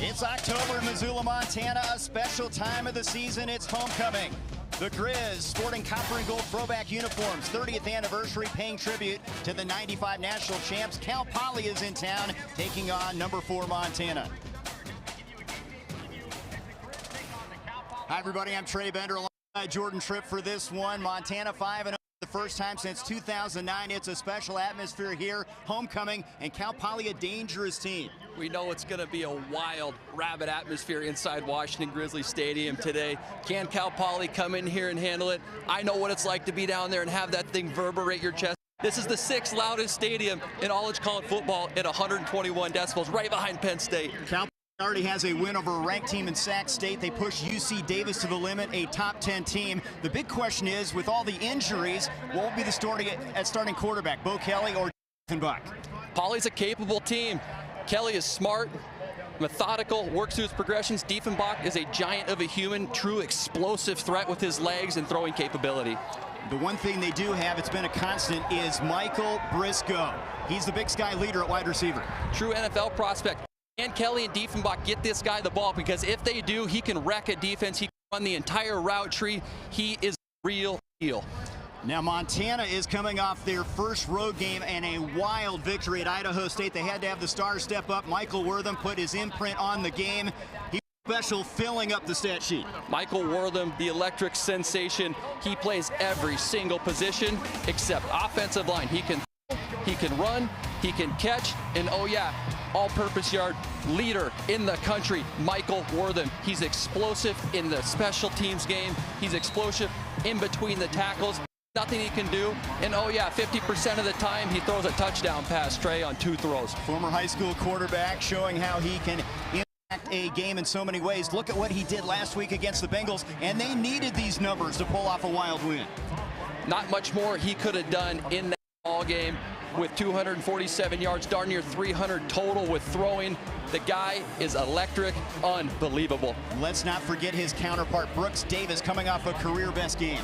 It's October in Missoula, Montana, a special time of the season. It's homecoming. The Grizz sporting copper and gold throwback uniforms, 30th anniversary, paying tribute to the 95 national champs. Cal Poly is in town, taking on number 4 Montana. Hi, everybody. I'm Trey Bender alongside Jordan Tripp for this one. Montana 5-0. The first time since 2009. It's a special atmosphere here. Homecoming, and Cal Poly a dangerous team. We know it's going to be a wild, rabid atmosphere inside Washington Grizzly Stadium today. Can Cal Poly come in here and handle it? I know what it's like to be down there and have that thing reverberate your chest. This is the 6th loudest stadium in all of college football at 121 decibels, right behind Penn State. Cal already has a win over a ranked team in Sac State. They push UC Davis to the limit, a top 10 team. The big question is, with all the injuries, what will be the story at starting quarterback, Bo Kelly or Buck? Poly's a capable team. Kelly is smart, methodical, works through his progressions. Diefenbach is a giant of a human, true explosive threat with his legs and throwing capability. The one thing they do have, it's been a constant, is Michael Briscoe. He's the Big Sky leader at wide receiver. True NFL prospect. Can Kelly and Diefenbach get this guy the ball? Because if they do, he can wreck a defense. He can run the entire route tree. He is real deal. Now Montana is coming off their first road game and a wild victory at Idaho State. They had to have the stars step up. Michael Wortham put his imprint on the game. He was special, filling up the stat sheet. Michael Wortham, the electric sensation. He plays every single position except offensive line. He can run, he can catch, and oh yeah, all-purpose yard leader in the country, Michael Wortham. He's explosive in the special teams game. He's explosive in between the tackles. Nothing he can do. And oh yeah, 50% of the time he throws a touchdown pass, Trey, on 2 throws. Former high school quarterback showing how he can impact a game in so many ways. Look at what he did last week against the Bengals, and they needed these numbers to pull off a wild win. Not much more he could have done in that ball game with 247 yards, darn near 300 total with throwing. The guy is electric, unbelievable. Let's not forget his counterpart, Brooks Davis, coming off a career best game.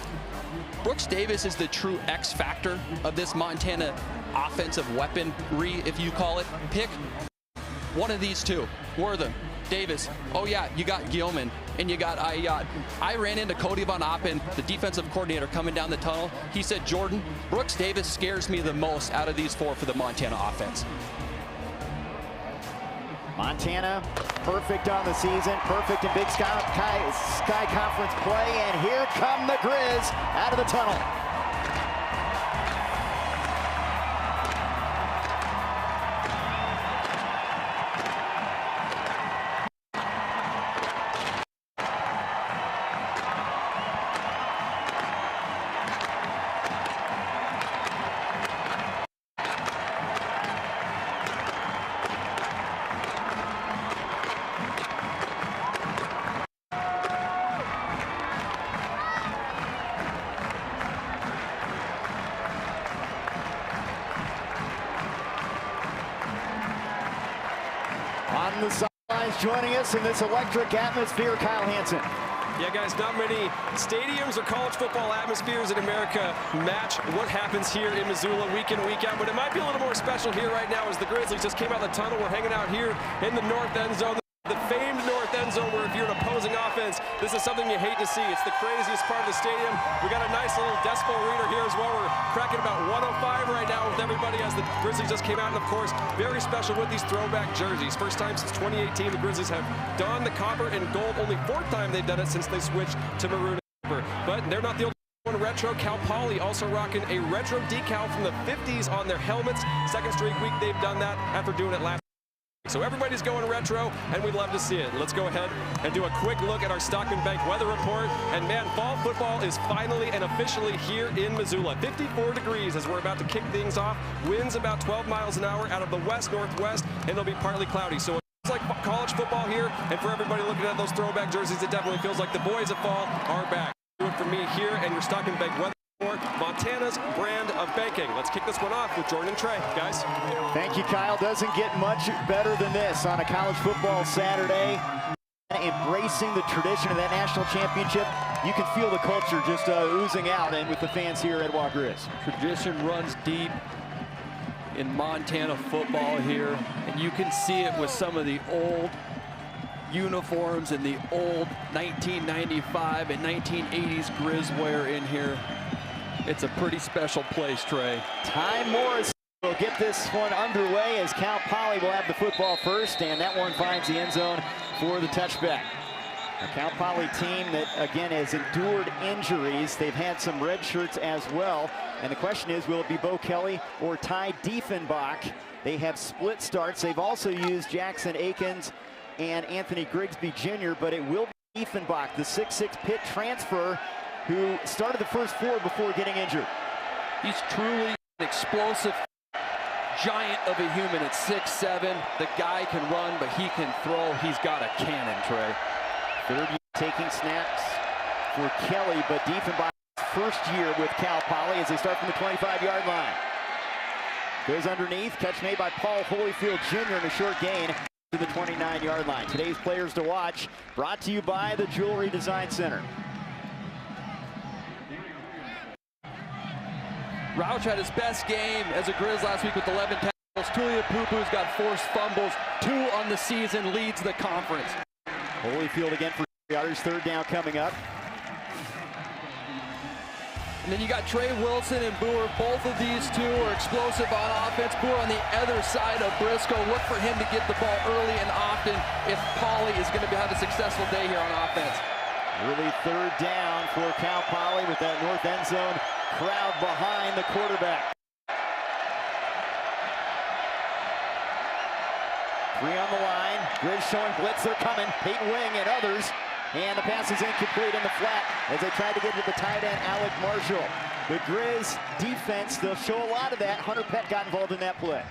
Brooks Davis is the true X factor of this Montana offensive weaponry, if you call it. Pick one of these two, Wortham, Davis. Oh yeah, you got Gilman and you got Ayat. I ran into Cody Von Oppen, the defensive coordinator, coming down the tunnel. He said, Jordan, Brooks Davis scares me the most out of these 4 for the Montana offense. Montana, perfect on the season, perfect in Big Sky Conference play, and here come the Grizz out of the tunnel. On the sidelines joining us in this electric atmosphere, Kyle Hansen. Yeah, guys, not many stadiums or college football atmospheres in America match what happens here in Missoula week in, week out, but it might be a little more special here right now as the Grizzlies just came out of the tunnel. We're hanging out here in the north end zone, the famed north end zone, where if you're an opposing offense, this is something you hate to see. It's the craziest part of the stadium. We got a nice little decibel reader here as well. We're cracking about 105 right now with everybody as the Grizzlies just came out, and of course, very special with these throwback jerseys. First time since 2018 the Grizzlies have donned the copper and gold. Only 4th time they've done it since they switched to maroon and silver. But they're not the only one. Retro. Cal Poly also rocking a retro decal from the 50s on their helmets. 2nd straight week they've done that after doing it last. So everybody's going retro, and we'd love to see it. Let's go ahead and do a quick look at our Stockman Bank weather report. And man, fall football is finally and officially here in Missoula. 54 degrees as we're about to kick things off. Winds about 12 miles an hour out of the west-northwest, and it'll be partly cloudy. So it feels like college football here, and for everybody looking at those throwback jerseys, it definitely feels like the boys of fall are back. Do it for me here and your Stockman Bank weather report, Montana's brand of banking. Let's kick this one off with Jordan and Trey, guys. Thank you, Kyle. Doesn't get much better than this on a college football Saturday. Embracing the tradition of that national championship. You can feel the culture just oozing out, and with the fans here at Grizz. Tradition runs deep in Montana football here, and you can see it with some of the old uniforms and the old 1995 and 1980s Grizz wear in here. It's a pretty special place, Trey. Ty Morris will get this one underway as Cal Poly will have the football first, and that one finds the end zone for the touchback. A Cal Poly team that, again, has endured injuries. They've had some red shirts as well. And the question is, will it be Bo Kelly or Ty Diefenbach? They have split starts. They've also used Jackson Akins and Anthony Grigsby Jr., but it will be Diefenbach, the 6'6" Pitt transfer, who started the first four before getting injured. He's truly an explosive giant of a human at 6'7". The guy can run, but he can throw. He's got a cannon, Trey. Third year taking snaps for Kelly, but Diefenbach's first year with Cal Poly as they start from the 25-yard line. Goes underneath, catch made by Paul Holyfield Jr. in a short gain to the 29-yard line. Today's players to watch, brought to you by the Jewelry Design Center. Rauch had his best game as a Grizz last week with 11 tackles. Tulia Pupu's got forced fumbles, 2 on the season, leads the conference. Holyfield again for yards, third down coming up. And then you got Trey Wilson and Boer. Both of these two are explosive on offense. Boer on the other side of Briscoe. Look for him to get the ball early and often if Poly is going to have a successful day here on offense. Early third down for Cal Poly with that north end zone crowd behind the quarterback. 3 on the line. Grizz showing blitz. They're coming. Peyton Wing and others. And the pass is incomplete in the flat as they tried to get to the tight end, Alec Marshall. The Grizz defense, they'll show a lot of that. Hunter Pett got involved in that play.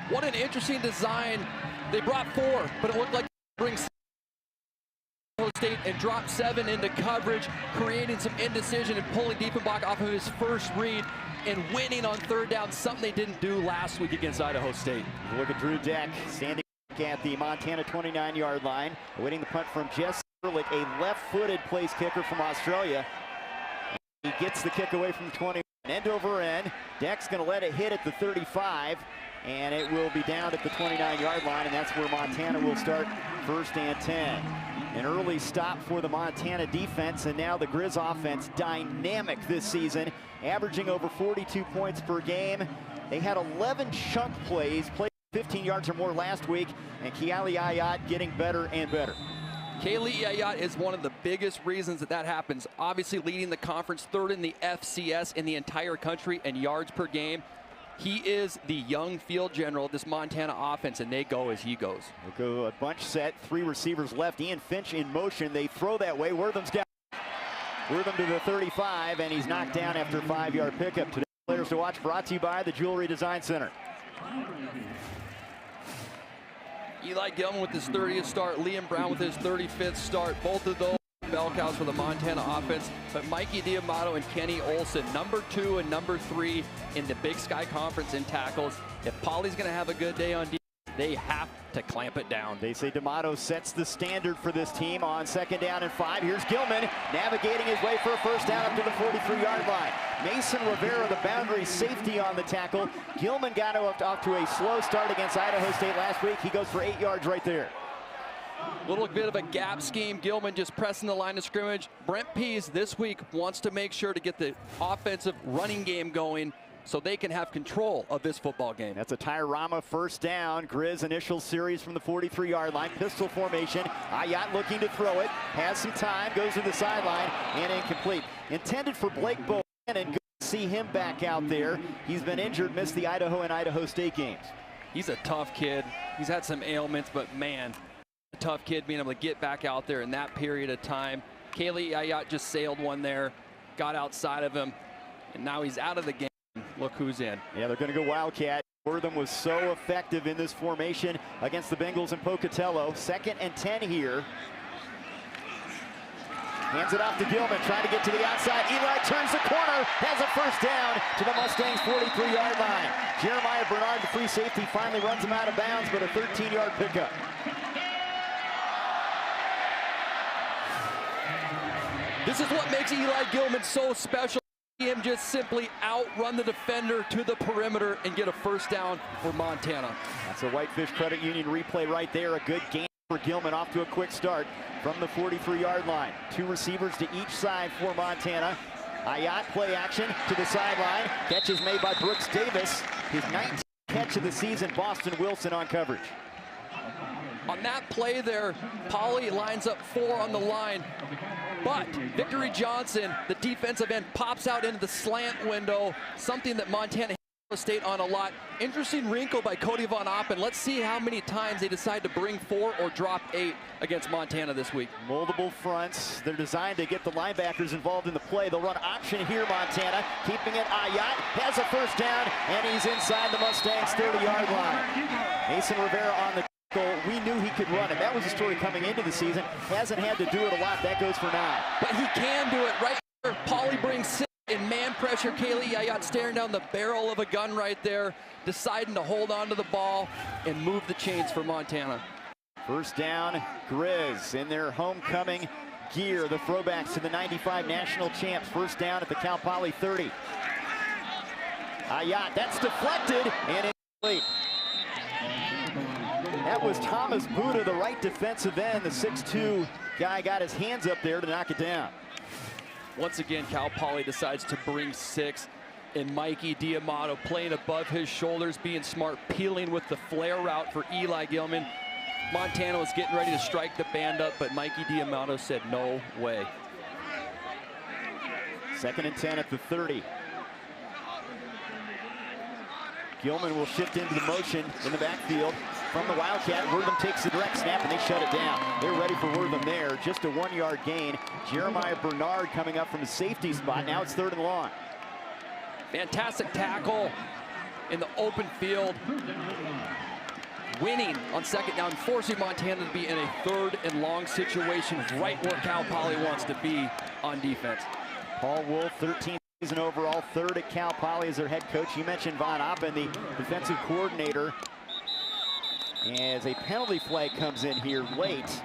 What an interesting design. They brought 4, but it looked like they bring State and drop 7 into coverage, creating some indecision and pulling Diefenbach off of his first read and winning on third down, something they didn't do last week against Idaho State. Look at Drew Deck standing at the Montana 29-yard line, awaiting the punt from Jess Ehrlich, a left-footed place kicker from Australia. He gets the kick away from the 20, end over end. Deck's going to let it hit at the 35, and it will be down at the 29-yard line, and that's where Montana will start first and 10. An early stop for the Montana defense, and now the Grizz offense dynamic this season, averaging over 42 points per game. They had 11 chunk plays, played 15 yards or more last week, and Keali Ayat getting better and better. Keali Ayat is one of the biggest reasons that happens. Obviously leading the conference, 3rd in the FCS in the entire country in yards per game. He is the young field general of this Montana offense, and they go as he goes. We'll go a bunch set, 3 receivers left. Ian Finch in motion. They throw that way. Wortham's got Wortham to the 35, and he's knocked down after a 5-yard pickup. Today, players to watch brought to you by the Jewelry Design Center. Eli Gilman with his 30th start, Liam Brown with his 35th start. Both of those bell cows for the Montana offense, but Mikey Diamato and Kenny Olson, number 2 and number 3 in the Big Sky Conference in tackles. If Poly's going to have a good day on defense, they have to clamp it down. They say D'Amato sets the standard for this team on 2nd down and 5. Here's Gilman navigating his way for a first down up to the 43-yard line. Mason Rivera, the boundary safety on the tackle. Gilman got off to a slow start against Idaho State last week. He goes for 8 yards right there. Little bit of a gap scheme. Gilman just pressing the line of scrimmage. Brent Pease this week wants to make sure to get the offensive running game going so they can have control of this football game. That's a Tyrama first down. Grizz initial series from the 43-yard line. Pistol formation. Ayat looking to throw it. Has some time. Goes to the sideline and incomplete. Intended for Blake Bowen, and good to see him back out there. He's been injured, missed the Idaho and Idaho State games. He's a tough kid. He's had some ailments, but man, a tough kid being able to get back out there in that period of time. Keali Ayat just sailed one there, got outside of him, and now he's out of the game. Look who's in. Yeah, they're going to go Wildcat. Wortham was so effective in this formation against the Bengals in Pocatello. 2nd and 10 here. Hands it off to Gilman, trying to get to the outside. Eli turns the corner, has a first down to the Mustangs' 43-yard line. Jeremiah Bernard, the free safety, finally runs him out of bounds, but a 13-yard pickup. This is what makes Eli Gilman so special. Him just simply outrun the defender to the perimeter and get a first down for Montana. That's a Whitefish Credit Union replay right there. A good game Gilman off to a quick start from the 43-yard line. Two receivers to each side for Montana. Ayat play action to the sideline. Catch is made by Brooks Davis. His 19th catch of the season. Boston Wilson on coverage. On that play there, Poly lines up 4 on the line. But Victory Johnson, the defensive end, pops out into the slant window, something that Montana State on a lot. Interesting wrinkle by Cody Von Oppen. Let's see how many times they decide to bring 4 or drop 8 against Montana this week. Multiple fronts. They're designed to get the linebackers involved in the play. They'll run option here, Montana. Keeping it, Ayat has a first down, and he's inside the Mustangs' 30-yard line. Mason Rivera on the goal. We knew he could run it. That was the story coming into the season. Hasn't had to do it a lot. That goes for 9. But he can do it right here. Poly brings 6. In man pressure, Kaylee Ayat staring down the barrel of a gun right there, deciding to hold on to the ball and move the chains for Montana. First down, Grizz in their homecoming gear. The throwbacks to the 95 national champs. First down at the Cal Poly 30. Ayat, that's deflected and it's late. That was Thomas Buda, the right defensive end. The 6'2 guy got his hands up there to knock it down. Once again, Cal Poly decides to bring 6, and Mikey Diamato playing above his shoulders, being smart, peeling with the flare route for Eli Gilman. Montana was getting ready to strike the band up, but Mikey Diamato said no way. 2nd and 10 at the 30. Gilman will shift into the motion in the backfield. From the Wildcat, Wortham takes the direct snap, and they shut it down. They're ready for Wortham there. Just a 1-yard gain. Jeremiah Bernard coming up from the safety spot. Now it's 3rd and long. Fantastic tackle in the open field. Winning on 2nd down, forcing Montana to be in a 3rd and long situation, right where Cal Poly wants to be on defense. Paul Wolf, 13th season overall, 3rd at Cal Poly as their head coach. You mentioned Von Oppen, the defensive coordinator. As a penalty flag comes in here late.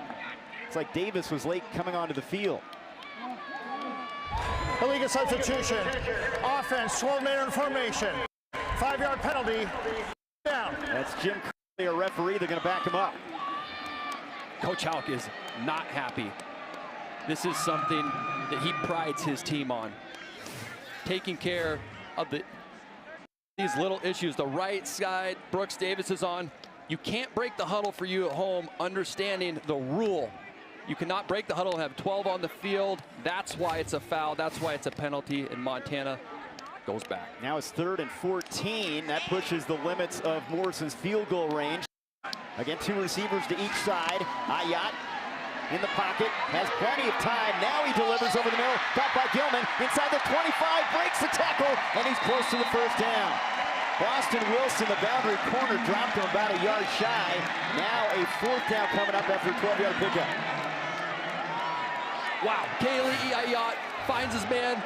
It's like Davis was late coming onto the field. Illegal substitution. Offense, 12-man formation. 5-yard penalty. Down. That's Jim Curley, a referee. They're going to back him up. Coach Houck is not happy. This is something that he prides his team on. Taking care of these little issues. The right side, Brooks Davis is on. You can't break the huddle for you at home, understanding the rule. You cannot break the huddle and have 12 on the field. That's why it's a foul. That's why it's a penalty, and Montana goes back. Now it's 3rd and 14. That pushes the limits of Morrison's field goal range. Again, 2 receivers to each side. Ayat in the pocket, has plenty of time. Now he delivers over the middle. Caught by Gilman. Inside the 25, breaks the tackle, and he's close to the first down. Boston Wilson, the boundary corner, dropped him about a yard shy. Now a 4th down coming up after a 12-yard pickup. Wow, Kaylee Ayat finds his man,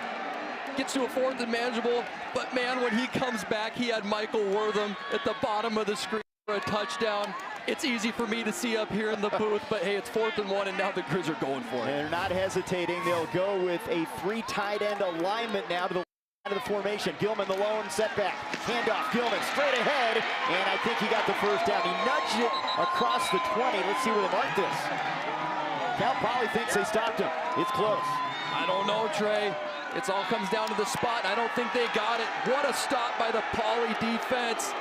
gets to a 4th and manageable, but man, when he comes back, he had Michael Wortham at the bottom of the screen for a touchdown. It's easy for me to see up here in the booth, but hey, it's 4th and 1, and now the Grizz are going for it. They're not hesitating. They'll go with a 3 tight end alignment now to the out of the formation. Gilman, the lone setback. Handoff, Gilman straight ahead, and I think he got the first down. He nudged it across the 20. Let's see where they mark this. Cal Poly thinks they stopped him. It's close. I don't know, Trey. It all comes down to the spot. I don't think they got it. What a stop by the Poly defense.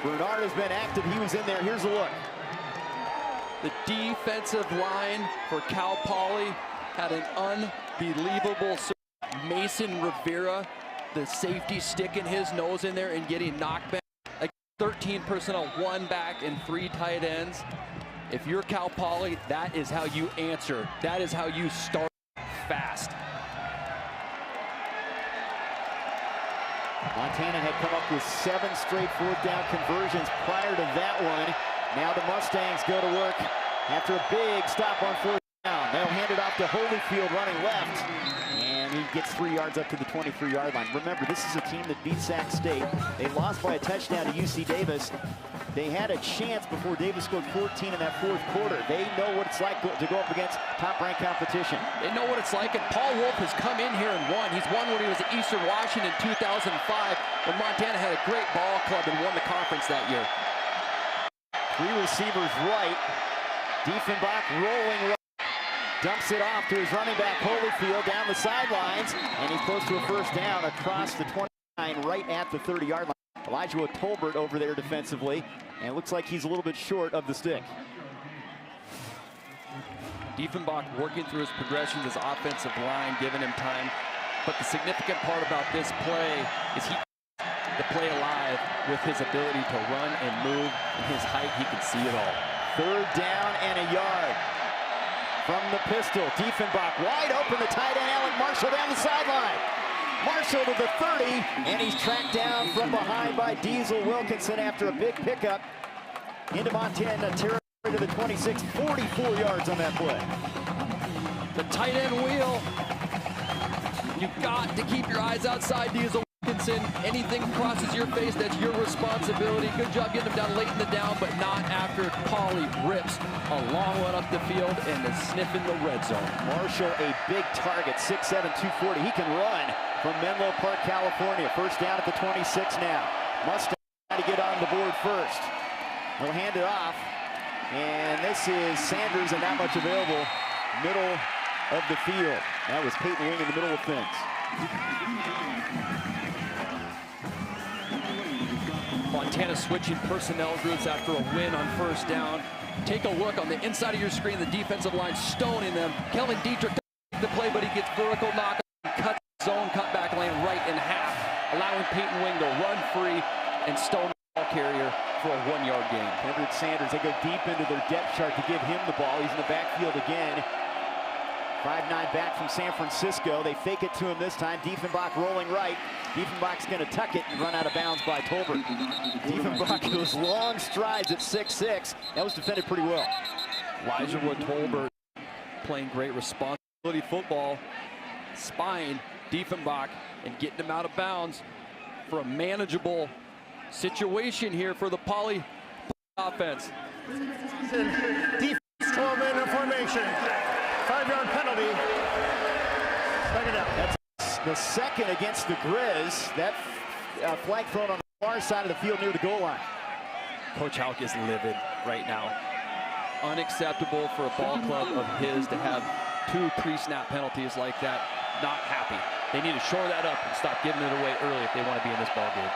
Bernard has been active. He was in there. Here's a look. The defensive line for Cal Poly had an unbelievable Mason Rivera, the safety sticking his nose in there and getting knocked back. Like 13 personnel, 1 back and 3 tight ends. If you're Cal Poly, that is how you answer. That is how you start fast. Montana had come up with 7 straight 4th down conversions prior to that one. Now the Mustangs go to work after a big stop on 4th down. They'll hand it off to Holyfield running left, and he gets 3 yards up to the 23-yard line. Remember, this is a team that beat Sac State. They lost by a touchdown to UC Davis. They had a chance before Davis scored 14 in that 4th quarter. They know what it's like to go up against top-ranked competition. They know what it's like, and Paul Wolf has come in here and won. He's won when he was at Eastern Washington in 2005, when Montana had a great ball club and won the conference that year. Three receivers right. Diefenbach rolling right. Dumps it off to his running back, Holyfield, down the sidelines. And he's close to a first down across the 29, right at the 30-yard line. Elijah Tolbert over there defensively. And it looks like he's a little bit short of the stick. Diefenbach working through his progressions, his offensive line, giving him time. But the significant part about this play is he the play alive with his ability to run and move. And his height, he can see it all. Third down and a yard. From the pistol, Diefenbach wide open, the tight end, Alec Marshall down the sideline. Marshall to the 30, and he's tracked down from behind by Diesel Wilkinson after a big pickup into Montana territory to the 26, 44 yards on that play. The tight end wheel. You've got to keep your eyes outside Diesel Wilkinson. Anything crosses your face, that's your responsibility. Good job getting him down late in the down, but not after Pauly rips a long one up the field and is sniffing the red zone. Marshall, a big target, 6'7", 240. He can run from Menlo Park, California. First down at the 26 now. Mustang trying to get on the board first. He'll hand it off. And this is Sanders, and not much available. Middle of the field. That was Peyton Wing in the middle of things. Montana switching personnel groups after a win on first down. Take a look on the inside of your screen, the defensive line stoning them. Kellen Dietrich doesn't the play, but he gets vertical knock and cuts zone cutback lane right in half, allowing Peyton Wing to run free and stone the ball carrier for a 1-yard gain. Everett Sanders, they go deep into their depth chart to give him the ball. He's in the backfield again. 5'9" back from San Francisco. They fake it to him this time. Diefenbach rolling right. Diefenbach's going to tuck it and run out of bounds by Tolbert. Diefenbach goes long strides at 6'6". That was defended pretty well. Elijah Tolbert playing great responsibility football, spying Diefenbach and getting him out of bounds for a manageable situation here for the Pauly offense. Defense 12-man in formation. 5-yard penalty. Second down. That's the second against the Grizz. That flag thrown on the far side of the field near the goal line. Coach Houck is livid right now. Unacceptable for a ball club of his to have 2 pre-snap penalties like that. Not happy. They need to shore that up and stop giving it away early if they want to be in this ball game.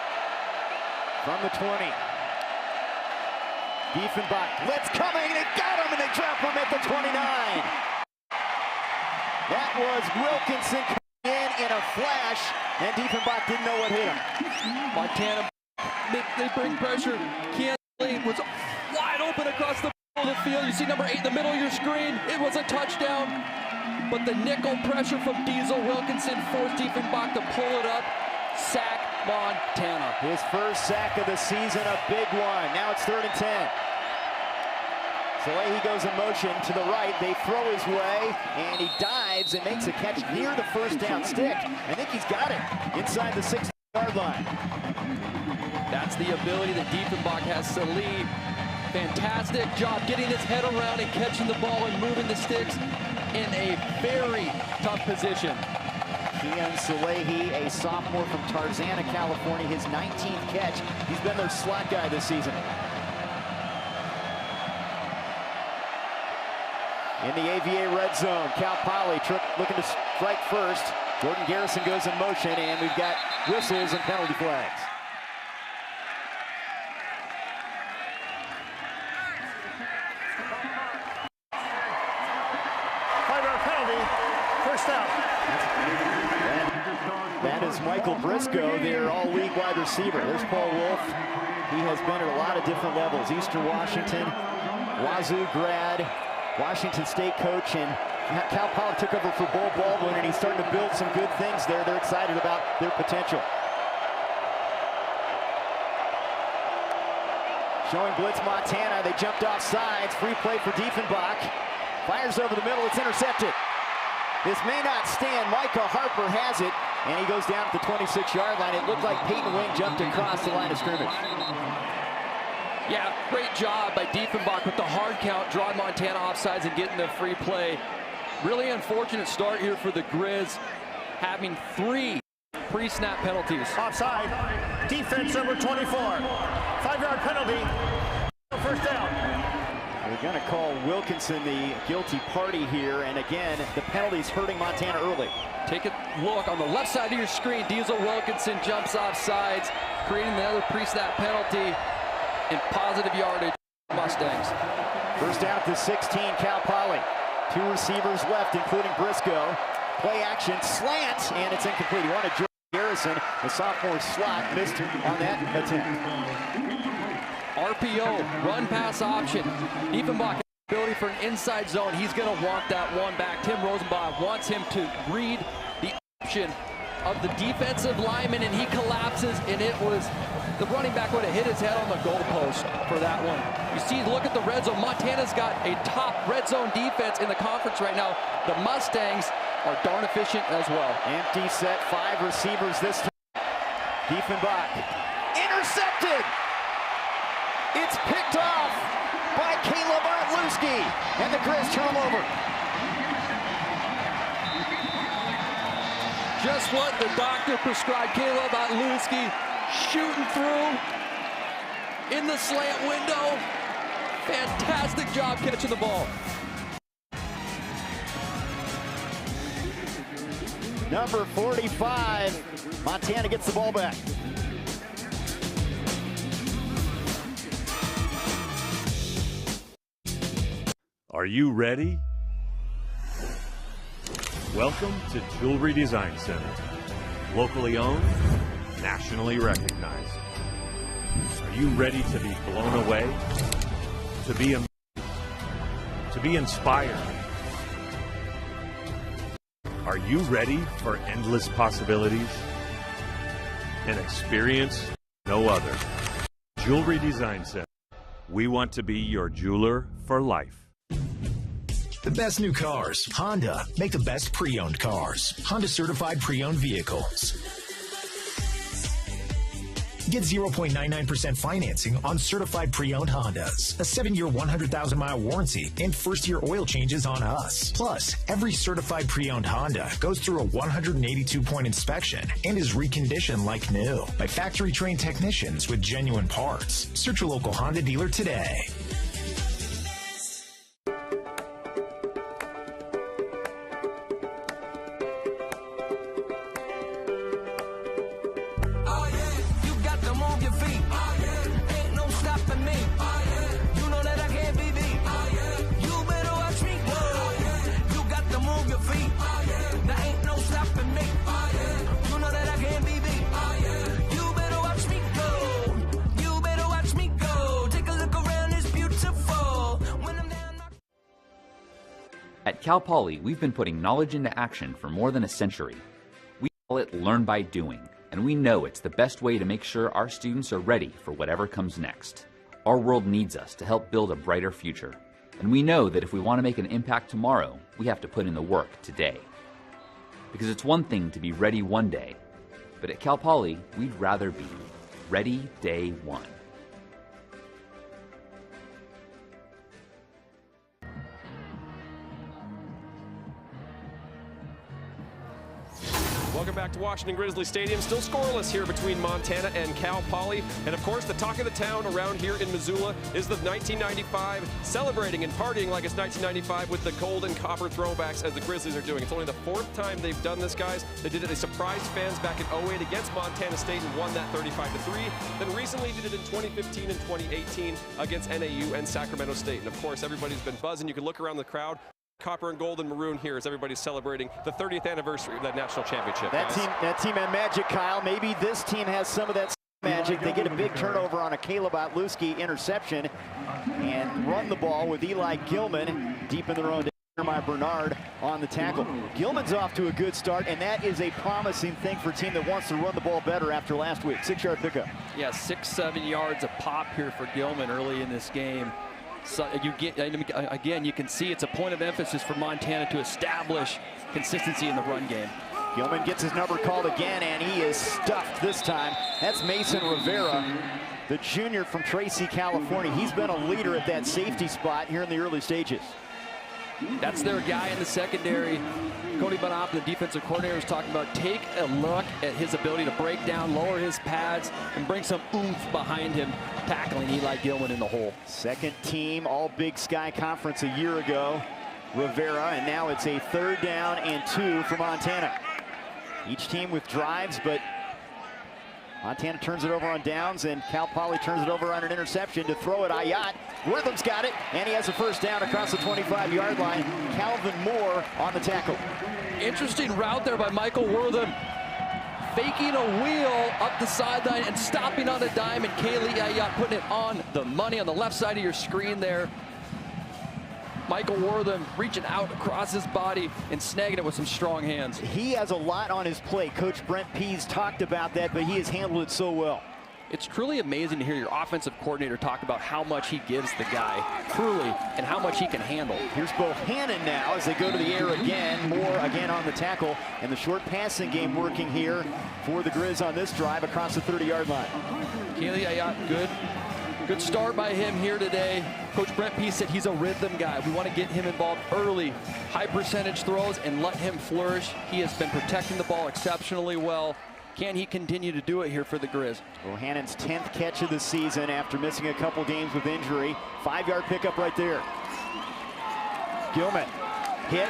From the 20. Diefenbach, blitz coming, they got him, and they drop him at the 29. That was Wilkinson coming in a flash, and Diefenbach didn't know what hit him. Montana, they bring pressure. Kansas Lane was wide open across the middle of the field. You see number 8 in the middle of your screen. It was a touchdown, but the nickel pressure from Diesel Wilkinson forced Diefenbach to pull it up. Sack Montana. His first sack of the season, a big one. Now it's 3rd and 10. He goes in motion to the right. They throw his way, and he dives and makes a catch near the first down stick. I think he's got it inside the 6-yard line. That's the ability that Diefenbach has to lead. Fantastic job getting his head around and catching the ball and moving the sticks in a very tough position. Keon Salehi, a sophomore from Tarzana, California, his 19th catch. He's been their slot guy this season. In the AVA red zone, Cal Poly looking to strike first. Jordan Garrison goes in motion, and we've got whistles and penalty flags. Five-yard penalty. First down. That is Michael Briscoe, their all-league wide receiver. There's Paul Wolf. He has been at a lot of different levels. Eastern Washington, Wazoo grad, Washington State coach, and Cal Poly took over for Bo Baldwin, and he's starting to build some good things there. They're excited about their potential. Showing blitz Montana. They jumped off sides. Free play for Diefenbach. Fires over the middle. It's intercepted. This may not stand. Micah Harper has it, and he goes down at the 26-yard line. It looked like Peyton Wing jumped across the line of scrimmage. Yeah, great job by Diefenbach with the hard count, drawing Montana offsides and getting the free play. Really unfortunate start here for the Grizz, having 3 pre-snap penalties. Offside. Defense number 24. 5-yard penalty. first down. They're going to call Wilkinson the guilty party here, and again, the penalty's hurting Montana early. Take a look on the left side of your screen. Diesel Wilkinson jumps off sides, creating another pre-snap penalty in positive yardage. Mustangs. First down at the 16, Cal Poly. 2 receivers left, including Briscoe. Play action, slant, and it's incomplete. He wanted George Garrison, the sophomore slot, missed on that attempt. RPO, run pass option. Diefenbach ability for an inside zone. He's going to want that one back. Tim Rosenbach wants him to read the option of the defensive lineman, and he collapses, and it was the running back would have hit his head on the goalpost for that one. You see, look at the red zone. Montana's got a top red zone defense in the conference right now. The Mustangs are darn efficient as well. Empty set, 5 receivers this time. Diefenbach intercepted. It's picked off by Caleb Artluski, and the Grizz turn him over. Just what the doctor prescribed. Caleb Artluski shooting through in the slant window. Fantastic job catching the ball. Number 45, Montana gets the ball back. Are you ready? Welcome to Jewelry Design Center. Locally owned, nationally recognized. Are you ready to be blown away? To be amazed? To be inspired? Are you ready for endless possibilities? An experience no other. Jewelry Design Center. We want to be your jeweler for life. The best new cars. Honda. Make the best pre-owned cars. Honda certified pre-owned vehicles. Get 0.99% financing on certified pre-owned Hondas. A 7-year, 100,000-mile warranty and first-year oil changes on us. Plus, every certified pre-owned Honda goes through a 182-point inspection and is reconditioned like new by factory-trained technicians with genuine parts. Search your local Honda dealer today. At Cal Poly, we've been putting knowledge into action for more than a century. We call it Learn by Doing, and we know it's the best way to make sure our students are ready for whatever comes next. Our world needs us to help build a brighter future, and we know that if we want to make an impact tomorrow, we have to put in the work today. Because it's one thing to be ready one day, but at Cal Poly, we'd rather be ready day one. Welcome back to Washington Grizzly Stadium. Still scoreless here between Montana and Cal Poly. And of course, the talk of the town around here in Missoula is the 1995, celebrating and partying like it's 1995 with the gold and copper throwbacks as the Grizzlies are doing. It's only the 4th time they've done this, guys. They did it, they surprised fans back in 08 against Montana State and won that 35-3. Then recently did it in 2015 and 2018 against NAU and Sacramento State. And of course, everybody's been buzzing. You can look around the crowd. Copper and gold and maroon here as everybody's celebrating the 30th anniversary of that national championship. That team had magic, Kyle. Maybe this team has some of that magic. They get a big turnover on a Caleb Artluski interception and run the ball with Eli Gilman deep in their own. Jeremiah Bernard on the tackle. Gilman's off to a good start, and that is a promising thing for a team that wants to run the ball better after last week. 6-yard pickup. Yeah, 6-7 yards a pop here for Gilman early in this game. So you get, again, you can see it's a point of emphasis for Montana to establish consistency in the run game. Gilman gets his number called again, and he is stuffed this time. That's Mason Rivera, the junior from Tracy, California. He's been a leader at that safety spot here in the early stages. That's their guy in the secondary. Cody Bonhoff, the defensive coordinator, was talking about take a look at his ability to break down, lower his pads, and bring some oomph behind him, tackling Eli Gilman in the hole. Second team All Big Sky Conference a year ago, Rivera, and now it's a 3rd down and 2 for Montana. Each team with drives, but Montana turns it over on downs, and Cal Poly turns it over on an interception to throw it. Ayat, Wortham's got it, and he has a 1st down across the 25-yard line. Calvin Moore on the tackle. Interesting route there by Michael Wortham. Faking a wheel up the sideline and stopping on a dime, and Kaylee Ayat putting it on the money on the left side of your screen there. Michael Wortham reaching out across his body and snagging it with some strong hands. He has a lot on his plate. Coach Brent Pease talked about that, but he has handled it so well. It's truly amazing to hear your offensive coordinator talk about how much he gives the guy, truly, and how much he can handle. Here's Bohannon now as they go to the air again. Moore again on the tackle, and the short passing game working here for the Grizz on this drive across the 30-yard line. Kaylee Ayat, good start by him here today. Coach Brent Pease said he's a rhythm guy. We want to get him involved early, high percentage throws, and let him flourish. He has been protecting the ball exceptionally well. Can he continue to do it here for the Grizz? Bohannon's 10th catch of the season after missing a couple games with injury. 5-yard pickup right there. Gilman, hit,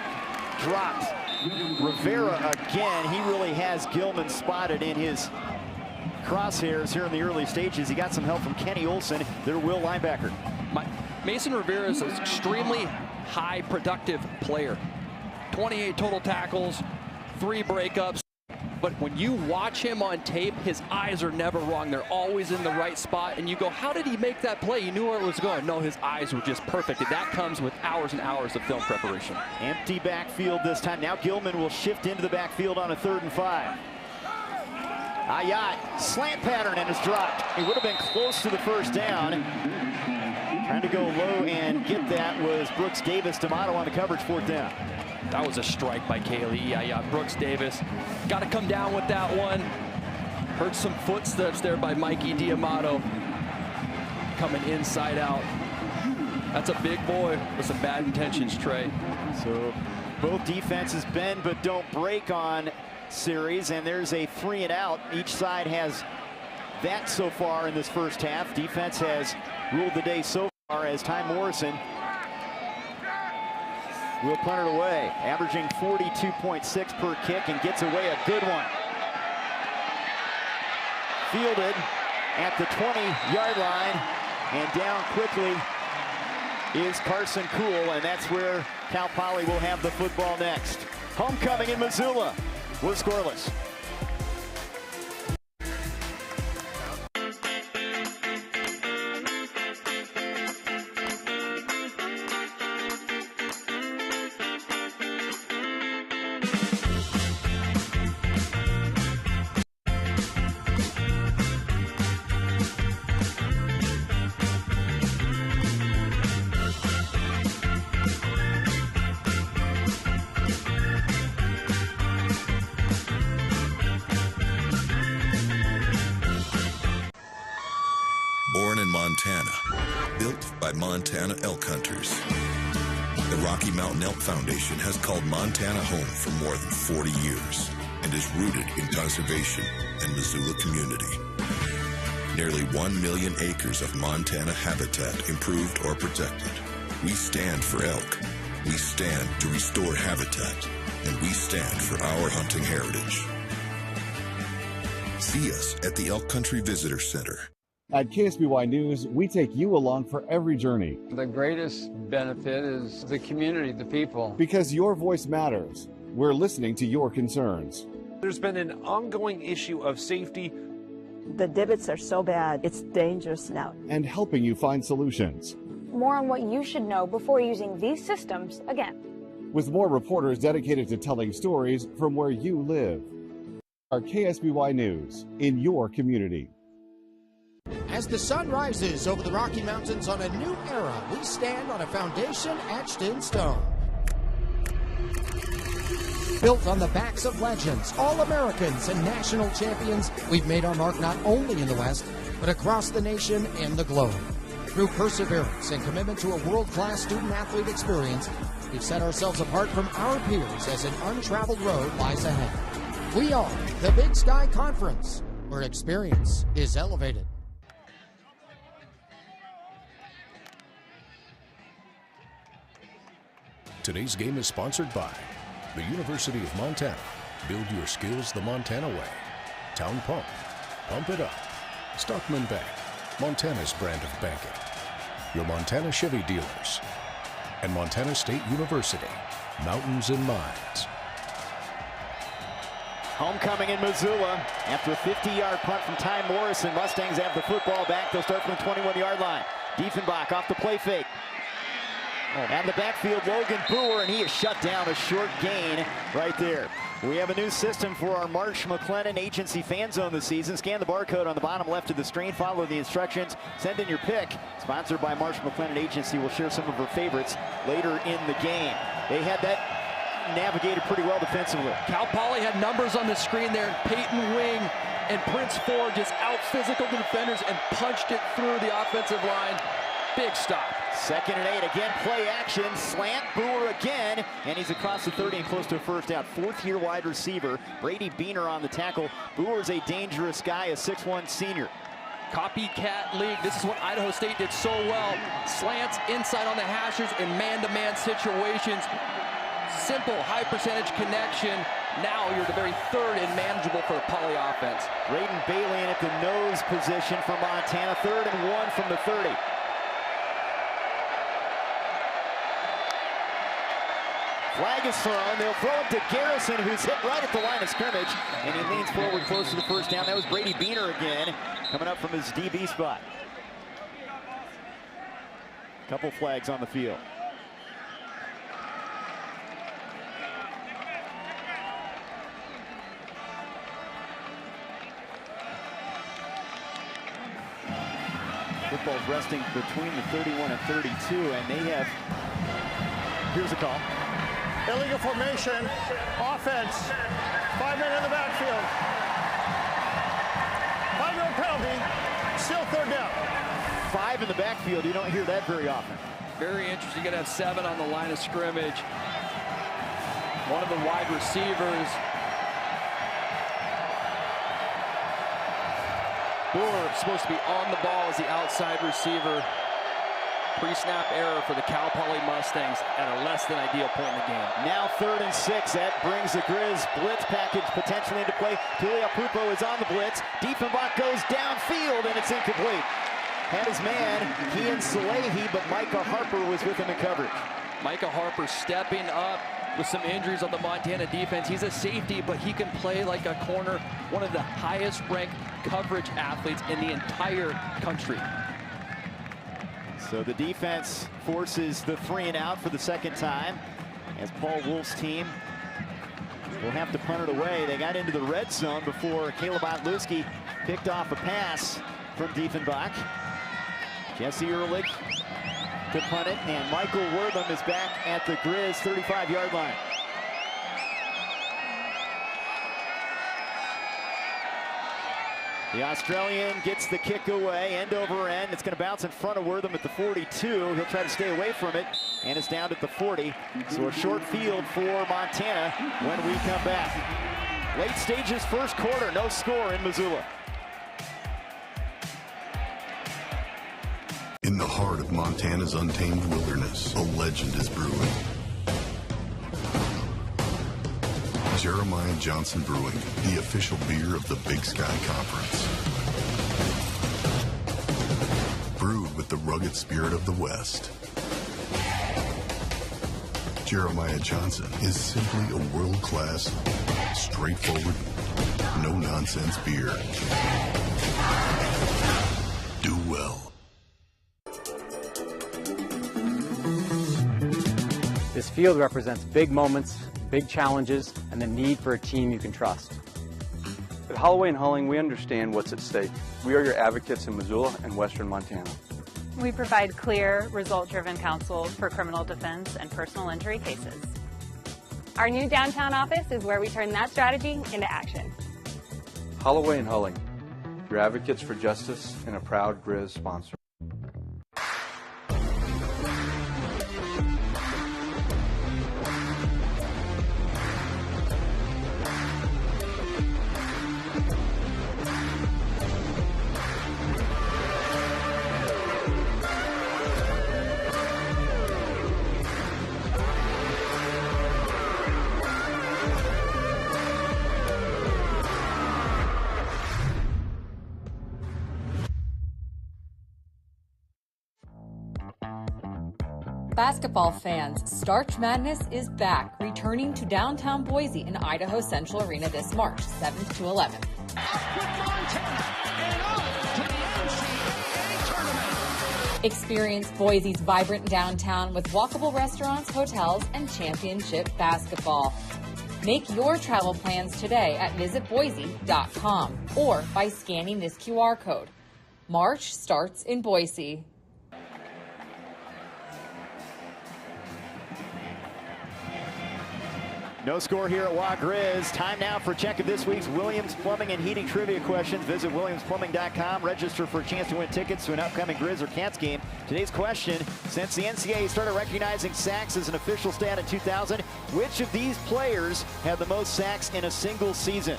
dropped. Rivera again, he really has Gilman spotted in his crosshairs here in the early stages. He got some help from Kenny Olson, their will linebacker. Mason Rivera is an extremely high productive player. 28 total tackles, 3 breakups. But when you watch him on tape, his eyes are never wrong. They're always in the right spot. And you go, how did he make that play? You knew where it was going. No, his eyes were just perfect. And that comes with hours and hours of film preparation. Empty backfield this time. Now Gilman will shift into the backfield on a 3rd and 5. Ayat, slant pattern, and is dropped. He would have been close to the 1st down. Trying to go low and get that was Brooks Davis. D'Amato on the coverage, 4th down. That was a strike by Kaylee Ayat. Brooks Davis got to come down with that one. Heard some footsteps there by Mikey D'Amato coming inside out. That's a big boy with some bad intentions, Trey. So both defenses bend but don't break on series, and there's a 3 and out. Each side has that so far in this first half. Defense has ruled the day so far as Ty Morrison will punt it away, averaging 42.6 per kick, and gets away a good one. Fielded at the 20-yard line, and down quickly is Carson Cool, and that's where Cal Poly will have the football next. Homecoming in Missoula was scoreless. Born in Montana, built by Montana elk hunters. The Rocky Mountain Elk Foundation has called Montana home for more than 40 years and is rooted in conservation and Missoula community. Nearly 1 million acres of Montana habitat improved or protected. We stand for elk. We stand to restore habitat, and we stand for our hunting heritage. See us at the Elk Country Visitor Center. At KSBY News, we take you along for every journey. The greatest benefit is the community, the people. Because your voice matters. We're listening to your concerns. There's been an ongoing issue of safety. The divots are so bad, it's dangerous now. And helping you find solutions. More on what you should know before using these systems again. With more reporters dedicated to telling stories from where you live. Our KSBY News, in your community. As the sun rises over the Rocky Mountains on a new era, we stand on a foundation etched in stone. Built on the backs of legends, All-Americans and national champions, we've made our mark not only in the West, but across the nation and the globe. Through perseverance and commitment to a world-class student-athlete experience, We've set ourselves apart from our peers as an untraveled road lies ahead. We are the Big Sky Conference, where experience is elevated. Today's game is sponsored by the University of Montana. Build your skills the Montana way. Town Pump. Pump it up. Stockman Bank. Montana's brand of banking. Your Montana Chevy dealers. And Montana State University. Mountains and Mines. Homecoming in Missoula after a 50-yard punt from Ty Morrison. Mustangs have the football back. They'll start from the 21-yard line. Diefenbach off the play fake. And the backfield, Logan Brewer, and he is shut down. A short gain right there. We have a new system for our Marsh McLennan Agency fan zone this season. Scan the barcode on the bottom left of the screen. Follow the instructions. Send in your pick. Sponsored by Marsh McLennan Agency. We'll share some of her favorites later in the game. They had that navigated pretty well defensively. Cal Poly had numbers on the screen there. Peyton Wing and Prince Ford just out-physical the defenders and punched it through the offensive line. Big stop. 2nd and 8, again, play action, slant, Brewer again, and he's across the 30 and close to a first down. 4th-year wide receiver, Brady Beaner on the tackle. Brewer's a dangerous guy, a 6'1 senior. Copycat league. This is what Idaho State did so well. Slants inside on the hashers in man-to-man situations. Simple, high-percentage connection. Now you're the very third and manageable for the Poly offense. Braden Bailey in at the nose position for Montana. 3rd and 1 from the 30. Flag is thrown. They'll throw it to Garrison, who's hit right at the line of scrimmage, and he leans forward close to the first down. That was Brady Beaner again, coming up from his DB spot. Couple flags on the field. Football's resting between the 31 and 32, and they have, here's a call. Illegal formation, offense, 5 men in the backfield. 5-yard penalty, still 3rd down. 5 in the backfield, you don't hear that very often. Very interesting, you're gonna have 7 on the line of scrimmage. One of the wide receivers. Brewer supposed to be on the ball as the outside receiver. Pre-snap error for the Cal Poly Mustangs at a less than ideal point in the game. Now 3rd and 6. That brings the Grizz blitz package potentially into play. Tulia Pupo is on the blitz. Diefenbach goes downfield, and it's incomplete. Had his man, Kean Salehi, but Micah Harper was with him in coverage. Micah Harper stepping up with some injuries on the Montana defense. He's a safety, but he can play like a corner. One of the highest ranked coverage athletes in the entire country. So the defense forces the 3 and out for the 2nd time, as Paul Wolf's team will have to punt it away. They got into the red zone before Caleb Otluski picked off a pass from Diefenbach. Jesse Ehrlich to punt it, and Michael Wortham is back at the Grizz 35-yard line. The Australian gets the kick away, end over end. It's going to bounce in front of Wortham at the 42. He'll try to stay away from it, and it's down at the 40. So a short field for Montana when we come back. Late stages, 1st quarter, no score in Missoula. In the heart of Montana's untamed wilderness, a legend is brewing. Jeremiah Johnson Brewing, the official beer of the Big Sky Conference. Brewed with the rugged spirit of the West. Jeremiah Johnson is simply a world-class, straightforward, no-nonsense beer. Do well. This field represents big moments, big challenges, and the need for a team you can trust. At Holloway & Hulling, we understand what's at stake. We are your advocates in Missoula and Western Montana. We provide clear, result-driven counsel for criminal defense and personal injury cases. Our new downtown office is where we turn that strategy into action. Holloway & Hulling, your advocates for justice and a proud Grizz sponsor. Basketball fans, Starch Madness is back, returning to downtown Boise in Idaho Central Arena this March 7th to 11th. Experience Boise's vibrant downtown with walkable restaurants, hotels, and championship basketball. Make your travel plans today at visitboise.com or by scanning this QR code. March starts in Boise. No score here at Wa Grizz. Time now for a check of this week's Williams Plumbing and Heating trivia questions. Visit WilliamsPlumbing.com. Register for a chance to win tickets to an upcoming Grizz or Cats game. Today's question, since the NCAA started recognizing sacks as an official stat in 2000, which of these players had the most sacks in a single season?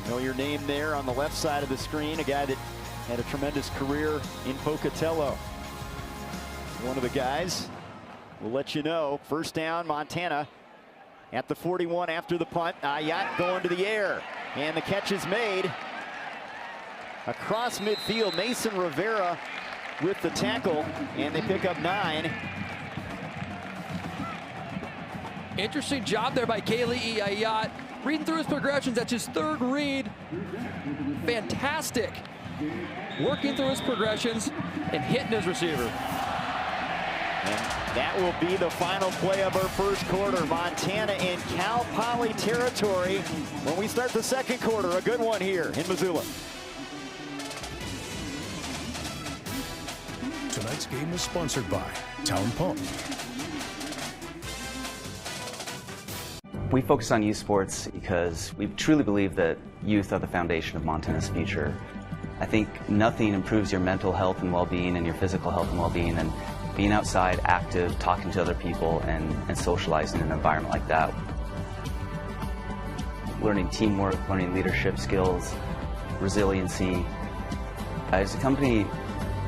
Familiar name there on the left side of the screen, a guy that had a tremendous career in Pocatello. One of the guys. We'll let you know. First down, Montana at the 41 after the punt. Ayat going to the air, and the catch is made across midfield. Mason Rivera with the tackle, and they pick up 9. Interesting job there by Kaylee Ayat. Reading through his progressions, that's his third read. Fantastic. Working through his progressions and hitting his receiver. And that will be the final play of our first quarter. Montana in Cal Poly territory when we start the second quarter. A good one here in Missoula. Tonight's game is sponsored by Town Pump. We focus on youth sports because we truly believe that youth are the foundation of Montana's future. I think nothing improves your mental health and well-being and your physical health and well-being than being outside, active, talking to other people, and socializing in an environment like that. Learning teamwork, learning leadership skills, resiliency. As a company,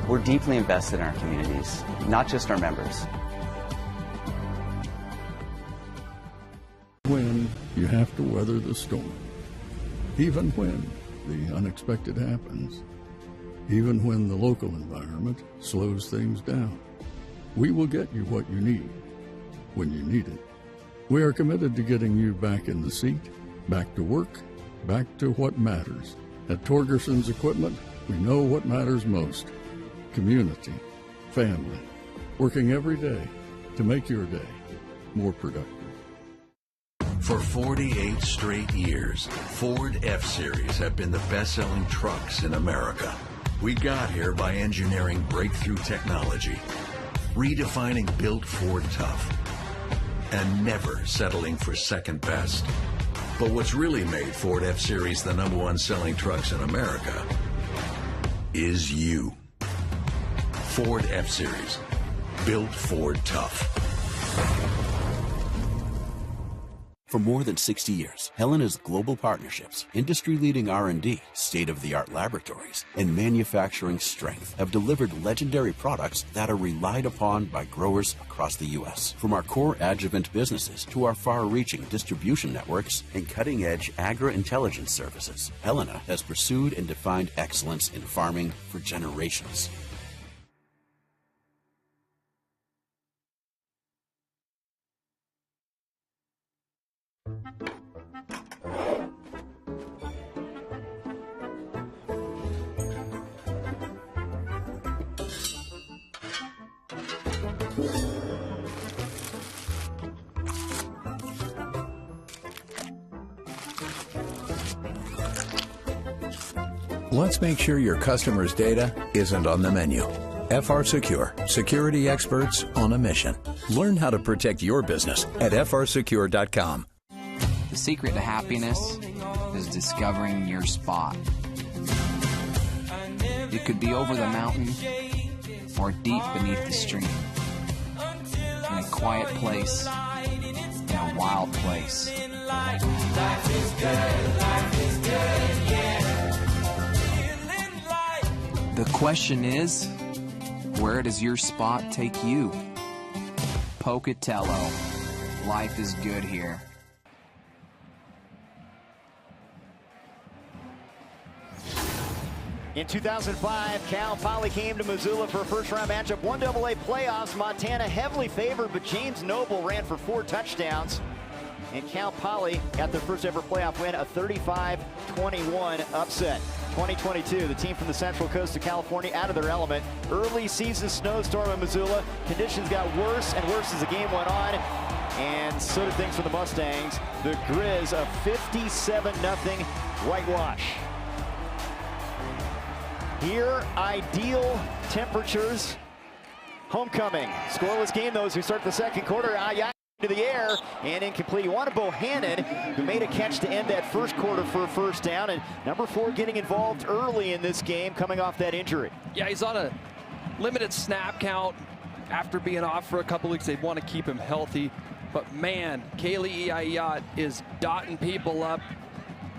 we're deeply invested in our communities, not just our members. When you have to weather the storm, even when the unexpected happens, even when the local environment slows things down, we will get you what you need when you need it. We are committed to getting you back in the seat, back to work, back to what matters. At Torgerson's Equipment, we know what matters most: community, family, working every day to make your day more productive. For 48 straight years, Ford F-Series have been the best-selling trucks in America. We got here by engineering breakthrough technology, redefining Built Ford Tough, and never settling for second best. But what's really made Ford F-Series the #1 selling trucks in America is you. Ford F-Series, Built Ford Tough. For more than 60 years, Helena's global partnerships, industry-leading R&D, state-of-the-art laboratories, and manufacturing strength have delivered legendary products that are relied upon by growers across the U.S. From our core adjuvant businesses to our far-reaching distribution networks and cutting-edge agri-intelligence services, Helena has pursued and defined excellence in farming for generations. Let's make sure your customer's data isn't on the menu. FR Secure, security experts on a mission. Learn how to protect your business at frsecure.com. The secret to happiness is discovering your spot. It could be over the mountain or deep beneath the stream. In a quiet place, in a wild place. Life is good, yeah. The question is, where does your spot take you? Pocatello. Life is good here. In 2005, Cal Poly came to Missoula for a first-round matchup. 1AA playoffs, Montana heavily favored, but James Noble ran for 4 touchdowns. And Cal Poly got their first ever playoff win, a 35-21 upset. 2022, the team from the Central Coast of California out of their element. Early season snowstorm in Missoula. Conditions got worse and worse as the game went on. And so did things for the Mustangs. The Grizz, a 57-0 whitewash. Here, ideal temperatures. Homecoming. Scoreless game, those who start the second quarter. To the air and incomplete. You wanted Bohannon, who made a catch to end that first quarter for a first down, and number 4 getting involved early in this game, coming off that injury. Yeah, he's on a limited snap count after being off for a couple weeks. They want to keep him healthy, but man, Kaylee Iayat is dotting people up.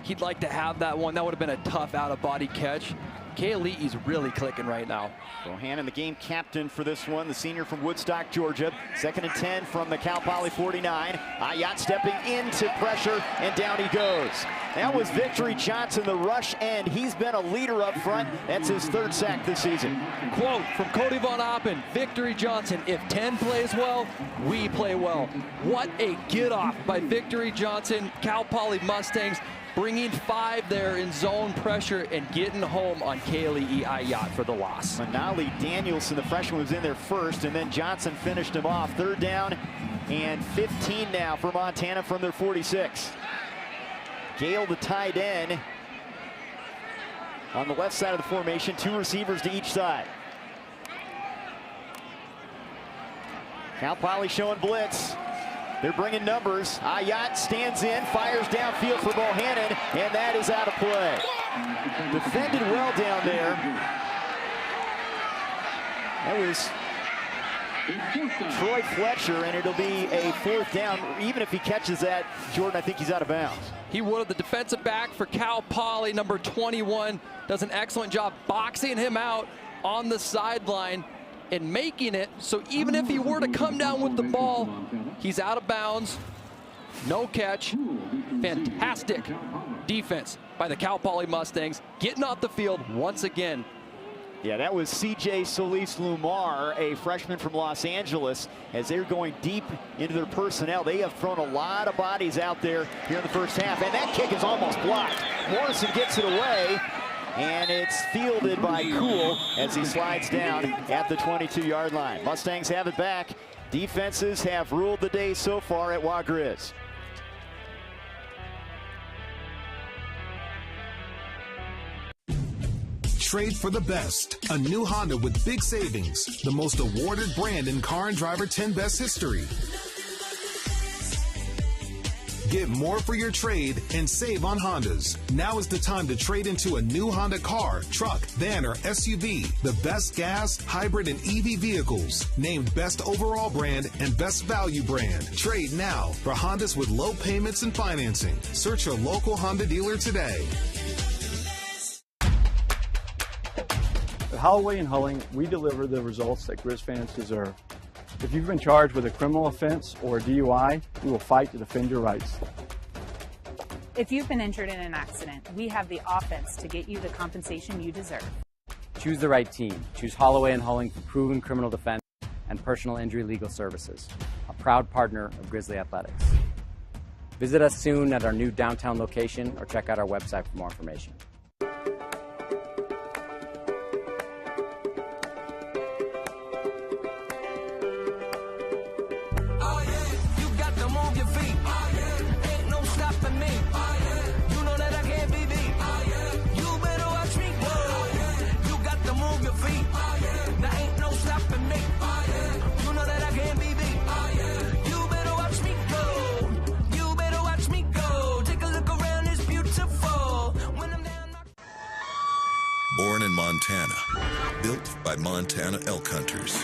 He'd like to have that one. That would have been a tough out-of-body catch. Kaylee is really clicking right now. Bohannon, the game captain for this one, the senior from Woodstock, Georgia. 2nd and 10 from the Cal Poly 49. Iayat stepping into pressure, and down he goes. That was Victory Johnson, the rush end. He's been a leader up front. That's his 3rd sack this season. Quote from Cody Von Oppen, Victory Johnson, if 10 plays well, we play well. What a get-off by Victory Johnson. Cal Poly Mustangs bringing 5 there in zone pressure and getting home on Kaylee Iayat for the loss. Manali Danielson, the freshman, was in there first, and then Johnson finished him off. 3rd down and 15 now for Montana from their 46. Gale, the tight end, on the left side of the formation, 2 receivers to each side. Cal Poly showing blitz. They're bringing numbers. Iayat stands in, fires downfield for Bohannon, and that is out of play. Defended well down there. That was Troy Fletcher, and it'll be a 4th down. Even if he catches that, Jordan, I think he's out of bounds. He would have. The defensive back for Cal Poly, number 21, does an excellent job boxing him out on the sideline and making it so even if he were to come down with the ball, he's out of bounds. No catch. Fantastic defense by the Cal Poly Mustangs, getting off the field once again. Yeah, that was C.J. Solis-Lumar, a freshman from Los Angeles, as they're going deep into their personnel. They have thrown a lot of bodies out there here in the first half, and that kick is almost blocked. Morrison gets it away, and it's fielded by Cool as he slides down at the 22-yard line. Mustangs have it back. Defenses have ruled the day so far at Wagriz. Trade for the best. A new Honda with big savings. The most awarded brand in Car and Driver 10 Best history. Get more for your trade and save on Hondas. Now is the time to trade into a new Honda car, truck, van, or SUV. The best gas, hybrid, and EV vehicles. Named Best Overall Brand and Best Value Brand. Trade now for Hondas with low payments and financing. Search your local Honda dealer today. At Holloway and Hulling, we deliver the results that Grizz fans deserve. If you've been charged with a criminal offense or a DUI, we will fight to defend your rights. If you've been injured in an accident, we have the offense to get you the compensation you deserve. Choose the right team. Choose Holloway and Hulling for proven criminal defense and personal injury legal services. A proud partner of Grizzly Athletics. Visit us soon at our new downtown location or check out our website for more information. Born in Montana, built by Montana elk hunters.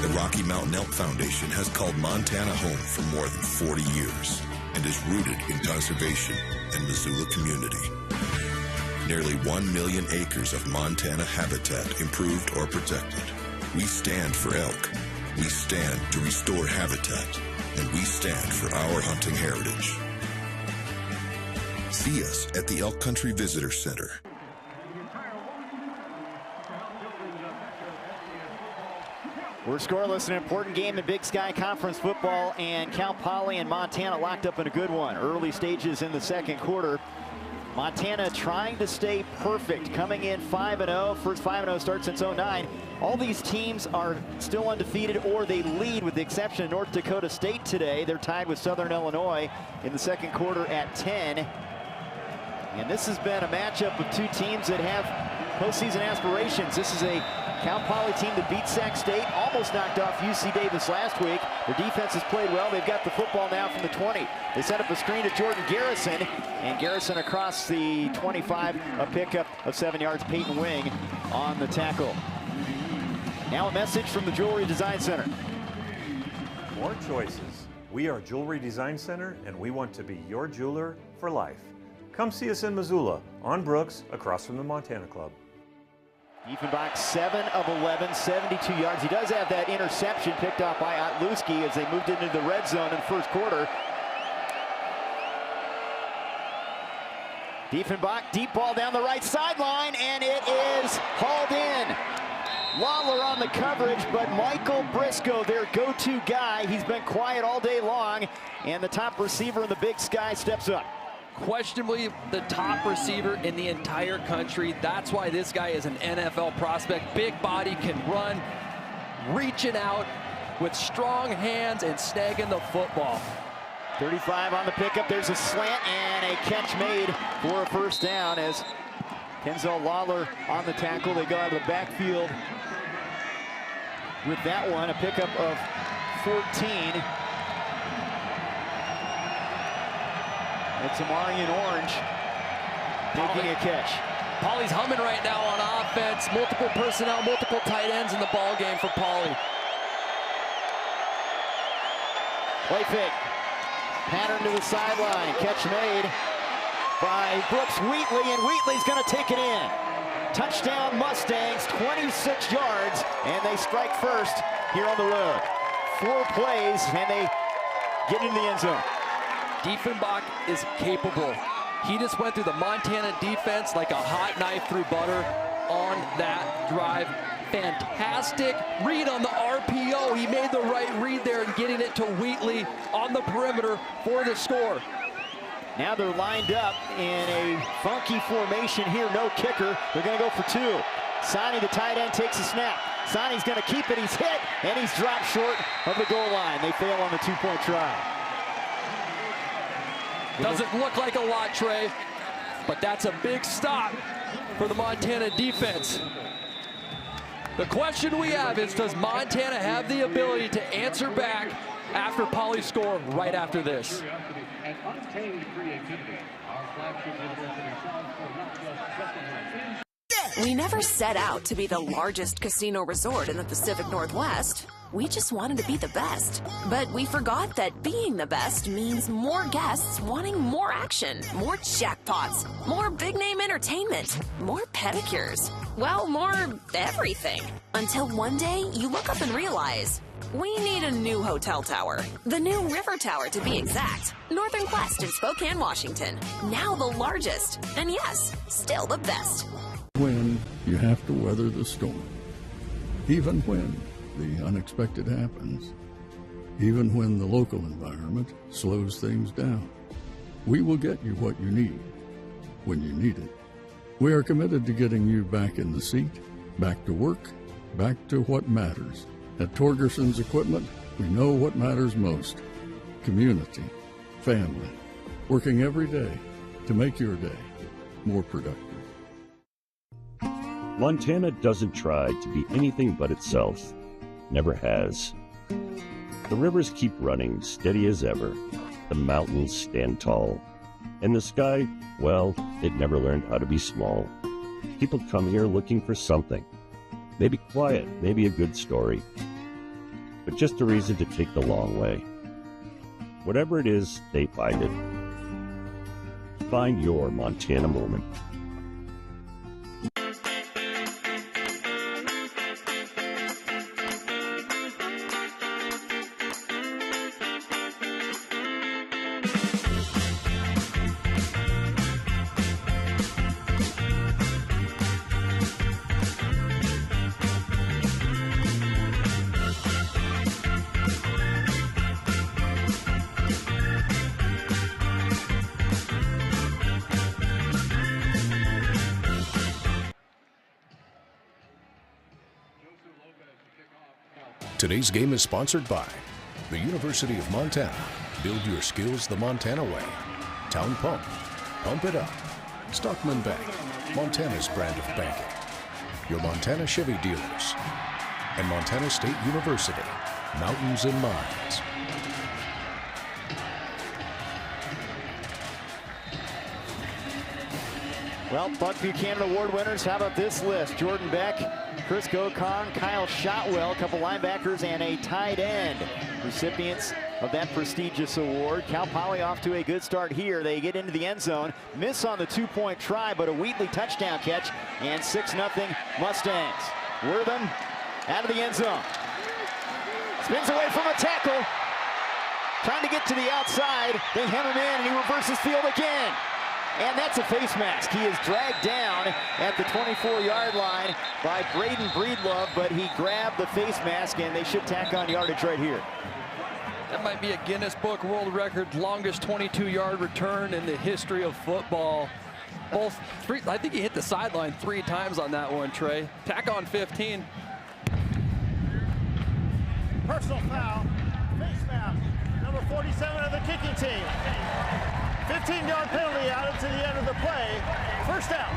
The Rocky Mountain Elk Foundation has called Montana home for more than 40 years and is rooted in conservation and Missoula community. Nearly 1 million acres of Montana habitat improved or protected. We stand for elk. We stand to restore habitat. And we stand for our hunting heritage. See us at the Elk Country Visitor Center. We're scoreless in an important game in Big Sky Conference football, and Cal Poly and Montana locked up in a good one. Early stages in the second quarter. Montana trying to stay perfect, coming in 5-0. First 5-0 start since 09. All these teams are still undefeated or they lead, with the exception of North Dakota State today. They're tied with Southern Illinois in the second quarter at 10. And this has been a matchup of two teams that have postseason aspirations. This is a Cal Poly team that beat Sac State, almost knocked off UC Davis last week. Their defense has played well. They've got the football now from the 20. They set up a screen to Jordan Garrison, and Garrison across the 25, a pickup of 7 yards. Peyton Wing on the tackle. Now a message from the Jewelry Design Center. More choices. We are Jewelry Design Center, and we want to be your jeweler for life. Come see us in Missoula, on Brooks, across from the Montana Club. Diefenbach, 7 of 11, 72 yards. He does have that interception picked off by Otluski as they moved into the red zone in the first quarter. Diefenbach, deep ball down the right sideline, and it is hauled in. Lawler on the coverage, but Michael Briscoe, their go-to guy, he's been quiet all day long, and the top receiver in the Big Sky steps up. Questionably the top receiver in the entire country. That's why this guy is an NFL prospect. Big body, can run, reaching out with strong hands and snagging the football. 35 on the pickup. There's a slant and a catch made for a first down as Kenzel Lawler on the tackle. They go out of the backfield with that one, a pickup of 14. It's Amarian Orange making a catch. Poly's humming right now on offense. Multiple personnel, multiple tight ends in the ball game for Poly. Play fake. Pattern to the sideline. Catch made by Brooks Wheatley, and Wheatley's going to take it in. Touchdown Mustangs, 26 yards, and they strike first here on the road. 4 plays, and they get into the end zone. Diefenbach is capable. He just went through the Montana defense like a hot knife through butter on that drive. Fantastic read on the RPO. He made the right read there and getting it to Wheatley on the perimeter for the score. Now they're lined up in a funky formation here. No kicker. They're going to go for 2. Sonny, the tight end, takes a snap. Sonny's going to keep it. He's hit, and he's dropped short of the goal line. They fail on the 2-point try. Doesn't look like a lot, Trey, but that's a big stop for the Montana defense. The question we have is, does Montana have the ability to answer back after Poly score right after this? We never set out to be the largest casino resort in the Pacific Northwest. We just wanted to be the best. But we forgot that being the best means more guests wanting more action, more jackpots, more big-name entertainment, more pedicures. Well, more everything. Until one day, you look up and realize, we need a new hotel tower. The new River Tower, to be exact. Northern Quest in Spokane, Washington. Now the largest. And yes, still the best. When you have to weather the storm. Even when the unexpected happens. Even when the local environment slows things down. We will get you what you need when you need it. We are committed to getting you back in the seat, back to work, back to what matters. At Torgerson's Equipment, we know what matters most. Community, family, working every day to make your day more productive. Montana doesn't try to be anything but itself. Never has. The rivers keep running steady as ever. The mountains stand tall. And the sky, well, it never learned how to be small. People come here looking for something. Maybe quiet, maybe a good story. But just a reason to take the long way. Whatever it is, they find it. Find your Montana moment. Today's game is sponsored by the University of Montana. Build your skills the Montana way. Town Pump. Pump it up. Stockman Bank. Montana's brand of banking. Your Montana Chevy dealers. And Montana State University. Mountains and Mines. Well, Buck Buchanan Award winners, how about this list? Jordan Beck, Chris Gokon, Kyle Shotwell, a couple linebackers, and a tight end. Recipients of that prestigious award. Cal Poly off to a good start here. They get into the end zone, miss on the two-point try, but a Wheatley touchdown catch, and 6-0 Mustangs. Wortham out of the end zone. Spins away from a tackle. Trying to get to the outside. They hem him in, and he reverses field again. And that's a face mask. He is dragged down at the 24-yard line by Braden Breedlove, but he grabbed the face mask, and they should tack on yardage right here. That might be a Guinness Book World Record, longest 22-yard return in the history of football. I think he hit the sideline 3 times on that one, Trey. Tack on 15. Personal foul, face mask, number 47 of the kicking team. 15-yard penalty added to the end of the play. First down.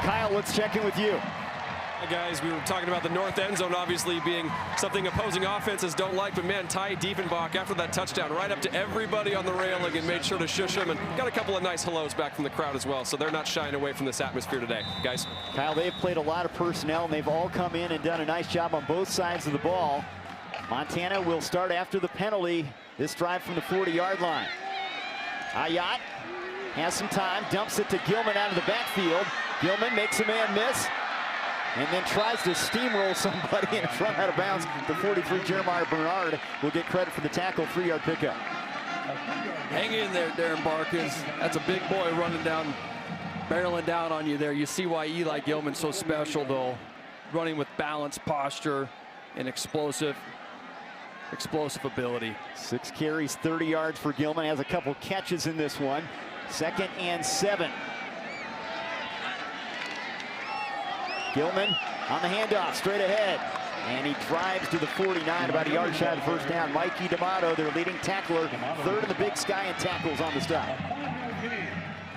Kyle, let's check in with you. Hey guys, we were talking about the north end zone obviously being something opposing offenses don't like, but man, Ty Diefenbach after that touchdown right up to everybody on the railing and made sure to shush them, and got a couple of nice hellos back from the crowd as well, so they're not shying away from this atmosphere today, guys. Kyle, they've played a lot of personnel, and they've all come in and done a nice job on both sides of the ball. Montana will start after the penalty, this drive from the 40-yard line. Ayat has some time, dumps it to Gilman out of the backfield. Gilman makes a man miss, and then tries to steamroll somebody and run out of bounds. The 43, Jeremiah Bernard, will get credit for the tackle, 3-yard pickup. Hang in there, Darren Barkins. That's a big boy running down, barreling down on you there. You see why Eli Gilman's so special, though. Running with balance, posture, and explosive ability. 6 carries, 30 yards for Gilman. Has a couple catches in this one. 2nd and 7. Gilman on the handoff, straight ahead. And he drives to the 49, about a yard shy of the first down. Mikey D'Amato, their leading tackler, 3rd in the Big Sky in tackles on the stop.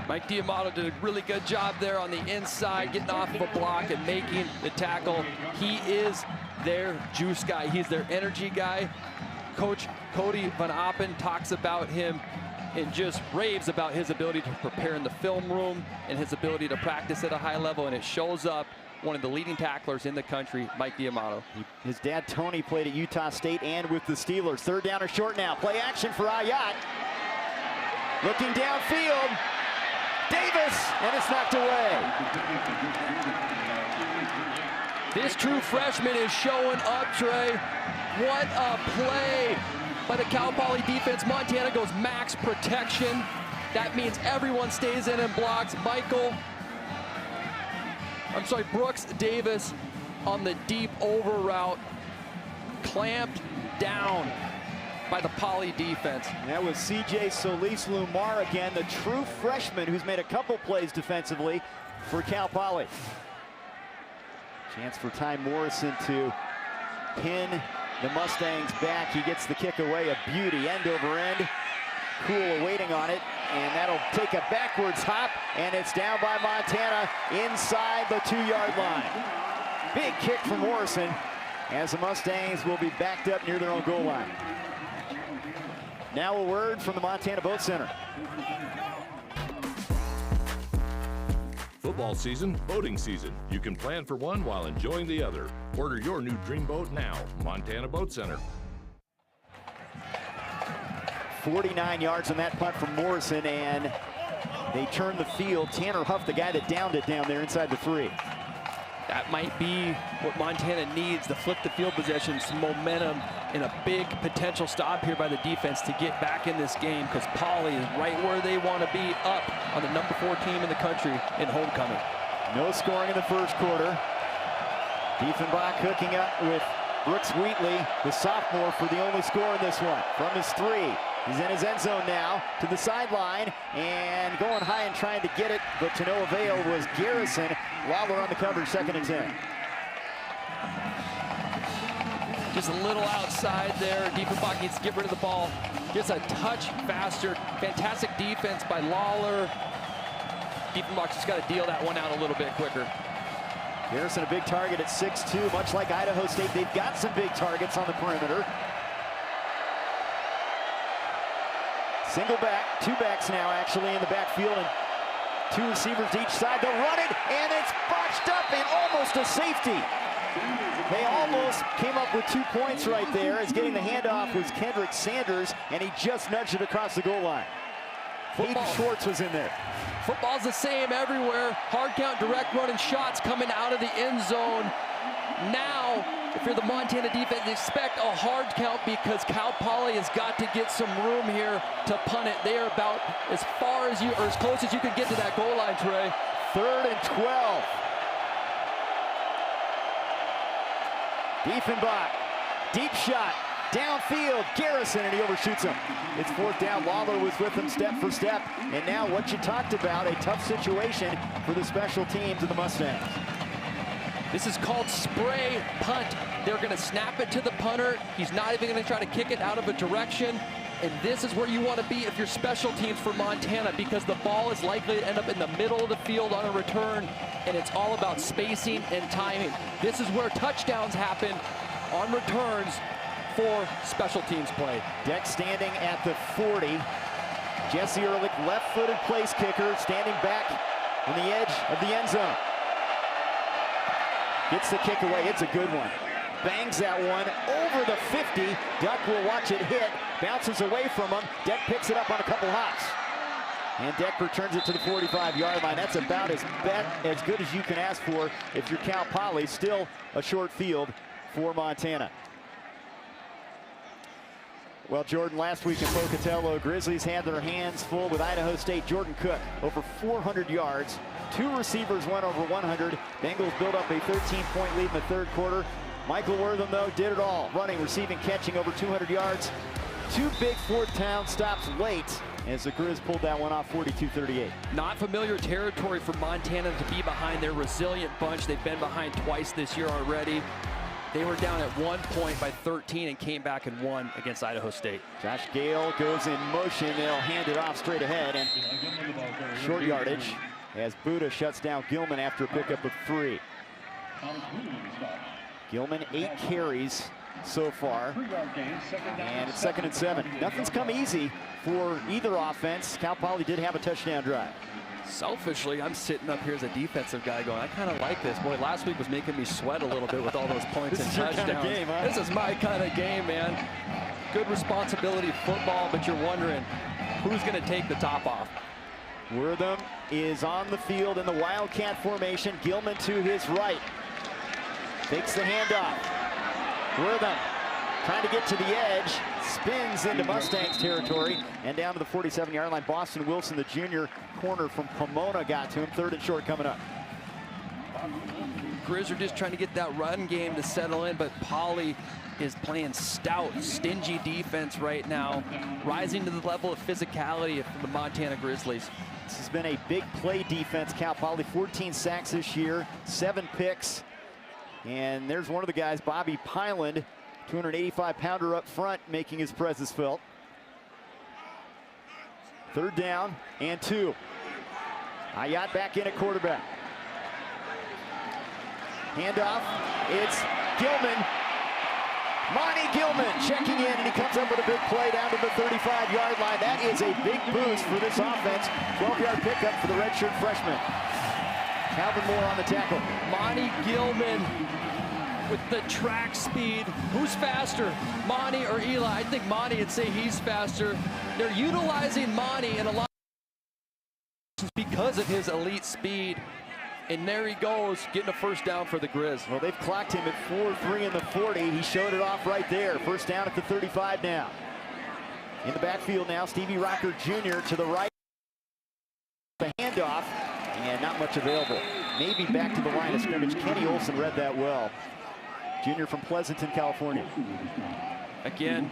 Mike D'Amato did a really good job there on the inside, getting off of a block and making the tackle. He is their juice guy. He's their energy guy. Coach Cody Van Appen talks about him and just raves about his ability to prepare in the film room and his ability to practice at a high level, and it shows up. One of the leading tacklers in the country, Mike D'Amato. His dad, Tony, played at Utah State and with the Steelers. 3rd down or short now. Play action for Ayat. Looking downfield. Davis, and it's knocked away. This true freshman is showing up, Trey. What a play by the Cal Poly defense. Montana goes max protection. That means everyone stays in and blocks. Brooks Davis on the deep over route, clamped down by the Poly defense. That was C.J. Solis-Lumar again, the true freshman who's made a couple plays defensively for Cal Poly. Chance for Ty Morrison to pin the Mustangs back. He gets the kick away, a beauty, end over end. Cool waiting on it, and that'll take a backwards hop, and it's down by Montana inside the 2-yard line. Big kick from Morrison, as the Mustangs will be backed up near their own goal line. Now a word from the Montana Boat Center. Football season, boating season. You can plan for one while enjoying the other. Order your new dream boat now. Montana Boat Center. 49 yards on that punt from Morrison, and they turn the field. Tanner Huff, the guy that downed it down there inside the 3. That might be what Montana needs to flip the field possession, some momentum, and a big potential stop here by the defense to get back in this game, because Poly is right where they want to be, up on the number 4 team in the country in homecoming. No scoring in the first quarter. Diefenbach hooking up with Brooks Wheatley, the sophomore, for the only score in this one. From his 3, he's in his end zone now, to the sideline, and going high and trying to get it, but to no avail was Garrison. Lawler on the cover, 2nd and 10. Just a little outside there. Diefenbach needs to get rid of the ball. Gets a touch faster. Fantastic defense by Lawler. Diefenbach just got to deal that one out a little bit quicker. Garrison, a big target at 6'2", much like Idaho State. They've got some big targets on the perimeter. Single back, two backs now actually in the backfield, and two receivers each side. They'll run it, and it's botched up and almost a safety. They almost came up with 2 points right there, as getting the handoff was Kendrick Sanders, and he just nudged it across the goal line. Hayden Schwartz was in there. Football's the same everywhere. Hard count, direct running shots coming out of the end zone. Now, if you're the Montana defense, expect a hard count because Cal Poly has got to get some room here to punt it. They are about as far as you, or as close as you can get to that goal line, Trey. 3rd and 12. Diefenbach, deep shot, downfield, Garrison, and he overshoots him. It's 4th down. Lawler was with him step for step. And now what you talked about, a tough situation for the special teams of the Mustangs. This is called spray punt. They're going to snap it to the punter. He's not even going to try to kick it out of a direction. And this is where you want to be if you're special teams for Montana, because the ball is likely to end up in the middle of the field on a return, and it's all about spacing and timing. This is where touchdowns happen on returns for special teams play. Deck standing at the 40. Jesse Ehrlich, left-footed place kicker, standing back on the edge of the end zone. Gets the kick away. It's a good one. Bangs that one over the 50. Duck will watch it hit. Bounces away from him. Deck picks it up on a couple hops. And Deck returns it to the 45-yard line. That's about as good as you can ask for if you're Cal Poly. Still a short field for Montana. Well, Jordan, last week in Pocatello, Grizzlies had their hands full with Idaho State. Jordan Cook, over 400 yards. 2 receivers went over 100. Bengals built up a 13-point lead in the 3rd quarter. Michael Wortham, though, did it all. Running, receiving, catching, over 200 yards. 2 big 4th down stops late as the Grizz pulled that one off, 42-38. Not familiar territory for Montana to be behind their resilient bunch. They've been behind twice this year already. They were down at 1 point by 13 and came back and won against Idaho State. Josh Gale goes in motion. They'll hand it off straight ahead, and short yardage as Buddha shuts down Gilman after a pickup of 3. Gilman 8 carries so far, and it's 2nd and 7. Nothing's come easy for either offense. Cal Poly did have a touchdown drive. Selfishly, I'm sitting up here as a defensive guy going, I kind of like this. Boy, last week was making me sweat a little bit with all those points and touchdowns. Kind of game, huh? This is my kind of game, man. Good responsibility football, but you're wondering who's going to take the top off. Wortham is on the field in the Wildcat formation. Gilman to his right. Takes the handoff. Wortham trying to get to the edge. Spins into Mustangs territory and down to the 47-yard line. Boston Wilson, the junior corner from Pomona, got to him. 3rd and short coming up. Grizz are just trying to get that run game to settle in, but Poly is playing stout, stingy defense right now, rising to the level of physicality of the Montana Grizzlies. This has been a big play defense. Cal Poly, 14 sacks this year, 7 picks. And there's one of the guys, Bobby Pyland, 285-pounder up front, making his presence felt. 3rd down and 2. Ayat back in at quarterback. Handoff. It's Gilman. Monty Gilman checking in, and he comes up with a big play down to the 35-yard line. That is a big boost for this offense. 12-yard pickup for the redshirt freshman. Calvin Moore on the tackle. Monty Gilman with the track speed. Who's faster, Monty or Eli? I think Monty would say he's faster. They're utilizing Monty in a lot because of his elite speed. And there he goes, getting a 1st down for the Grizz. Well, they've clocked him at 4.3 in the 40. He showed it off right there. 1st down at the 35 now. In the backfield now, Stevie Rocker Jr. to the right. The handoff, and not much available. Maybe back to the line of scrimmage. Kenny Olson read that well. Junior from Pleasanton, California. Again,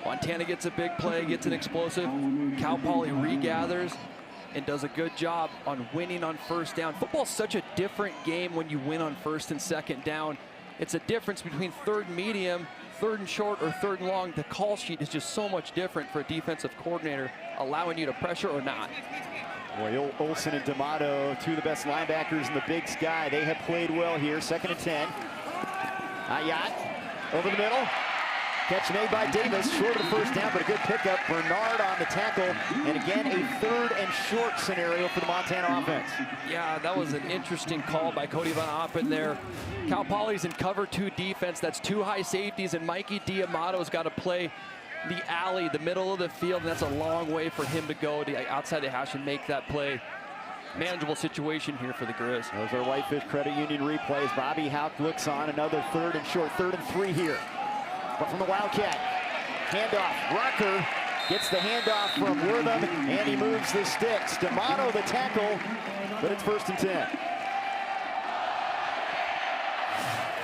Montana gets a big play, gets an explosive. Cal Poly regathers and does a good job on winning on 1st down. Football's such a different game when you win on 1st and 2nd down. It's a difference between third and medium, third and short, or third and long. The call sheet is just so much different for a defensive coordinator, allowing you to pressure or not. Boy, Olsen and D'Amato, two of the best linebackers in the Big Sky. They have played well here. 2nd and 10. Ayat over the middle. Catch made by Davis, short of the first down, but a good pickup. Bernard on the tackle, and again, a 3rd and short scenario for the Montana offense. Yeah, that was an interesting call by Cody Van Oppen there. Cal Poly's in cover 2 defense. That's 2 high safeties, and Mikey D'Amato's got to play the alley, the middle of the field, and that's a long way for him to go to outside the hash and make that play. Manageable situation here for the Grizz. Those are Whitefish Credit Union replays. Bobby Houck looks on, another 3rd and short, 3rd and 3 here. But from the Wildcat, handoff. Rocker gets the handoff from Wortham, and he moves the sticks. D'Amato the tackle, but it's 1st and 10.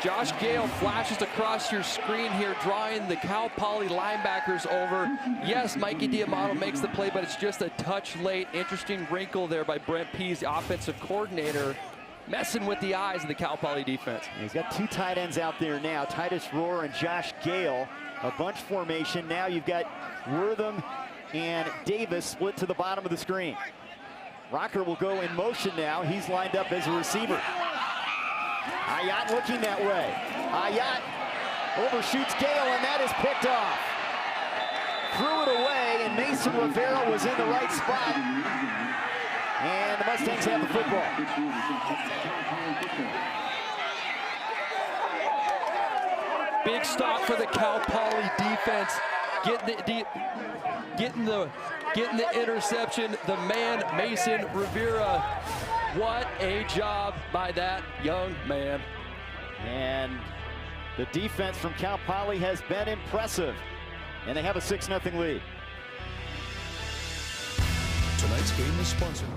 Josh Gale flashes across your screen here, drawing the Cal Poly linebackers over. Yes, Mikey D'Amato makes the play, but it's just a touch late. Interesting wrinkle there by Brent Pease, the offensive coordinator, messing with the eyes of the Cal Poly defense. He's got 2 tight ends out there now, Titus Rohr and Josh Gale. A bunch formation. Now you've got Wortham and Davis split to the bottom of the screen. Rocker will go in motion now. He's lined up as a receiver. Ayat looking that way. Ayat overshoots Gale, and that is picked off. Threw it away, and Mason Rivera was in the right spot. And the Mustangs have the football. Big stop for the Cal Poly defense. Getting the interception. The man, Mason Rivera. What a job by that young man. And the defense from Cal Poly has been impressive. And they have a 6-0 lead. Tonight's game is sponsored.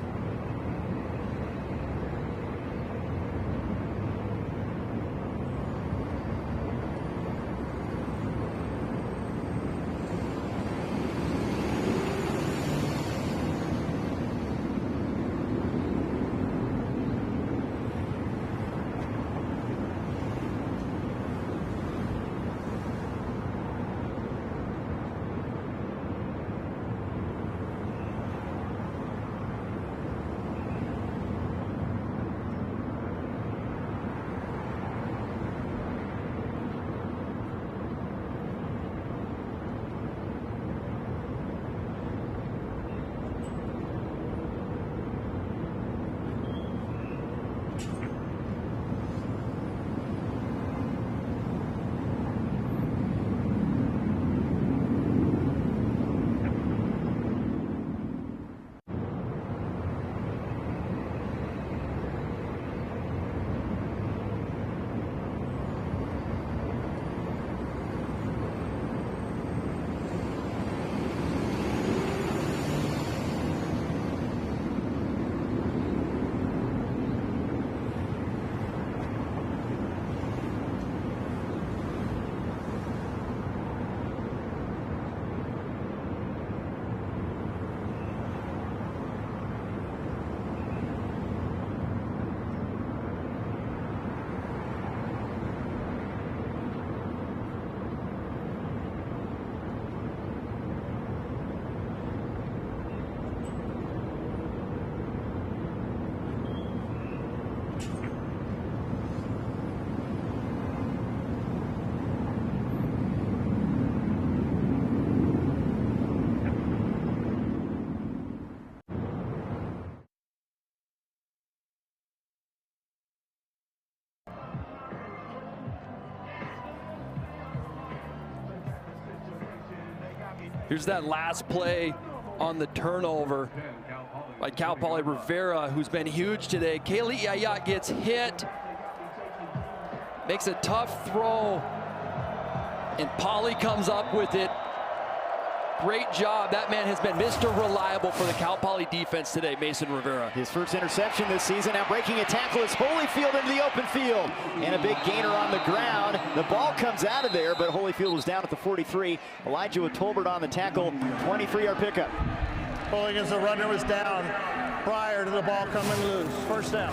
Here's that last play on the turnover by Cal Poly. Rivera, who's been huge today. Kaylee Ayat gets hit, makes a tough throw, and Poly comes up with it. Great job. That man has been Mr. Reliable for the Cal Poly defense today, Mason Rivera. His first interception this season. Now breaking a tackle is Holyfield into the open field. And a big gainer on the ground. The ball comes out of there, but Holyfield was down at the 43. Elijah with Tolbert on the tackle. 23-yard pickup. Against the runner was down prior to the ball coming loose. First down.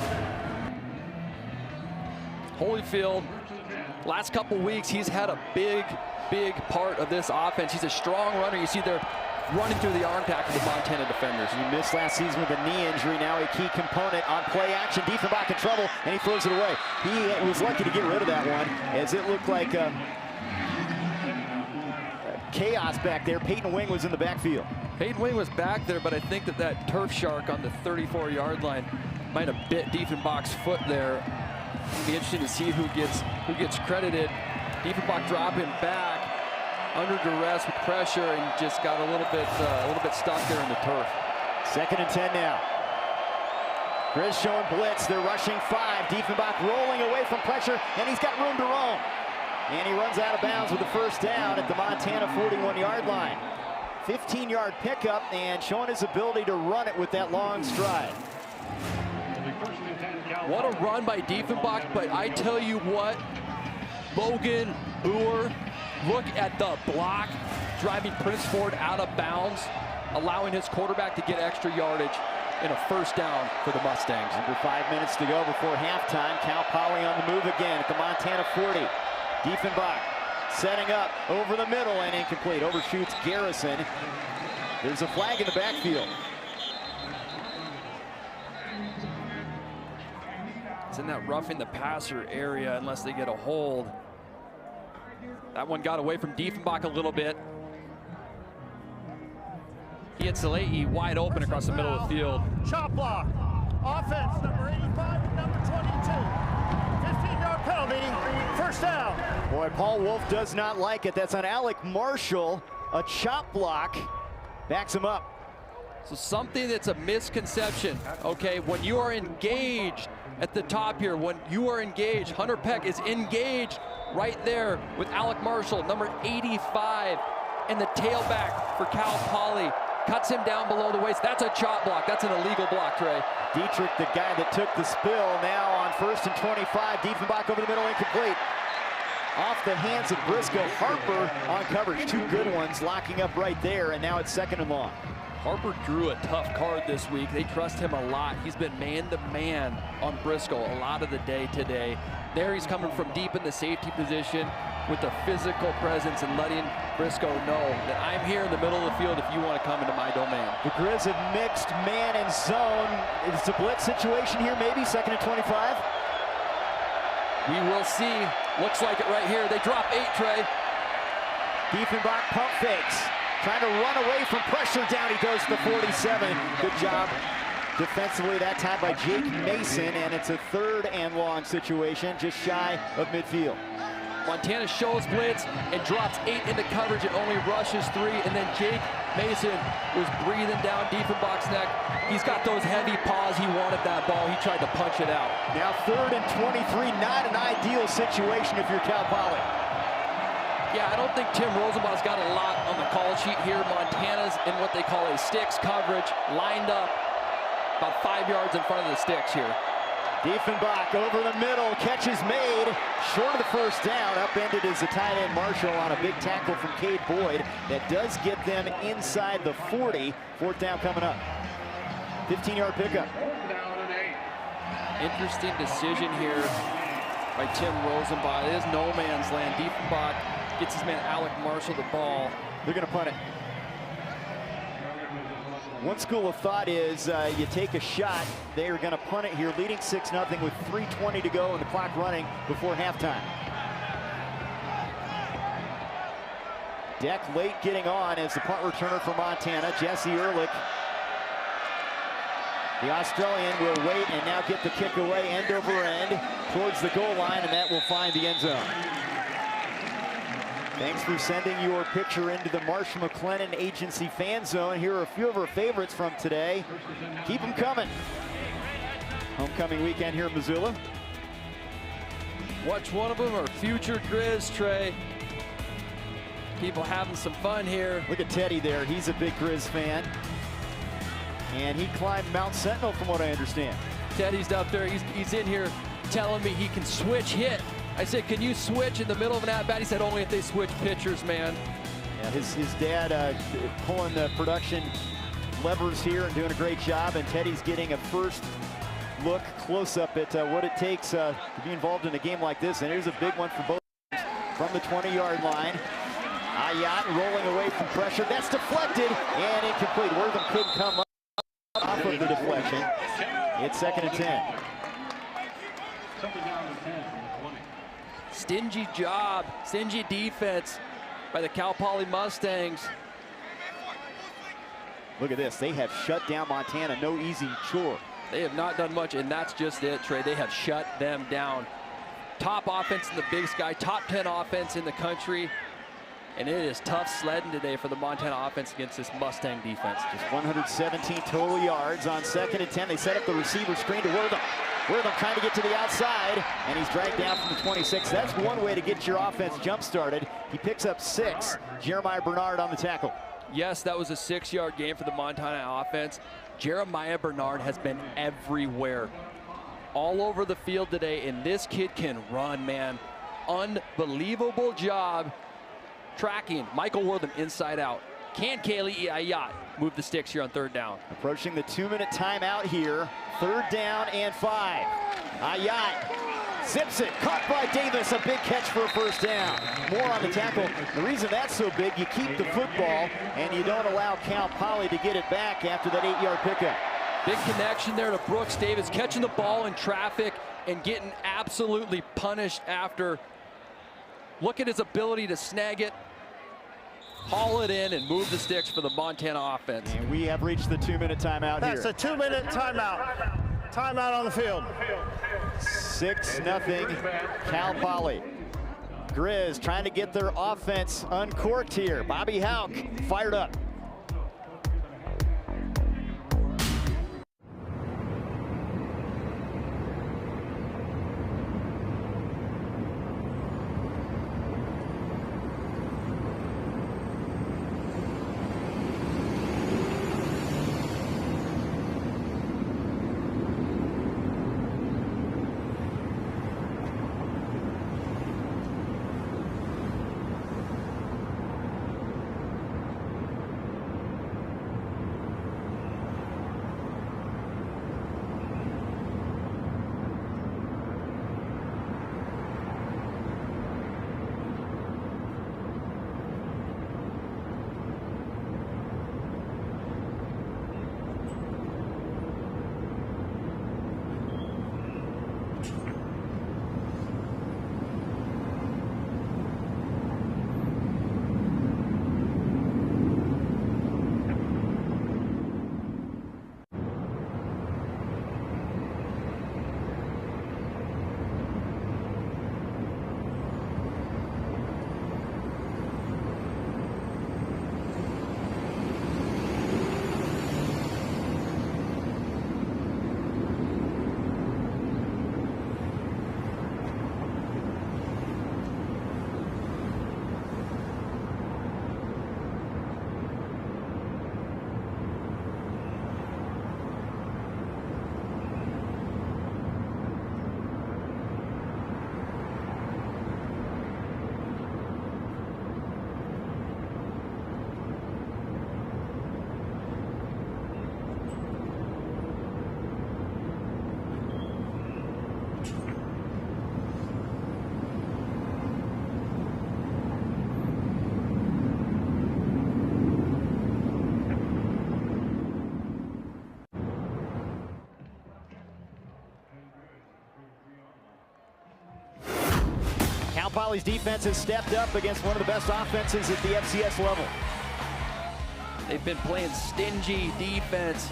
Holyfield, last couple weeks, he's had a big part of this offense. He's a strong runner. You see they're running through the arm tackle of the Montana defenders. He missed last season with a knee injury. Now a key component on play action. Diefenbach in trouble, and he throws it away. He was lucky to get rid of that one, as it looked like chaos back there. Peyton Wing was in the backfield. Peyton Wing was back there, but I think that turf shark on the 34-yard line might have bit Diefenbach's foot there. Be interesting to see who gets credited. Diefenbach dropping back under duress with pressure and just got a little bit stuck there in the turf. 2nd and 10 now. Grizz showing blitz. They're rushing 5. Diefenbach rolling away from pressure, and he's got room to roam. And he runs out of bounds with the first down at the Montana 41-yard line. 15-yard pickup, and showing his ability to run it with that long stride. What a run by Diefenbach, but I tell you what, Logan Uhr, look at the block, driving Prince Ford out of bounds, allowing his quarterback to get extra yardage in a first down for the Mustangs. Under 5 minutes to go before halftime. Cal Poly on the move again at the Montana 40. Diefenbach setting up over the middle and incomplete. Overshoots Garrison. There's a flag in the backfield. It's in that roughing the passer area unless they get a hold. That one got away from Diefenbach a little bit. He hits Salei wide open across the middle of the field. Chop block. Offense, number 85 and number 22. 15-yard penalty. First down. Boy, Paul Wolf does not like it. That's on Alec Marshall. A chop block. Backs him up. So something that's a misconception, okay? When you are engaged at the top here, when you are engaged, Hunter Peck is engaged right there with Alec Marshall, number 85, and the tailback for Cal Poly. Cuts him down below the waist. That's a chop block. That's an illegal block, Trey. Dietrich, the guy that took the spill, now on 1st and 25. Diefenbach over the middle, incomplete. Off the hands of Briscoe. Harper on coverage. 2 good ones locking up right there, and now it's 2nd and long. Harper drew a tough card this week. They trust him a lot. He's been man-to-man on Briscoe a lot of the day today. There he's coming from deep in the safety position with a physical presence and letting Briscoe know that I'm here in the middle of the field if you want to come into my domain. The Grizz have mixed man and zone. It's a blitz situation here, maybe 2nd and 25. We will see. Looks like it right here. They drop 8, Trey. Diefenbach pump fakes. Trying to run away from pressure. Down he goes to the 47. Good job defensively that time by Jake Mason, and it's a 3rd and long situation, just shy of midfield. Montana shows blitz and drops 8 into coverage and only rushes 3, and then Jake Mason was breathing down Diefenbach's neck. He's got those heavy paws. He wanted that ball. He tried to punch it out. Now 3rd and 23, not an ideal situation if you're Cal Poly. Yeah, I don't think Tim Rosenbaugh's got a lot on the call sheet here. Montana's in what they call a sticks coverage, lined up about 5 yards in front of the sticks here. Diefenbach over the middle, catch is made, short of the first down. Upended is the tight end Marshall on a big tackle from Cade Boyd. That does get them inside the 40. 4th down coming up. 15-yard pickup. Interesting decision here by Tim Rosenbach. It is no man's land. Diefenbach gets his man Alec Marshall the ball. They're going to punt it. One school of thought is you take a shot. They are going to punt it here, leading 6-0 with 3:20 to go and the clock running before halftime. Deck late getting on as the punt returner for Montana, Jesse Ehrlich. The Australian will wait and now get the kick away end over end towards the goal line, and that will find the end zone. Thanks for sending your picture into the Marsh McLennan Agency fan zone. Here are a few of our favorites from today. Keep them coming. Homecoming weekend here in Missoula. Watch one of them or future Grizz, Trey. People having some fun here. Look at Teddy there. He's a big Grizz fan. And he climbed Mount Sentinel from what I understand. Teddy's up there. He's in here telling me he can switch hit. I said, can you switch in the middle of an at-bat? He said, only if they switch pitchers, man. Yeah, his dad pulling the production levers here and doing a great job, and Teddy's getting a first look close up at what it takes to be involved in a game like this. And here's a big one for both teams from the 20-yard line. Ayat rolling away from pressure. That's deflected and incomplete. Wortham couldn't come up off of the deflection. It's 2nd and 10. Stingy job, stingy defense by the Cal Poly Mustangs. Look at this. They have shut down Montana. No easy chore. They have not done much, and that's just it, Trey. They have shut them down. Top offense in the Big Sky, top 10 offense in the country. And it is tough sledding today for the Montana offense against this Mustang defense. Just 117 total yards on 2nd and 10. They set up the receiver screen to Wortham. Wortham trying to get to the outside, and he's dragged down from the 26. That's one way to get your offense jump-started. He picks up 6. Jeremiah Bernard on the tackle. Yes, that was a 6-yard gain for the Montana offense. Jeremiah Bernard has been everywhere, all over the field today, and this kid can run, man. Unbelievable job tracking Michael Wortham inside out. Can Kaylee Ayat move the sticks here on 3rd down? Approaching the 2-minute timeout here. 3rd down and 5. Ayat zips it, caught by Davis, a big catch for a 1st down. More on the tackle. The reason that's so big, you keep the football and you don't allow Cal Poly to get it back after that 8-yard pickup. Big connection there to Brooks Davis, catching the ball in traffic and getting absolutely punished after. Look at his ability to snag it, haul it in, and move the sticks for the Montana offense. And we have reached the 2-minute timeout here. That's a 2-minute timeout. Timeout on the field. 6-0 Cal Poly. Grizz trying to get their offense uncorked here. Bobby Houck fired up. Cal Poly's defense has stepped up against one of the best offenses at the FCS level. They've been playing stingy defense,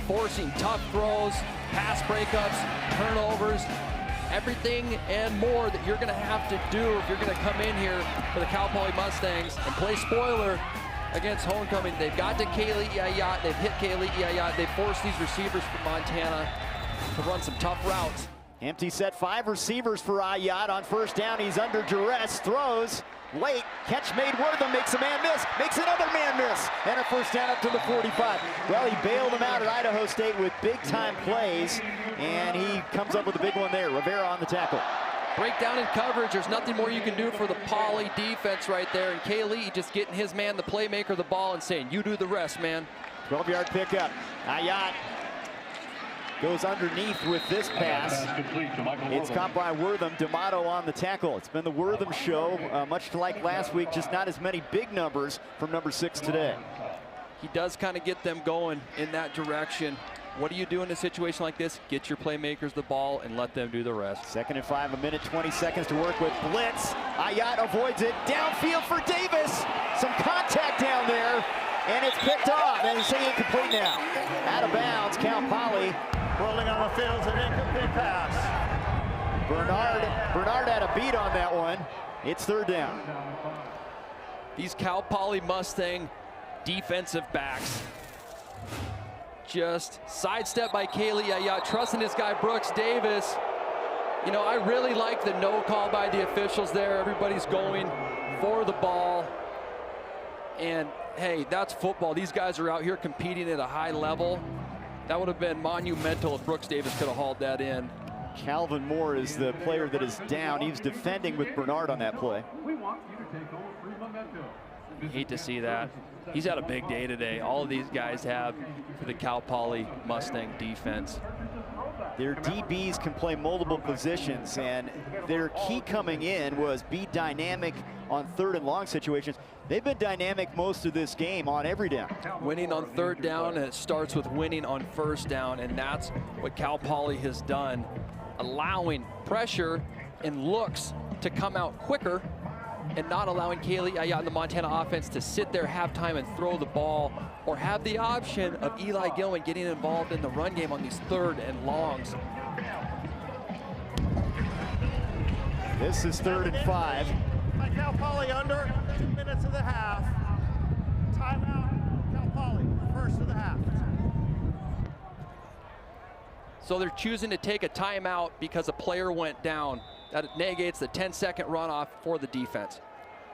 forcing tough throws, pass breakups, turnovers, everything and more that you're going to have to do if you're going to come in here for the Cal Poly Mustangs and play spoiler against homecoming. They've got to Kaylee Ayat. They've hit Kaylee Ayat. They've forced these receivers from Montana to run some tough routes. Empty set, 5 receivers for Ayat on 1st down. He's under duress, throws late, catch made. Wortham makes a man miss, makes another man miss, and a 1st down up to the 45. Well, he bailed him out at Idaho State with big-time plays, and he comes up with a big one there. Rivera on the tackle. Breakdown in coverage. There's nothing more you can do for the Poly defense right there, and Kaylee just getting his man, the playmaker, the ball, and saying, you do the rest, man. 12-yard pickup. Ayat goes underneath with this pass. It's caught by Wortham. D'Amato on the tackle. It's been the Wortham show, much like last week, just not as many big numbers from number 6 today. He does kind of get them going in that direction. What do you do in a situation like this? Get your playmakers the ball and let them do the rest. 2nd and 5, 1:20 to work with blitz. Ayat avoids it. Downfield for Davis. Some contact down there, and it's picked off. And it's incomplete now. Out of bounds, Cal Poly. Rolling on the field, an incomplete pass. Bernard had a beat on that one. It's 3rd down. These Cal Poly Mustang defensive backs. Just sidestep by Kaylee Ayat, trusting this guy Brooks Davis. You know, I really like the no call by the officials there. Everybody's going for the ball. And hey, that's football. These guys are out here competing at a high level. That would have been monumental if Brooks Davis could have hauled that in. Calvin Moore is the player that is down. He was defending with Bernard on that play. I hate to see that. He's had a big day today. All of these guys have for the Cal Poly Mustang defense. Their DBs can play multiple positions, and their key coming in was be dynamic on 3rd and long situations. They've been dynamic most of this game on every down. Winning on 3rd down, and it starts with winning on 1st down, and that's what Cal Poly has done, allowing pressure and looks to come out quicker and not allowing Kaylee Ayat and the Montana offense to sit there halftime and throw the ball, or have the option of Eli Gilman getting involved in the run game on these 3rd and longs. This is 3rd and 5. By Cal Poly under 2 minutes of the half. Timeout, Cal Poly, 1st of the half. So they're choosing to take a timeout because a player went down. That negates the 10-second runoff for the defense.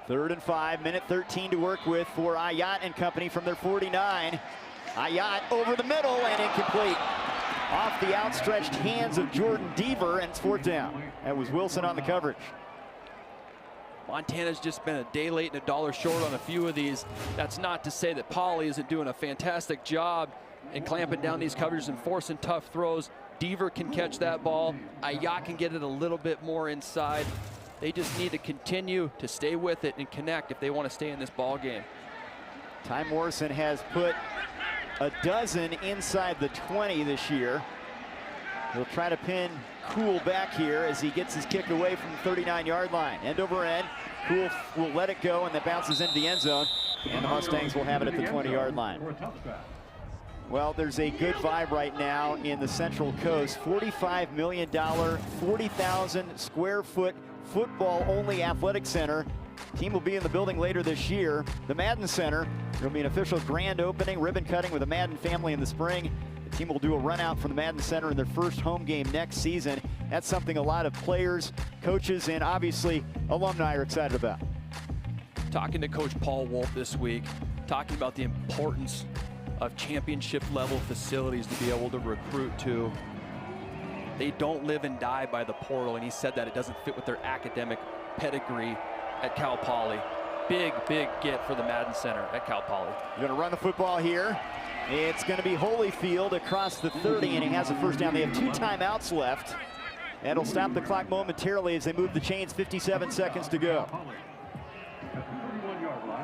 3rd and 5, 1:13 to work with for Ayat and company from their 49. Ayat over the middle and incomplete. Off the outstretched hands of Jordan Deaver, and it's 4th down. That was Wilson on the coverage. Montana's just been a day late and a dollar short on a few of these. That's not to say that Poly isn't doing a fantastic job in clamping down these coverages and forcing tough throws. Deaver can catch that ball. Ayat can get it a little bit more inside. They just need to continue to stay with it and connect if they want to stay in this ball game. Ty Morrison has put a dozen inside the 20 this year. He'll try to pin Cool back here as he gets his kick away from the 39-yard line. End over end. Cool will let it go, and that bounces into the end zone. And the Mustangs will have it at the 20-yard line. Well, there's a good vibe right now in the Central Coast. $45 million, 40,000 square foot football-only athletic center. Team will be in the building later this year. The Madden Center, there'll be an official grand opening, ribbon cutting with the Madden family in the spring. The team will do a run out from the Madden Center in their first home game next season. That's something a lot of players, coaches, and obviously alumni are excited about. Talking to Coach Paul Wolf this week, talking about the importance of championship level facilities to be able to recruit to. They don't live and die by the portal, and he said that it doesn't fit with their academic pedigree at Cal Poly. Big, big get for the Madden Center at Cal Poly. You're going to run the football here. It's going to be Holyfield across the 30, and he has a first down. They have 2 timeouts left. That'll stop the clock momentarily as they move the chains. 57 seconds to go.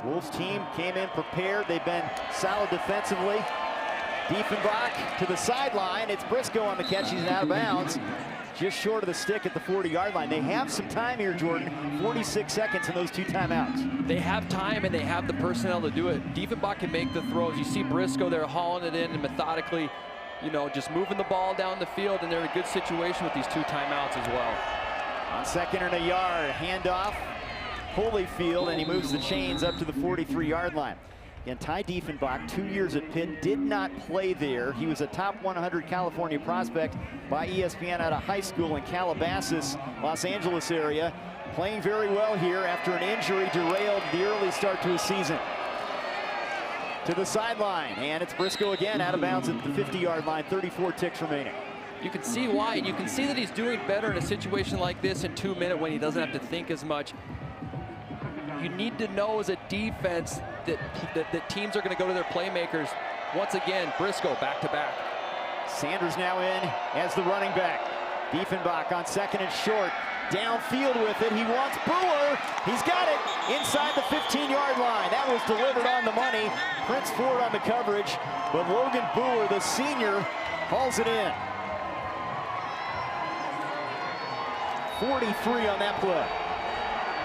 Wolves team came in prepared. They've been solid defensively. Diefenbach to the sideline. It's Briscoe on the catch. He's out of bounds. Just short of the stick at the 40-yard line. They have some time here, Jordan. 46 seconds in those 2 timeouts. They have time and they have the personnel to do it. Diefenbach can make the throws. You see Briscoe there hauling it in and methodically, you know, just moving the ball down the field, and they're in a good situation with these 2 timeouts as well. On 2nd and a yard, handoff. Holyfield, and he moves the chains up to the 43-yard line. And Ty Diefenbach, 2 years at Pitt, did not play there. He was a top 100 California prospect by ESPN out of high school in Calabasas, Los Angeles area. Playing very well here after an injury derailed the early start to his season. To the sideline, and it's Briscoe again out of bounds at the 50-yard line, 34 ticks remaining. You can see why, and you can see that he's doing better in a situation like this in 2 minutes when he doesn't have to think as much. You need to know as a defense that teams are going to go to their playmakers. Once again, Briscoe back to back. Sanders now in as the running back. Diefenbach on 2nd and short. Downfield with it. He wants Boer. He's got it inside the 15-yard line. That was delivered on the money. Prince Ford on the coverage, but Logan Boer, the senior, hauls it in. 43 on that play.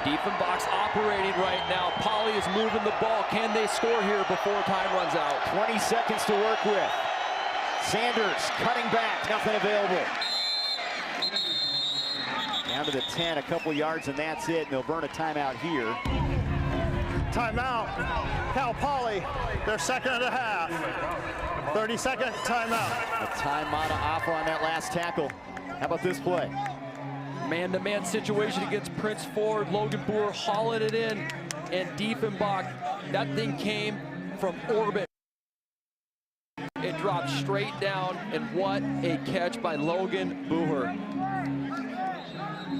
Diefenbach's operating right now. Poly is moving the ball. Can they score here before time runs out? 20 seconds to work with. Sanders cutting back, nothing available. Down to the 10, a couple yards, and that's it. And they'll burn a timeout here. Timeout. Cal Poly, their 2nd of the half. 30-second timeout. A timeout offer on that last tackle. How about this play? Man-to-man situation against Prince Ford. Logan Boer hauling it in, and Diefenbach, that thing came from orbit. It dropped straight down, and what a catch by Logan Boer.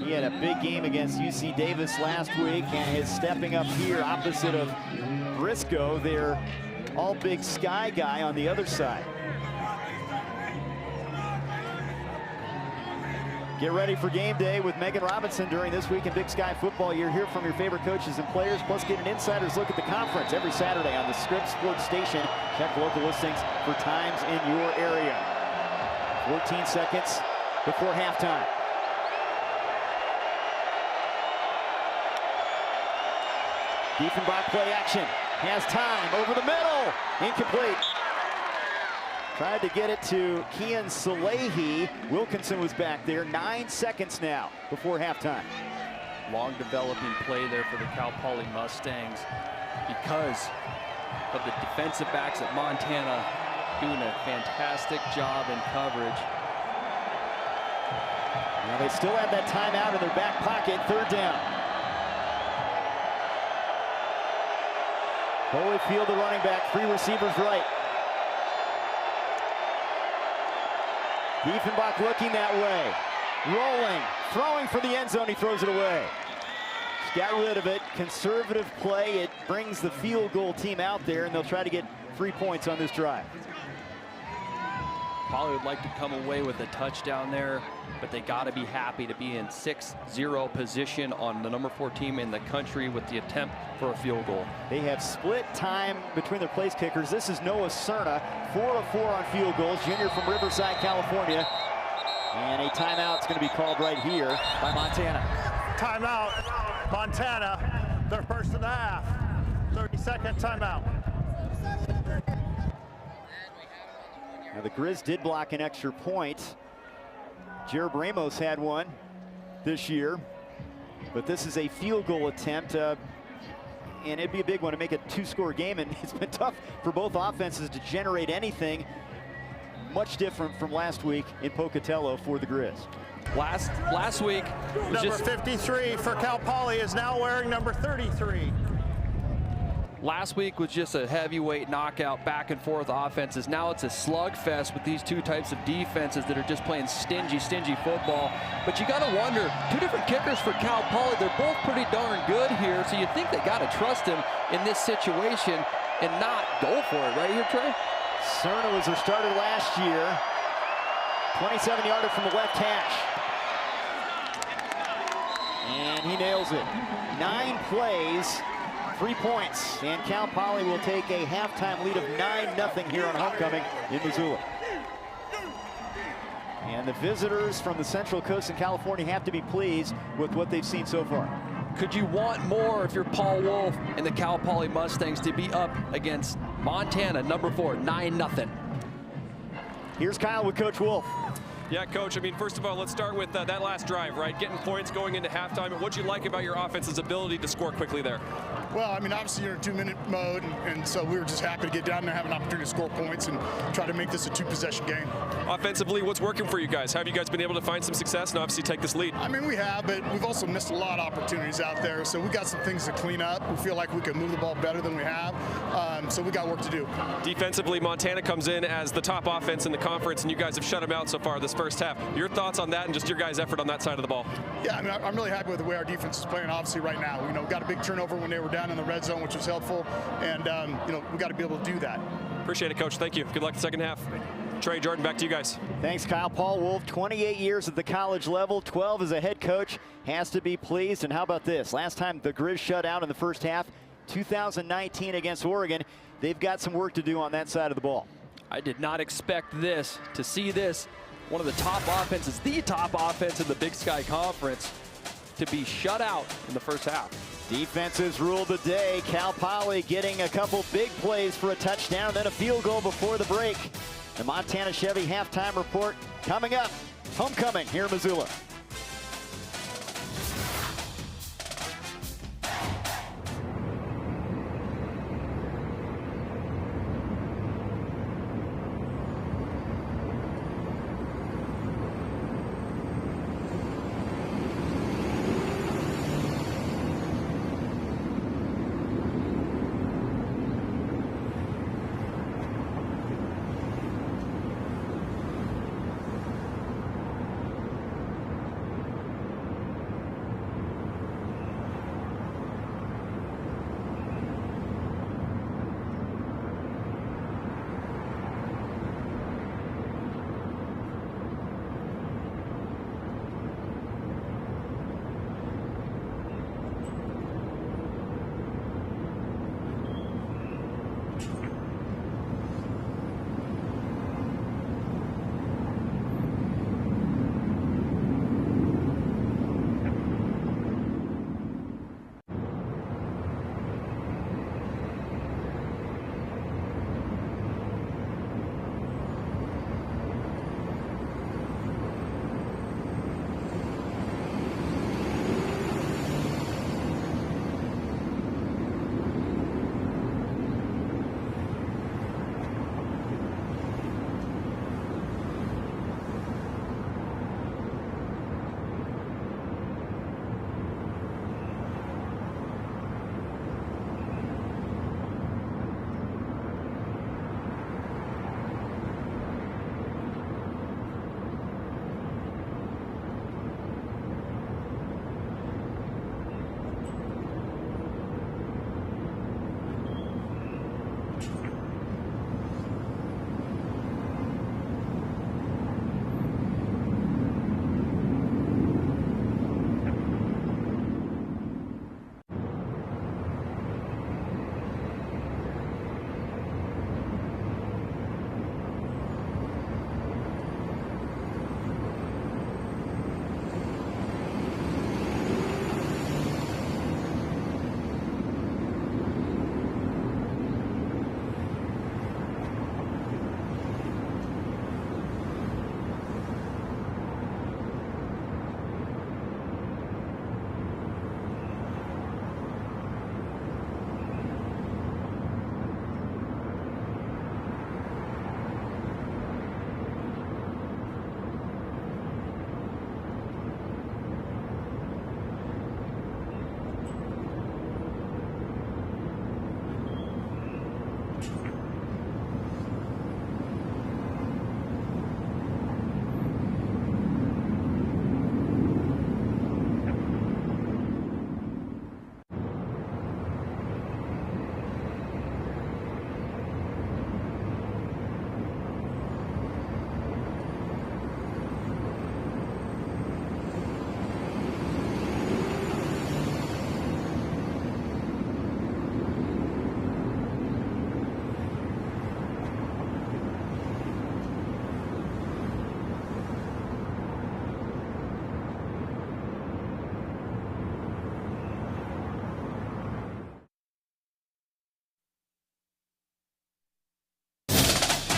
He had a big game against UC Davis last week and is stepping up here opposite of Briscoe, their all-big Sky guy on the other side. Get ready for game day with Megan Robinson during this week in Big Sky football. You'll hear from your favorite coaches and players, plus get an insider's look at the conference every Saturday on the Scripps Sports Station. Check local listings for times in your area. 14 seconds before halftime. Diefenbach play action. Has time over the middle. Incomplete. Tried to get it to Kian Salehi. Wilkinson was back there. 9 seconds now before halftime. Long developing play there for the Cal Poly Mustangs because of the defensive backs at Montana doing a fantastic job in coverage. Now they still have that timeout in their back pocket. 3rd down. Holyfield, the running back, 3 receivers right. Diefenbach looking that way. Rolling, throwing for the end zone, he throws it away. Just got rid of it, conservative play. It brings the field goal team out there, and they'll try to get 3 points on this drive. Poly would like to come away with a touchdown there, but they got to be happy to be in 6-0 position on the number 4 team in the country with the attempt for a field goal. They have split time between their place kickers. This is Noah Cerna, 4 of 4 on field goals, junior from Riverside, California. And a timeout's going to be called right here by Montana. Timeout, Montana, their 1st of the half. 30-second timeout. Now the Grizz did block an extra point. Jared Ramos had one this year, but this is a field goal attempt, and it'd be a big one to make a 2-score game, and it's been tough for both offenses to generate anything much different from last week in Pocatello for the Grizz. Last week was number 53 for Cal Poly is now wearing number 33. Last week was just a heavyweight knockout, back and forth offenses. Now it's a slugfest with these 2 types of defenses that are just playing stingy football. But you got to wonder, 2 different kickers for Cal Poly. They're both pretty darn good here, so you think they got to trust him in this situation and not go for it, right here, Trey? Cerna was their starter last year. 27-yarder from the left hash. And he nails it. 9 plays. 3 points, and Cal Poly will take a halftime lead of 9-0 here on homecoming in Missoula. And the visitors from the Central Coast in California have to be pleased with what they've seen so far. Could you want more if you're Paul Wolf and the Cal Poly Mustangs to be up against Montana, number 4, 9-0? Here's Kyle with Coach Wolf. Yeah, Coach, I mean, first of all, let's start with that last drive, right? Getting points going into halftime. What'd you like about your offense's ability to score quickly there? Well, I mean, obviously you're in a 2-minute mode, and so we were just happy to get down there and have an opportunity to score points and try to make this a 2-possession game. Offensively, what's working for you guys? Have you guys been able to find some success and obviously take this lead? I mean, we have, but we've also missed a lot of opportunities out there, so we got some things to clean up. We feel like we can move the ball better than we have, so we got work to do. Defensively, Montana comes in as the top offense in the conference, and you guys have shut them out so far this first half. Your thoughts on that and just your guys' effort on that side of the ball? Yeah, I mean, I'm really happy with the way our defense is playing, obviously, right now. You know, we got a big turnover when they were down in the red zone, which was helpful, and, you know, we got to be able to do that. Appreciate it, Coach. Thank you. Good luck the second half. Trey, Jordan, back to you guys. Thanks, Kyle. Paul Wolf, 28 years at the college level, 12 as a head coach, has to be pleased. And how about this? Last time the Grizz shut out in the first half, 2019 against Oregon. They've got some work to do on that side of the ball. I did not expect to see this. One of the top offenses, the top offense in the Big Sky Conference, to be shut out in the first half. Defenses ruled the day. Cal Poly getting a couple big plays for a touchdown, then a field goal before the break. The Montana Chevy halftime report coming up. Homecoming here in Missoula.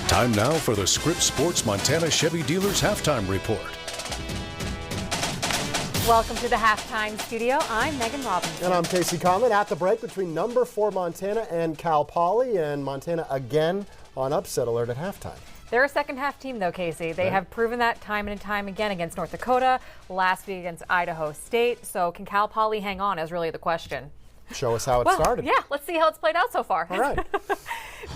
Time now for the Scripps Sports Montana Chevy Dealers Halftime Report. Welcome to the Halftime Studio. I'm Megan Robinson. And I'm Casey Conlon. At the break between number 4 Montana and Cal Poly, and Montana again on upset alert at halftime. They're a second half team though, Casey. They have proven that time and time again against North Dakota, last week against Idaho State. So can Cal Poly hang on is really the question. Show us how it started. Yeah, let's see how it's played out so far. All right.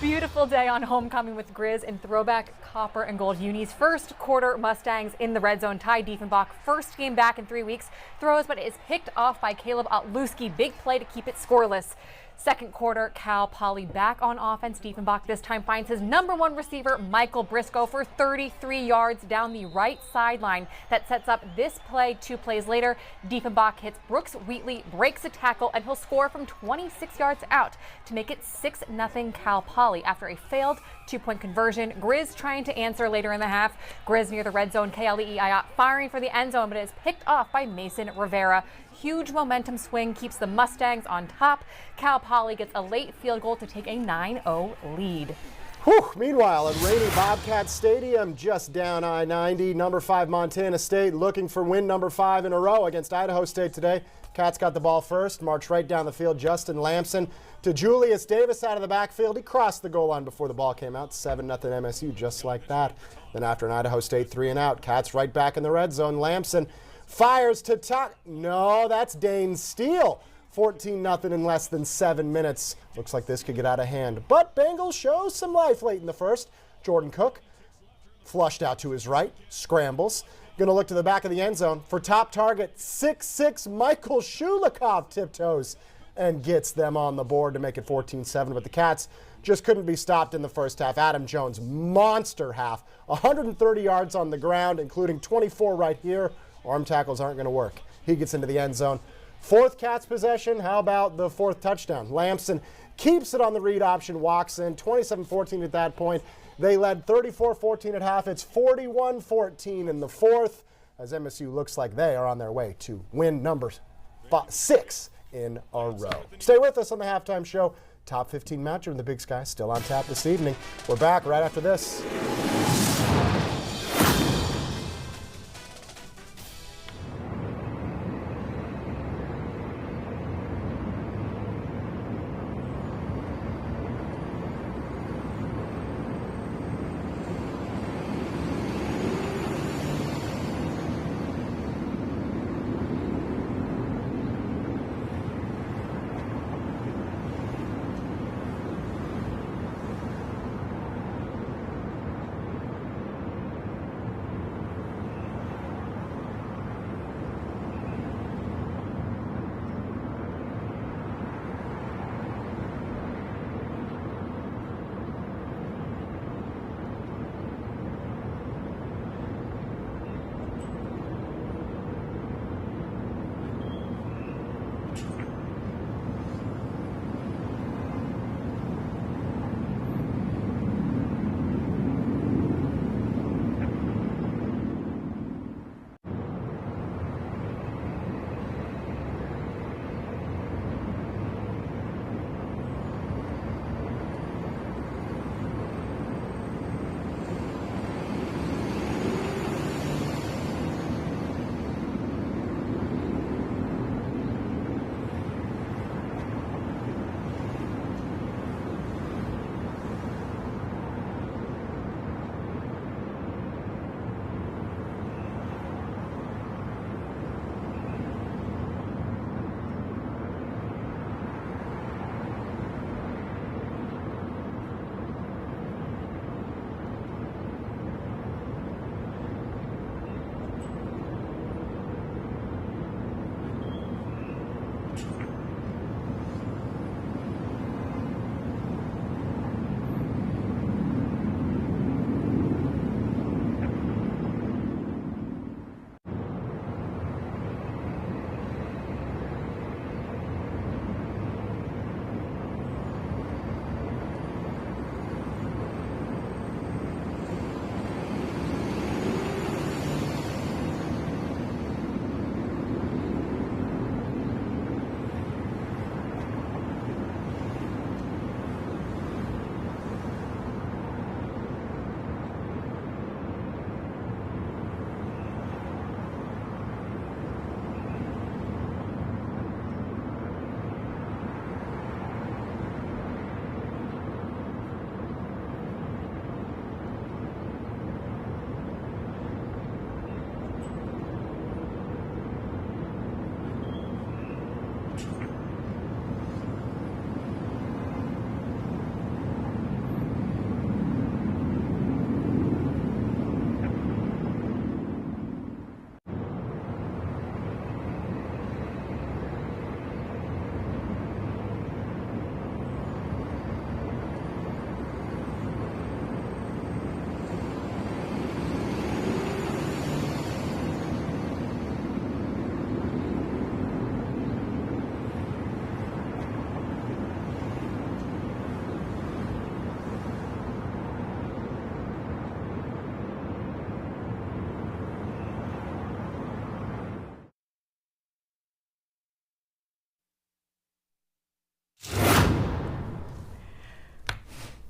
Beautiful day on homecoming with Grizz in throwback copper and gold unis. First quarter Mustangs in the red zone. Ty Diefenbach, first game back in 3 weeks, throws but is picked off by Caleb Otluski. Big play to keep it scoreless. Second quarter, Cal Poly back on offense. Diefenbach this time finds his #1 receiver, Michael Briscoe, for 33 yards down the right sideline. That sets up this play 2 plays later. Diefenbach hits Brooks Wheatley, breaks a tackle, and he'll score from 26 yards out to make it 6-0 Cal Poly after a failed 2-point conversion. Grizz trying to answer later in the half. Grizz near the red zone. Keali'i Ayat firing for the end zone, but it is picked off by Mason Rivera. Huge momentum swing keeps the Mustangs on top. Cal Poly gets a late field goal to take a 9-0 lead. Whew. Meanwhile, at rainy Bobcat Stadium, just down I-90, number 5 Montana State looking for win number 5 in a row against Idaho State today. Cats got the ball first, marched right down the field. Justin Lamson to Julius Davis out of the backfield. He crossed the goal line before the ball came out. 7-0 MSU, just like that. Then after an Idaho State 3-and-out, Cats right back in the red zone. Lamson fires to top. No, that's Dane Steele. 14-0 in less than 7 minutes. Looks like this could get out of hand. But Bengals shows some life late in the first. Jordan Cook flushed out to his right, scrambles. Going to look to the back of the end zone for top target. 6'6" Michael Shulikov tiptoes and gets them on the board to make it 14-7. But the Cats just couldn't be stopped in the first half. Adam Jones, monster half. 130 yards on the ground, including 24 right here. Arm tackles aren't going to work. He gets into the end zone. Fourth Cats possession. How about the 4th touchdown? Lamson keeps it on the read option, walks in. 27-14 at that point. They led 34-14 at half. It's 41-14 in the 4th, as MSU looks like they are on their way to win number 6 in a row. Stay with us on the halftime show. Top 15 matchup in the Big Sky still on tap this evening. We're back right after this.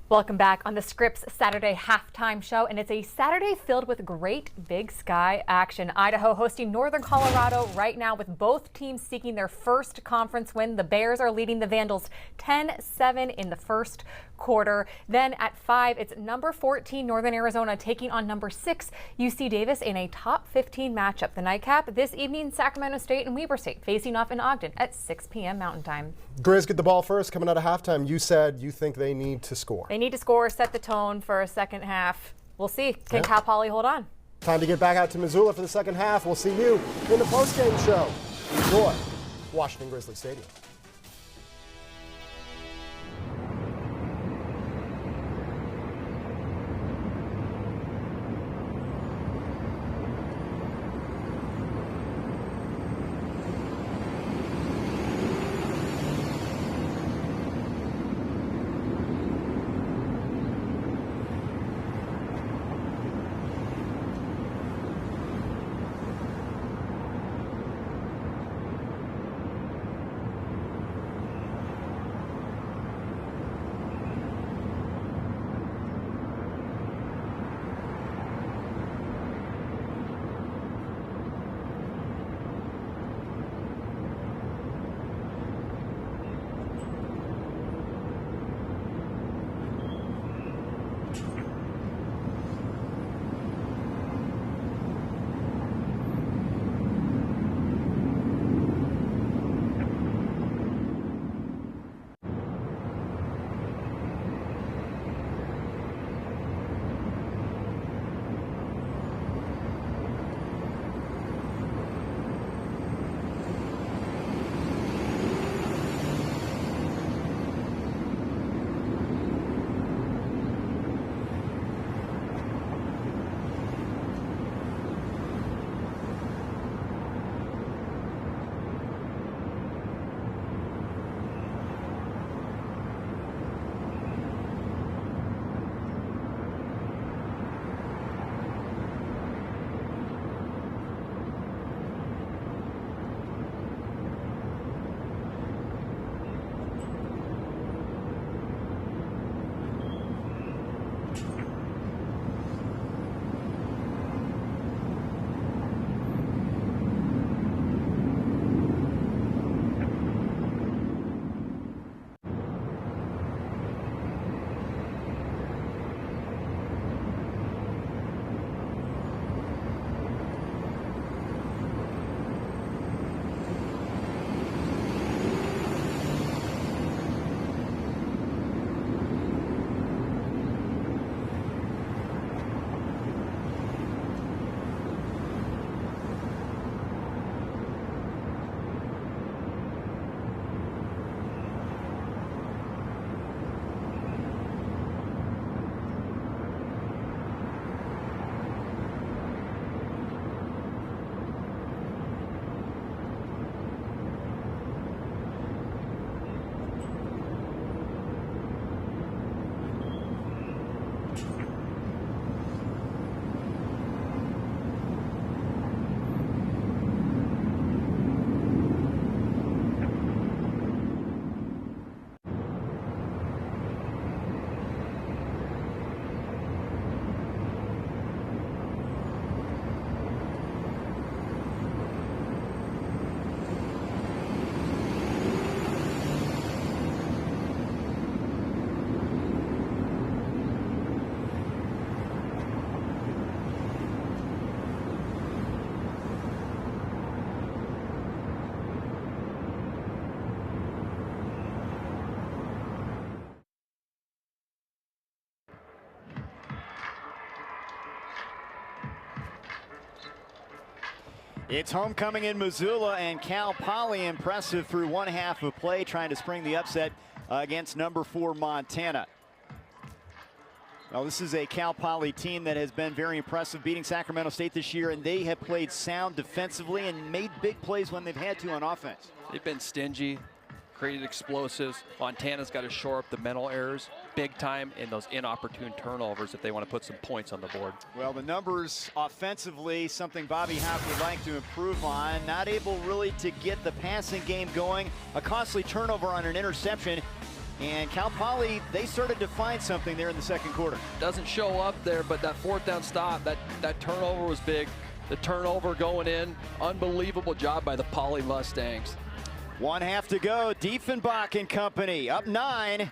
Welcome back on the Scripps Saturday halftime show, and it's a Saturday filled with great Big Sky action. Idaho hosting Northern Colorado right now with both teams seeking their first conference win. The Bears are leading the Vandals 10-7 in the first quarter. Then at 5, it's number 14 Northern Arizona taking on number 6 UC Davis in a top 15 matchup. The nightcap this evening, Sacramento State and Weber State facing off in Ogden at 6 p.m. Mountain Time. Grizz get the ball first coming out of halftime. You said you think they need to score. They need to score, set the tone for a second half. We'll see. Can Cal Poly hold on? Time to get back out to Missoula for the second half. We'll see you in the postgame show. Enjoy Washington Grizzly Stadium. It's homecoming in Missoula, and Cal Poly impressive through one half of play, trying to spring the upset against number 4 Montana. Well, this is a Cal Poly team that has been very impressive, beating Sacramento State this year, and they have played sound defensively and made big plays when they've had to on offense. They've been stingy, created explosives. Montana's got to shore up the mental errors big time in those inopportune turnovers if they want to put some points on the board. Well, the numbers offensively, something Bobby Hauck would like to improve on. Not able really to get the passing game going. A costly turnover on an interception. And Cal Poly, they started to find something there in the second quarter. Doesn't show up there, but that fourth down stop, that turnover was big. The turnover going in, unbelievable job by the Poly Mustangs. 1/2 to go. Diefenbach and company up 9.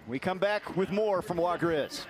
We come back with more from La Grizz.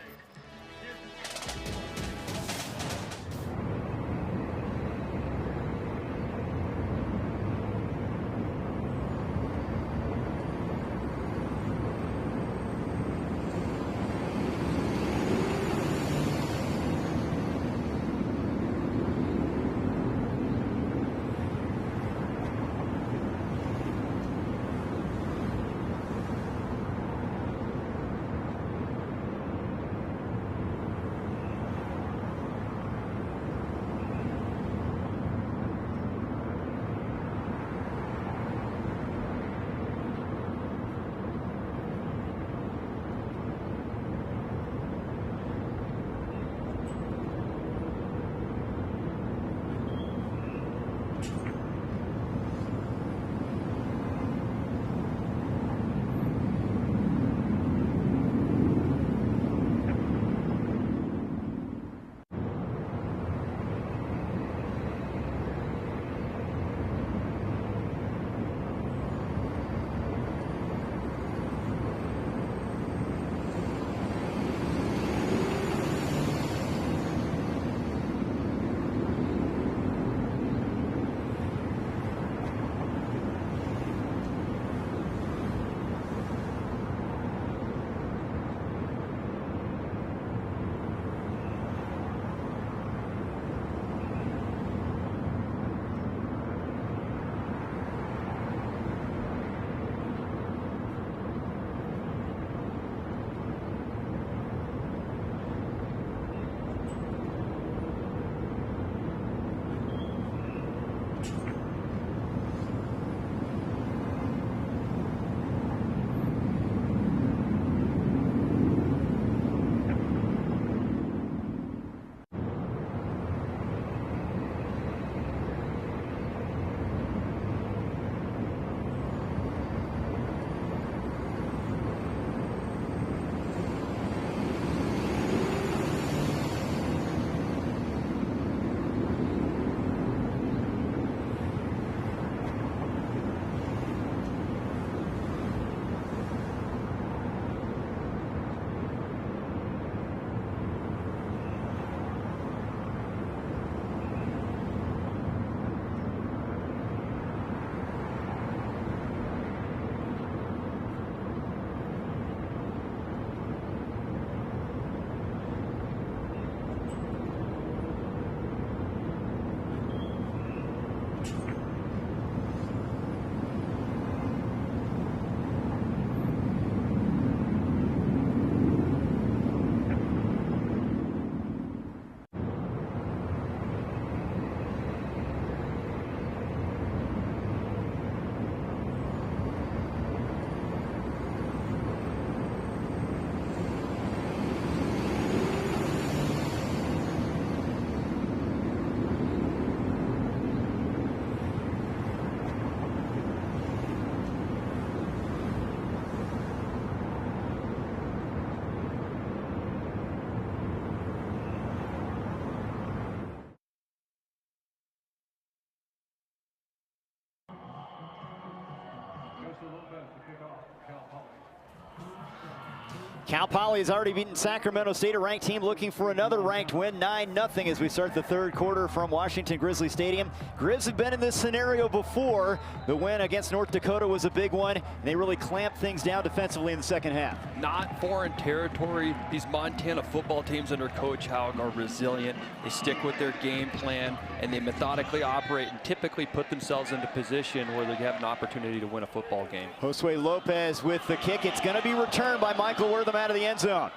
Cal Poly has already beaten Sacramento State, a ranked team looking for another ranked win, 9-0 as we start the third quarter from Washington Grizzly Stadium. Grizz have been in this scenario before. The win against North Dakota was a big one, and they really clamped things down defensively in the second half. Not foreign territory. These Montana football teams under Coach Haug are resilient. They stick with their game plan, and they methodically operate and typically put themselves into position where they have an opportunity to win a football game. Josue Lopez with the kick. It's going to be returned by Michael Wortham out of the end zone.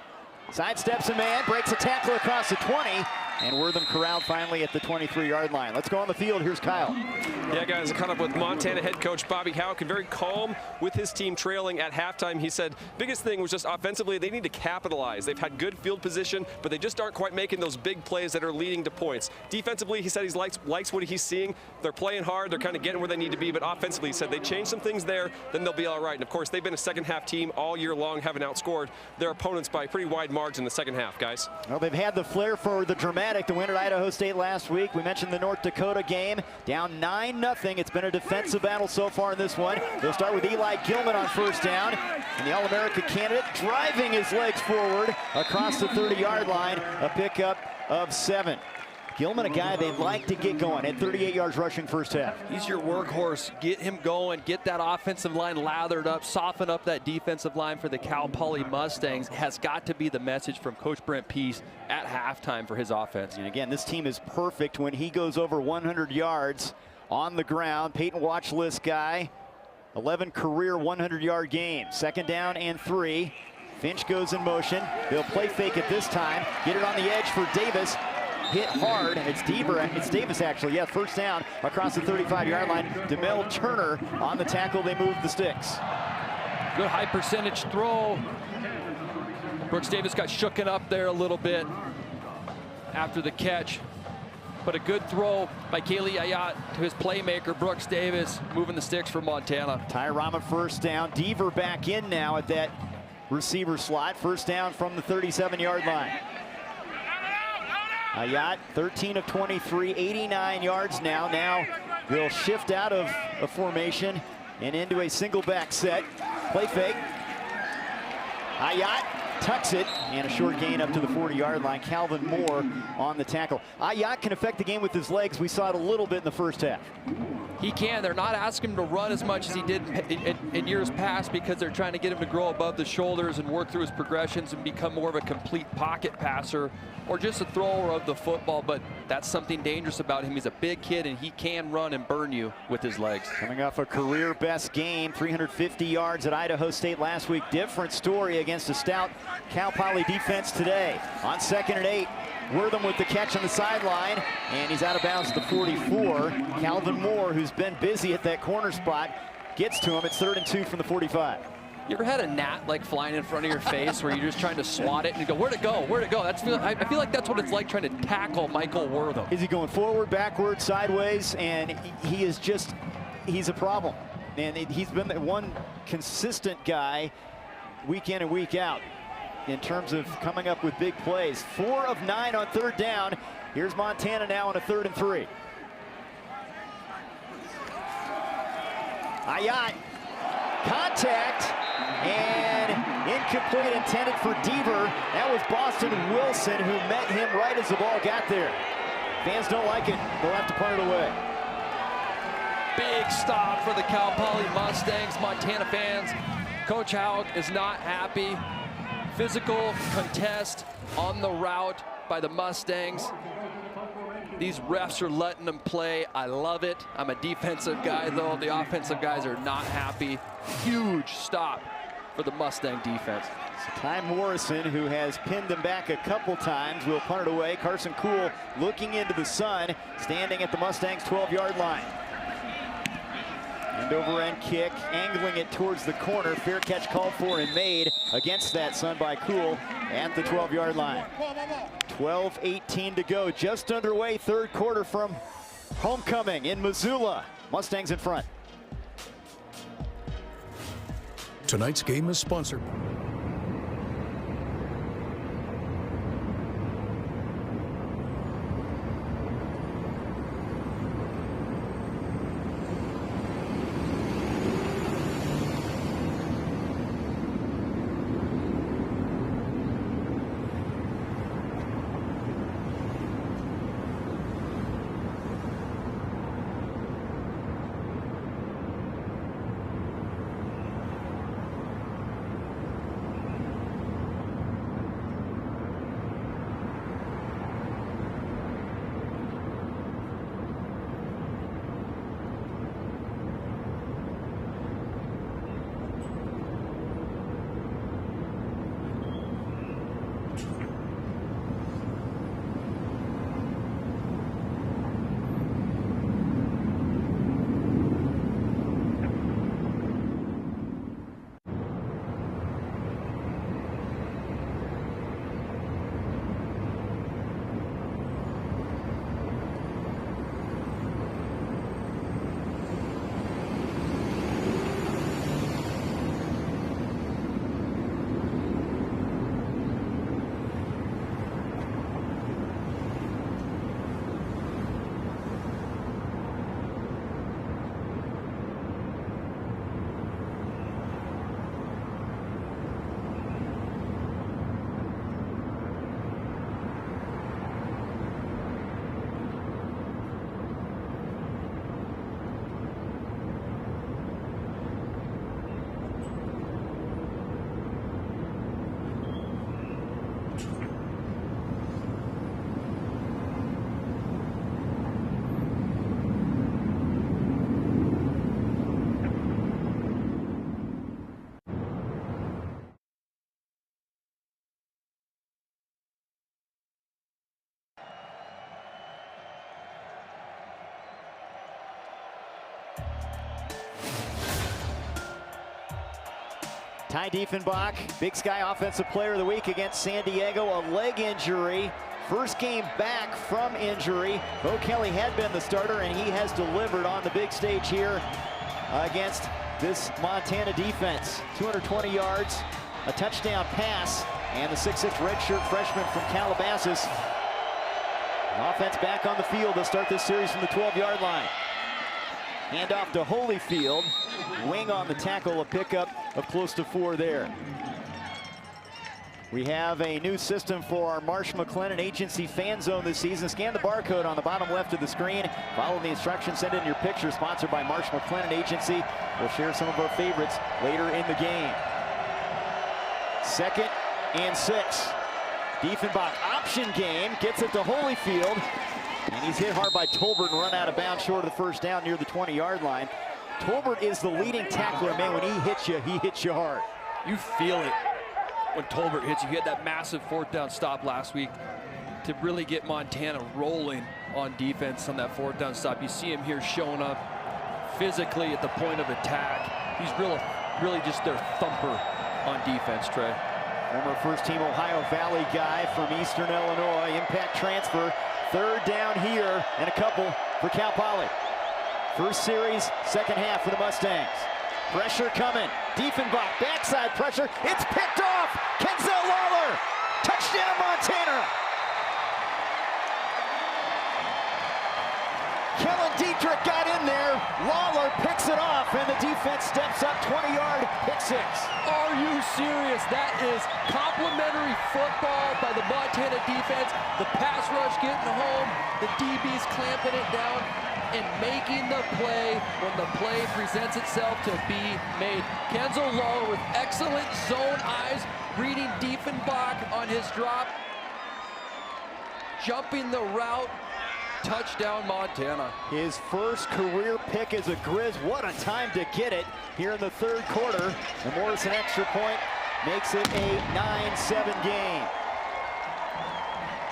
Sidesteps a man, breaks a tackle across the 20, And Wortham corralled finally at the 23-yard line. Let's go on the field. Here's Kyle. Yeah, guys, I caught up with Montana head coach Bobby Houck, and very calm with his team trailing at halftime. He said biggest thing was just offensively, they need to capitalize. They've had good field position, but they just aren't quite making those big plays that are leading to points. Defensively, he said he likes what he's seeing. They're playing hard. They're kind of getting where they need to be, but offensively, he said they changed some things there, then they'll be all right. And, of course, they've been a second-half team all year long, having outscored their opponents by a pretty wide margin in the second half, guys. Well, they've had the flair for the dramatic to win at Idaho State last week. We mentioned the North Dakota game, down 9-0. It's been a defensive battle so far in this one. They'll start with Eli Gilman on first down, and the All-America candidate driving his legs forward across the 30-yard line, a pickup of 7. Gilman, a guy they'd like to get going, at 38 yards rushing first half. He's your workhorse. Get him going. Get that offensive line lathered up. Soften up that defensive line for the Cal Poly Mustangs. Has got to be the message from Coach Brent Peace at halftime for his offense. And again, this team is perfect when he goes over 100 yards on the ground. Peyton watch list guy, 11 career 100-yard games. Second down and 3. Finch goes in motion. They'll play fake it this time. Get it on the edge for Davis. Hit hard. It's Davis actually. Yeah, first down across the 35-yard line. DeMel Turner on the tackle. They move the sticks. Good high percentage throw. Brooks Davis got shooken up there a little bit after the catch. But a good throw by Kaylee Ayat to his playmaker, Brooks Davis, moving the sticks for Montana. Tyrama first down. Deaver back in now at that receiver slot. First down from the 37-yard line. Ayat, 13 of 23, 89 yards now. Now they'll shift out of a formation and into a single back set. Play fake. Ayat tucks it, and a short gain up to the 40-yard line. Calvin Moore on the tackle. Ayat can affect the game with his legs. We saw it a little bit in the first half. He can. They're not asking him to run as much as he did in years past because they're trying to get him to grow above the shoulders and work through his progressions and become more of a complete pocket passer or just a thrower of the football. But that's something dangerous about him. He's a big kid, and he can run and burn you with his legs. Coming off a career best game, 350 yards at Idaho State last week. Different story against a stout Cal Poly defense today. On 2nd and 8. Wortham with the catch on the sideline, and he's out of bounds at the 44. Calvin Moore, who's been busy at that corner spot, gets to him. It's 3rd and 2 from the 45. You ever had a gnat like flying in front of your face where you're just trying to swat it and you go, where'd it go? Where'd it go? I feel like that's what it's like trying to tackle Michael Wortham. Is he going forward, backward, sideways? And he is just, he's a problem. And he's been the one consistent guy week in and week out in terms of coming up with big plays. 4 of 9 on 3rd down. Here's Montana now on a 3rd and 3. Ayat, contact, and incomplete, intended for Deaver. That was Boston Wilson who met him right as the ball got there. Fans don't like it. They'll have to punt it away. Big stop for the Cal Poly Mustangs. Montana fans, Coach Houck is not happy. Physical contest on the route by the Mustangs. These refs are letting them play. I love it. I'm a defensive guy, though. The offensive guys are not happy. Huge stop for the Mustang defense. So Ty Morrison, who has pinned them back a couple times, will punt it away. Carson Kuhl looking into the sun, standing at the Mustangs' 12-yard line. End over end kick, angling it towards the corner. Fair catch called for and made against that sun by Kuhl at the 12-yard line. 12:18 to go, just underway, 3rd quarter from homecoming in Missoula. Mustangs in front. Tonight's game is sponsored. Ty Diefenbach, Big Sky Offensive Player of the Week against San Diego, a leg injury. First game back from injury. Bo Kelly had been the starter, and he has delivered on the big stage here against this Montana defense. 220 yards, a touchdown pass, and the 6'6" redshirt freshman from Calabasas. Offense back on the field to start this series from the 12-yard line. Hand off to Holyfield. Wing on the tackle, a pickup of close to 4 there. We have a new system for our Marsh McLennan Agency fan zone this season. Scan the barcode on the bottom left of the screen. Follow the instructions, send in your picture. Sponsored by Marsh McLennan Agency. We'll share some of our favorites later in the game. 2nd and 6. Diefenbach option game, gets it to Holyfield. And he's hit hard by Tolbert and run out of bounds short of the first down near the 20-yard line. Tolbert is the leading tackler, man. When he hits you hard. You feel it when Tolbert hits you. He had that massive 4th down stop last week to really get Montana rolling on defense on that 4th down stop. You see him here showing up physically at the point of attack. He's really just their thumper on defense, Trey. Former first-team Ohio Valley guy from Eastern Illinois. Impact transfer. 3rd down here and a couple for Cal Poly. First series, 2nd half for the Mustangs. Pressure coming. Diefenbach, backside pressure. It's picked off. Kenzel Lawler. Touchdown, Montana. Kellen Dietrich got in there. Lawler picks it off, and the defense steps up 20-yard pick 6. Are you serious? That is complimentary football by the Montana defense. The pass rush getting home, the DBs clamping it down and making the play when the play presents itself to be made. Kenzel Lawler with excellent zone eyes, reading Diefenbach on his drop, jumping the route. Touchdown, Montana. His first career pick as a Grizz. What a time to get it here in the 3rd quarter. The Morrison extra point makes it a 9-7 game.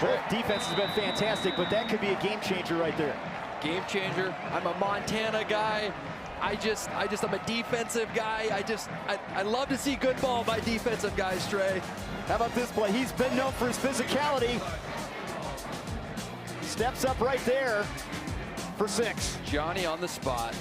Both defense has been fantastic, but that could be a game changer right there. Game changer. I'm a Montana guy. I'm a defensive guy. I love to see good ball by defensive guys, Trey. How about this play? He's been known for his physicality. Steps up right there for 6. Johnny on the spot.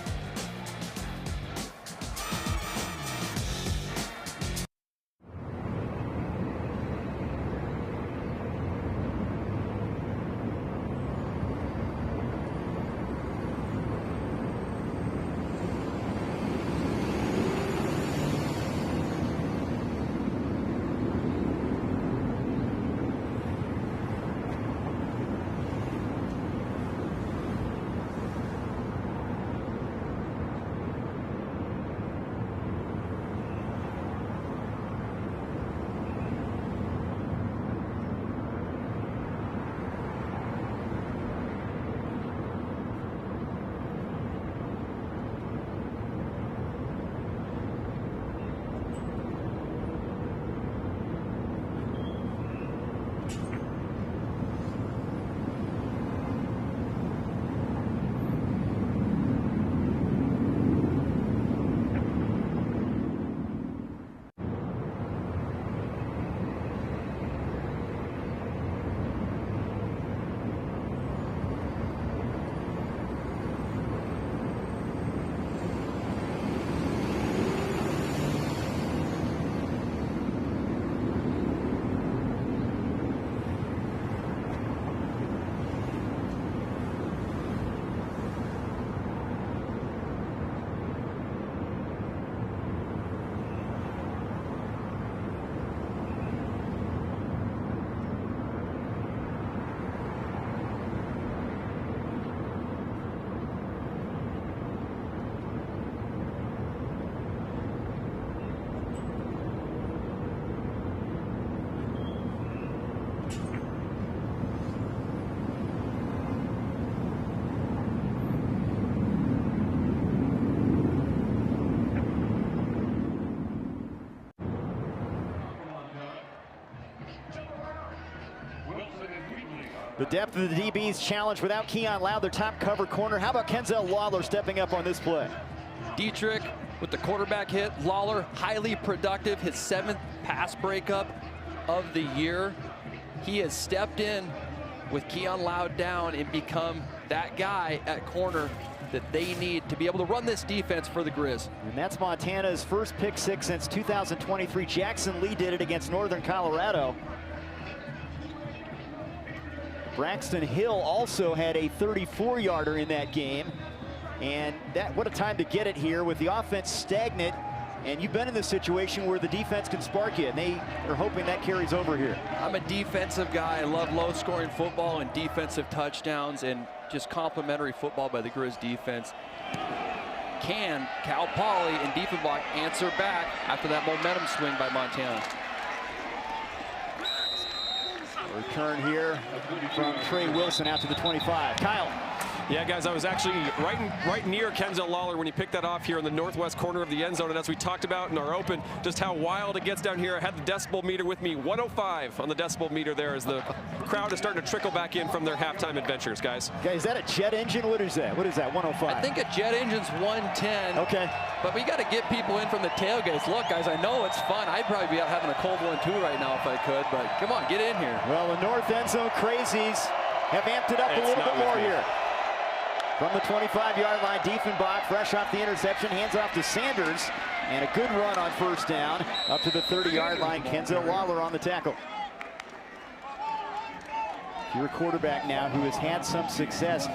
The depth of the DB's challenge without Keon Loud, their top cover corner. How about Kenzel Lawler stepping up on this play? Dietrich with the quarterback hit. Lawler, highly productive, his 7th pass breakup of the year. He has stepped in with Keon Loud down and become that guy at corner that they need to be able to run this defense for the Grizz. And that's Montana's first pick six since 2023. Jackson Lee did it against Northern Colorado. Braxton Hill also had a 34-yarder in that game. And what a time to get it here with the offense stagnant. And you've been in this situation where the defense can spark you, and they are hoping that carries over here. I'm a defensive guy. I love low-scoring football and defensive touchdowns and just complimentary football by the Grizz defense. Can Cal Poly and Diefenbach answer back after that momentum swing by Montana? A return here from Trey Wilson out to the 25. Kyle. Yeah, guys, I was actually right near Kenzel Lawler when he picked that off here in the northwest corner of the end zone. And as we talked about in our open, just how wild it gets down here. I had the decibel meter with me, 105 on the decibel meter there as the crowd is starting to trickle back in from their halftime adventures, guys. Okay, is that a jet engine? What is that? What is that, 105? I think a jet engine's 110. Okay. But we got to get people in from the tailgates. Look, guys, I know it's fun. I'd probably be out having a cold one, too, right now if I could. But come on, get in here. Well, the north end zone crazies have amped it up a little bit more here. From the 25-yard line, Diefenbach, fresh off the interception, hands off to Sanders, and a good run on first down. Up to the 30-yard line, Kenzel Lawler on the tackle. If you're a quarterback now who has had some success,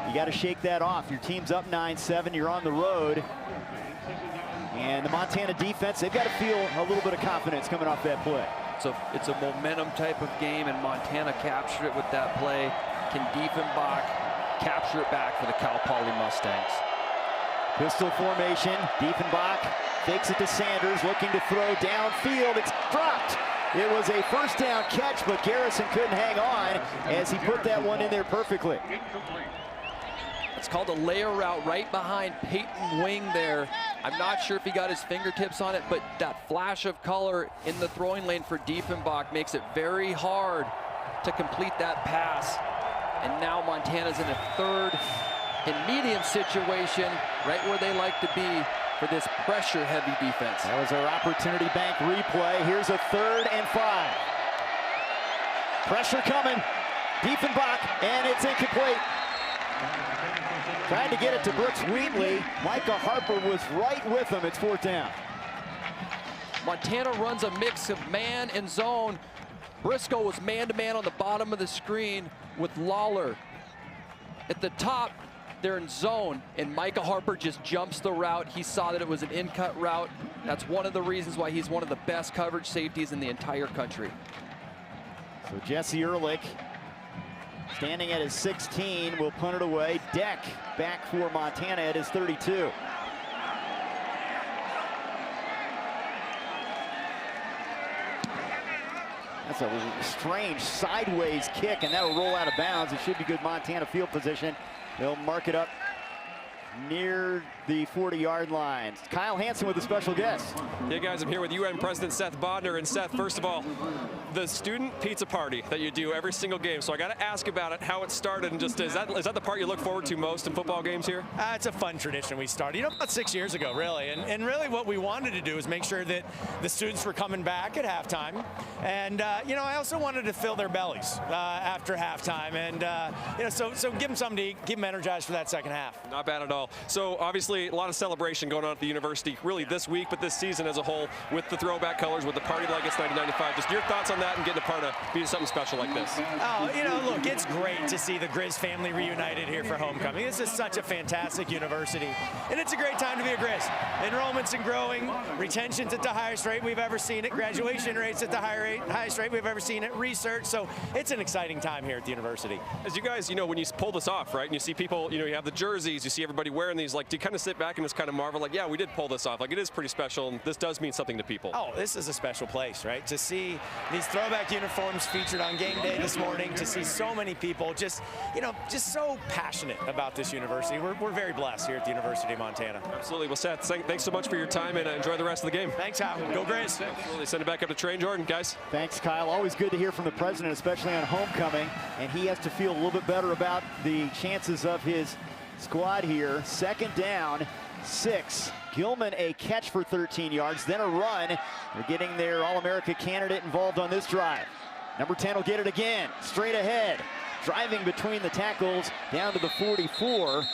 you got to shake that off. Your team's up 9-7, you're on the road. And the Montana defense, they've got to feel a little bit of confidence coming off that play. So it's a momentum type of game, and Montana captured it with that play. Can Diefenbach capture it back for the Cal Poly Mustangs? Pistol formation, Diefenbach fakes it to Sanders, looking to throw downfield. It's dropped. It was a first down catch, but Garrison couldn't hang on as he put that one in there perfectly. It's called a layer route right behind Peyton Wing there. I'm not sure if he got his fingertips on it, but that flash of color in the throwing lane for Diefenbach makes it very hard to complete that pass. And now Montana's in a third and medium situation, right where they like to be for this pressure-heavy defense. That was our Opportunity Bank replay. Here's a 3rd and 5. Pressure coming. Diefenbach, and it's incomplete. Trying to get it to Brooks Wheatley. Micah Harper was right with him. It's 4th down. Montana runs a mix of man and zone. Briscoe was man-to-man on the bottom of the screen with Lawler. At the top, they're in zone, and Micah Harper just jumps the route. He saw that it was an in-cut route. That's one of the reasons why he's one of the best coverage safeties in the entire country. So Jesse Ehrlich, standing at his 16, will punt it away. Deck back for Montana at his 32. That's a strange sideways kick, and that'll roll out of bounds. It should be good Montana field position. They'll mark it up near the 40-yard line. Kyle Hansen with a special guest. Yeah, guys, I'm here with UN President Seth Bodner. And Seth, first of all, the student pizza party that you do every single game. So I got to ask about it, how it started, and just is that the part you look forward to most in football games here? It's a fun tradition we started, about 6 years ago, really. And really what we wanted to do is make sure that the students were coming back at halftime. And, I also wanted to fill their bellies after halftime. And, so give them something to eat, keep them energized for that second half. Not bad at all. So obviously a lot of celebration going on at the university, really this week, but this season as a whole with the throwback colors, with the party like it's 1995. Just your thoughts on that and getting a part of being something special like this. Oh, look, it's great to see the Grizz family reunited here for homecoming. This is such a fantastic university, and it's a great time to be a Grizz. Enrollment's and growing, retention's at the highest rate we've ever seen it, graduation rates at the highest rate we've ever seen it, research, so it's an exciting time here at the university. As you guys, when you pull this off, right, and you see people, you have the jerseys, you see everybody wearing these, like, do you kind of sit back and just kind of marvel, like, yeah, we did pull this off, like, it is pretty special, and this does mean something to people. Oh, this is a special place, right? To see these throwback uniforms featured on game day this morning, to see so many people just so passionate about this university. We're very blessed here at the University of Montana. Absolutely. Well, Seth, thanks so much for your time, and enjoy the rest of the game. Thanks, Hal. Go Grizz. Absolutely. Send it back up to Trey and Jordan, guys. Thanks, Kyle. Always good to hear from the president, especially on homecoming, and he has to feel a little bit better about the chances of his squad here. 2nd down 6. Gilman a catch for 13 yards, then a run. They're getting their All-America candidate involved on this drive. Number 10 will get it again, straight ahead. Driving between the tackles down to the 44.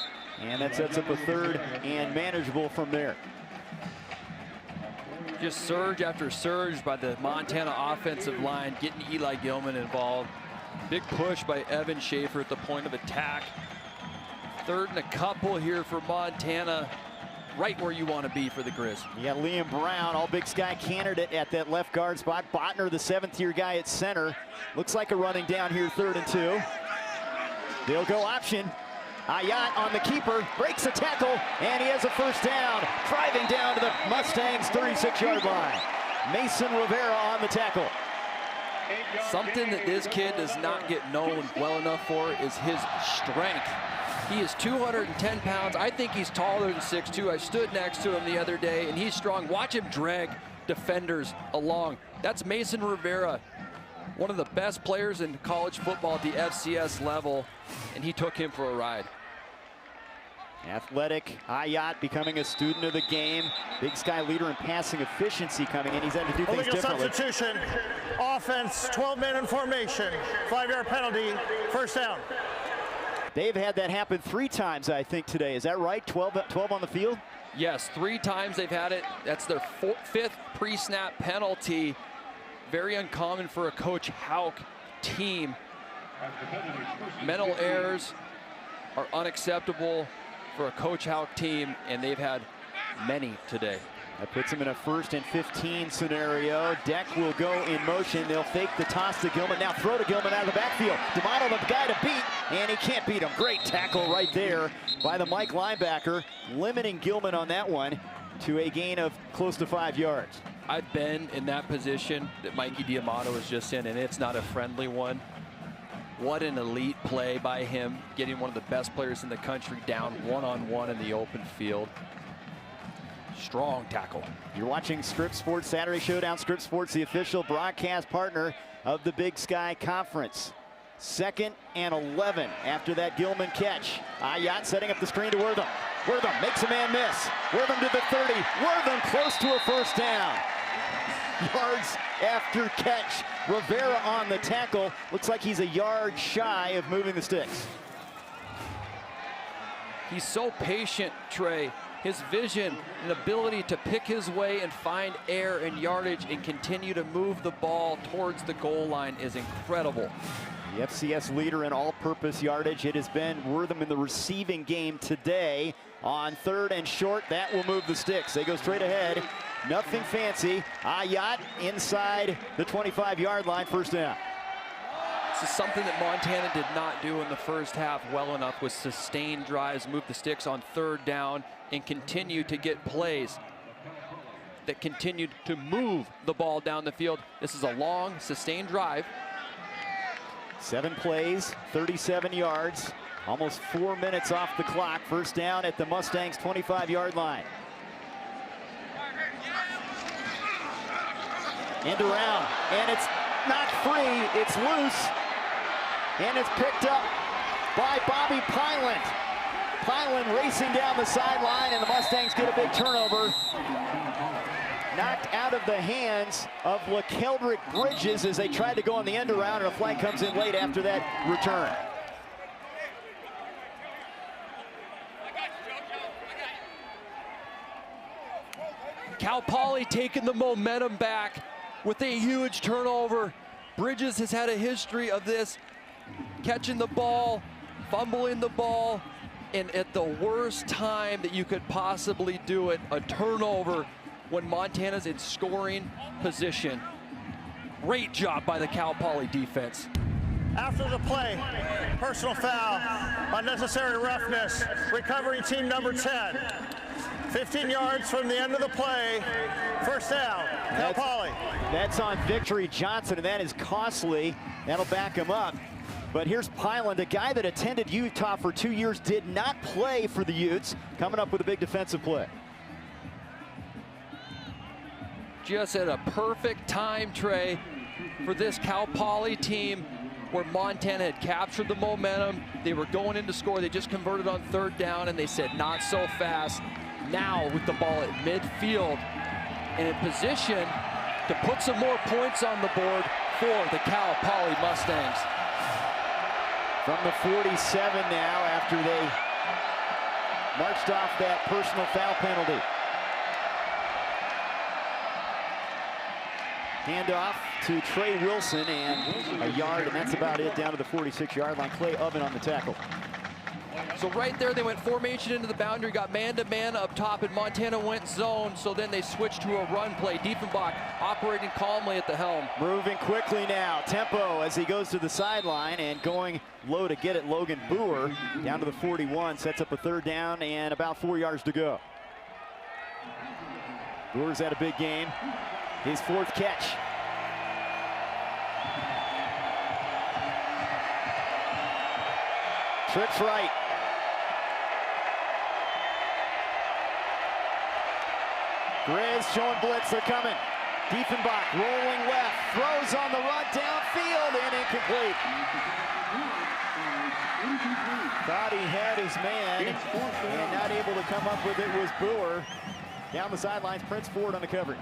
And that sets up a 3rd and manageable from there. Just surge after surge by the Montana offensive line, getting Eli Gilman involved. Big push by Evan Schaefer at the point of attack. 3rd and a couple here for Montana. Right where you want to be for the Grizz. You got Liam Brown, all Big Sky candidate at that left guard spot. Botner, the 7th-year guy at center. Looks like a running down here, 3rd and 2. They'll go option. Ayat on the keeper, breaks a tackle, and he has a 1st down. Driving down to the Mustangs' 36-yard line. Mason Rivera on the tackle. Something that this kid does not get known well enough for is his strength. He is 210 pounds. I think he's taller than 6'2". I stood next to him the other day, and he's strong. Watch him drag defenders along. That's Mason Rivera, one of the best players in college football at the FCS level, and he took him for a ride. Athletic Ayat becoming a student of the game. Big Sky leader in passing efficiency coming in. He's had to do things differently. Substitution, offense, 12-man in formation, 5-yard penalty, 1st down. They've had that happen 3 times, I think, today. Is that right? 12 on the field? Yes, 3 times they've had it. That's their 5th pre-snap penalty. Very uncommon for a Coach Houck team. Mental errors are unacceptable for a Coach Houck team, and they've had many today. That puts him in a 1st and 15 scenario. Deck will go in motion. They'll fake the toss to Gilman. Now throw to Gilman out of the backfield. D'Amato, the guy to beat, and he can't beat him. Great tackle right there by the Mike linebacker, limiting Gilman on that one to a gain of close to 5 yards. I've been in that position that Mikey D'Amato is just in, and it's not a friendly one. What an elite play by him, getting one of the best players in the country down one-on-one in the open field. Strong tackle. You're watching Scripps Sports Saturday Showdown. Scripps Sports, the official broadcast partner of the Big Sky Conference. 2nd and 11 after that Gilman catch. Ayat setting up the screen to Wortham. Wortham makes a man miss. Wortham to the 30. Wortham close to a 1st down. Yards after catch. Rivera on the tackle. Looks like he's a yard shy of moving the sticks. He's so patient, Trey. His vision and ability to pick his way and find air and yardage and continue to move the ball towards the goal line is incredible. The FCS leader in all-purpose yardage. It has been Wortham in the receiving game today. On 3rd and short, that will move the sticks. They go straight ahead. Nothing fancy. Ayat inside the 25-yard line, 1st down. This is something that Montana did not do in the 1st half well enough, with sustained drives, move the sticks on 3rd down, and continue to get plays that continued to move the ball down the field. This is a long, sustained drive. 7 plays, 37 yards, almost 4 minutes off the clock. 1st down at the Mustangs' 25-yard line. End around, and it's not free, it's loose, and it's picked up by Bobby Pyland. Pyland racing down the sideline, and the Mustangs get a big turnover. Knocked out of the hands of LaKeldrick Bridges as they tried to go on the end around, and a flag comes in late after that return. Cal Poly taking the momentum back with a huge turnover. Bridges has had a history of this, catching the ball, fumbling the ball, and at the worst time that you could possibly do it, a turnover when Montana's in scoring position. Great job by the Cal Poly defense. After the play, personal foul, unnecessary roughness, recovering team number 10. 15 yards from the end of the play, 1st down, Cal Poly. That's on Victory Johnson, and that is costly. That'll back him up. But here's Pyland, a guy that attended Utah for 2 years, did not play for the Utes, coming up with a big defensive play. Just at a perfect time, Trey, for this Cal Poly team, where Montana had captured the momentum. They were going in to score. They just converted on 3rd down, and they said, not so fast. now with the ball at midfield and in position to put some more points on the board for the Cal Poly Mustangs. From the 47 now after they marched off that personal foul penalty. Handoff to Trey Wilson and a yard, and that's about it down to the 46-yard line. Clay Oven on the tackle. So right there, they went formation into the boundary, got man-to-man up top, and Montana went zone, so then they switched to a run play. Diefenbach operating calmly at the helm. Moving quickly now, tempo as he goes to the sideline and going low to get it. Logan Boer down to the 41, sets up a third down and about 4 yards to go. Boer's had a big game, his fourth catch. Trips right. Grizz showing blitz, they're coming. Diefenbach rolling left, throws on the run downfield and incomplete. Thought he had his man and not able to come up with it was Boer. Down the sidelines, Prince Ford on the coverage.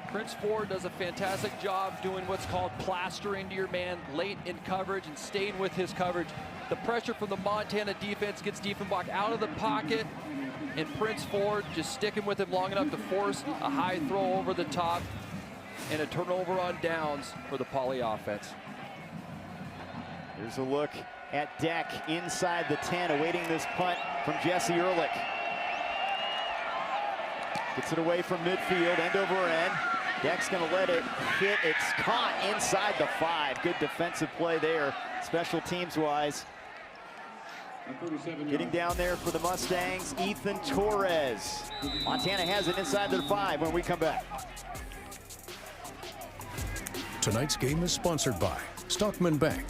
Prince Ford does a fantastic job doing what's called plastering to your man late in coverage and staying with his coverage. The pressure from the Montana defense gets Diefenbach out of the pocket, and Prince Ford just sticking with him long enough to force a high throw over the top and a turnover on downs for the Poly offense. Here's a look at Deck inside the 10, awaiting this punt from Jesse Ehrlich. Gets it away from midfield, end over end. Deck's gonna let it hit. It's caught inside the 5. Good defensive play there, special teams wise. Getting down there for the Mustangs, Ethan Torres. Montana has it inside their 5 when we come back. Tonight's game is sponsored by Stockman Bank.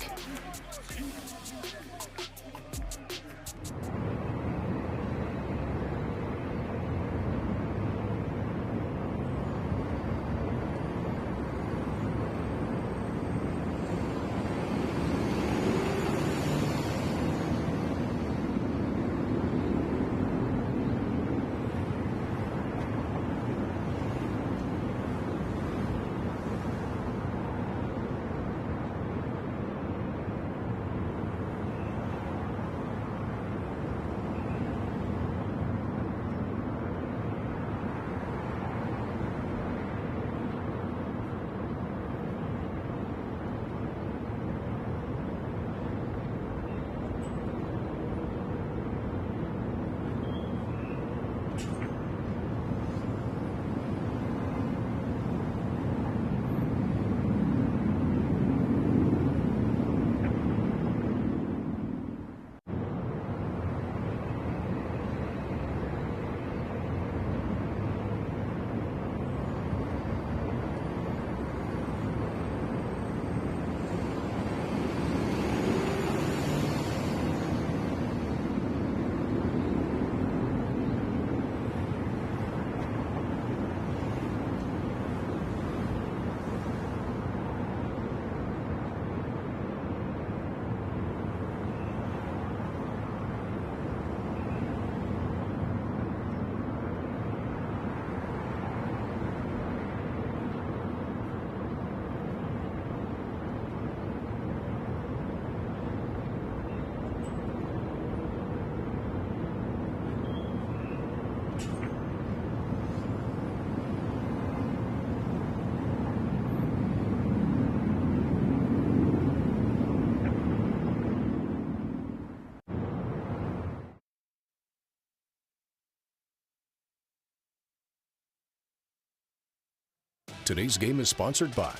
Today's game is sponsored by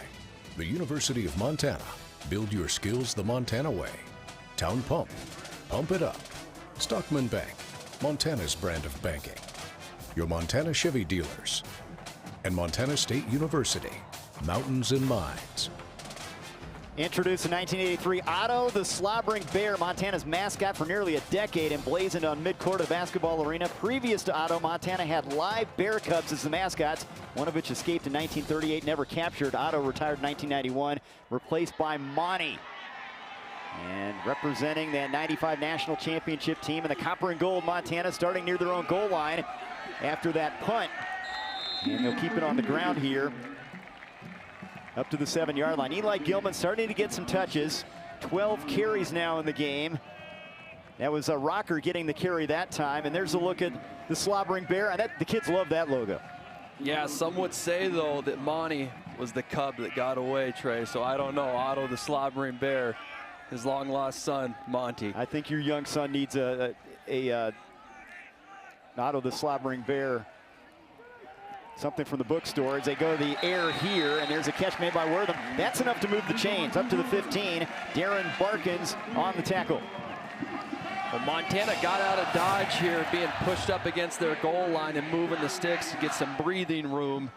the University of Montana. Build your skills the Montana way. Town Pump. Pump it up. Stockman Bank. Montana's brand of banking. Your Montana Chevy dealers. And Montana State University. Mountains and Mines. Introduced in 1983, Otto the Slobbering Bear, Montana's mascot for nearly a decade, emblazoned on midcourt of the basketball arena. Previous to Otto, Montana had live bear cubs as the mascots, one of which escaped in 1938, never captured. Otto retired in 1991, replaced by Monty. And representing that 95 national championship team in the copper and gold, Montana starting near their own goal line after that punt. And they'll keep it on the ground here up to the 7-yard line. Eli Gilman starting to get some touches. 12 carries now in the game. That was a Rocker getting the carry that time. And there's a look at the Slobbering Bear. And the kids love that logo. Yeah, some would say, though, that Monty was the cub that got away, Trey. So I don't know. Otto, the Slobbering Bear, his long-lost son, Monty. I think your young son needs Otto, the Slobbering Bear, something from the bookstore as they go to the air here, and there's a catch made by Wortham. That's enough to move the chains up to the 15. Darren Barkins on the tackle. Well, Montana got out of dodge here, being pushed up against their goal line and moving the sticks to get some breathing room.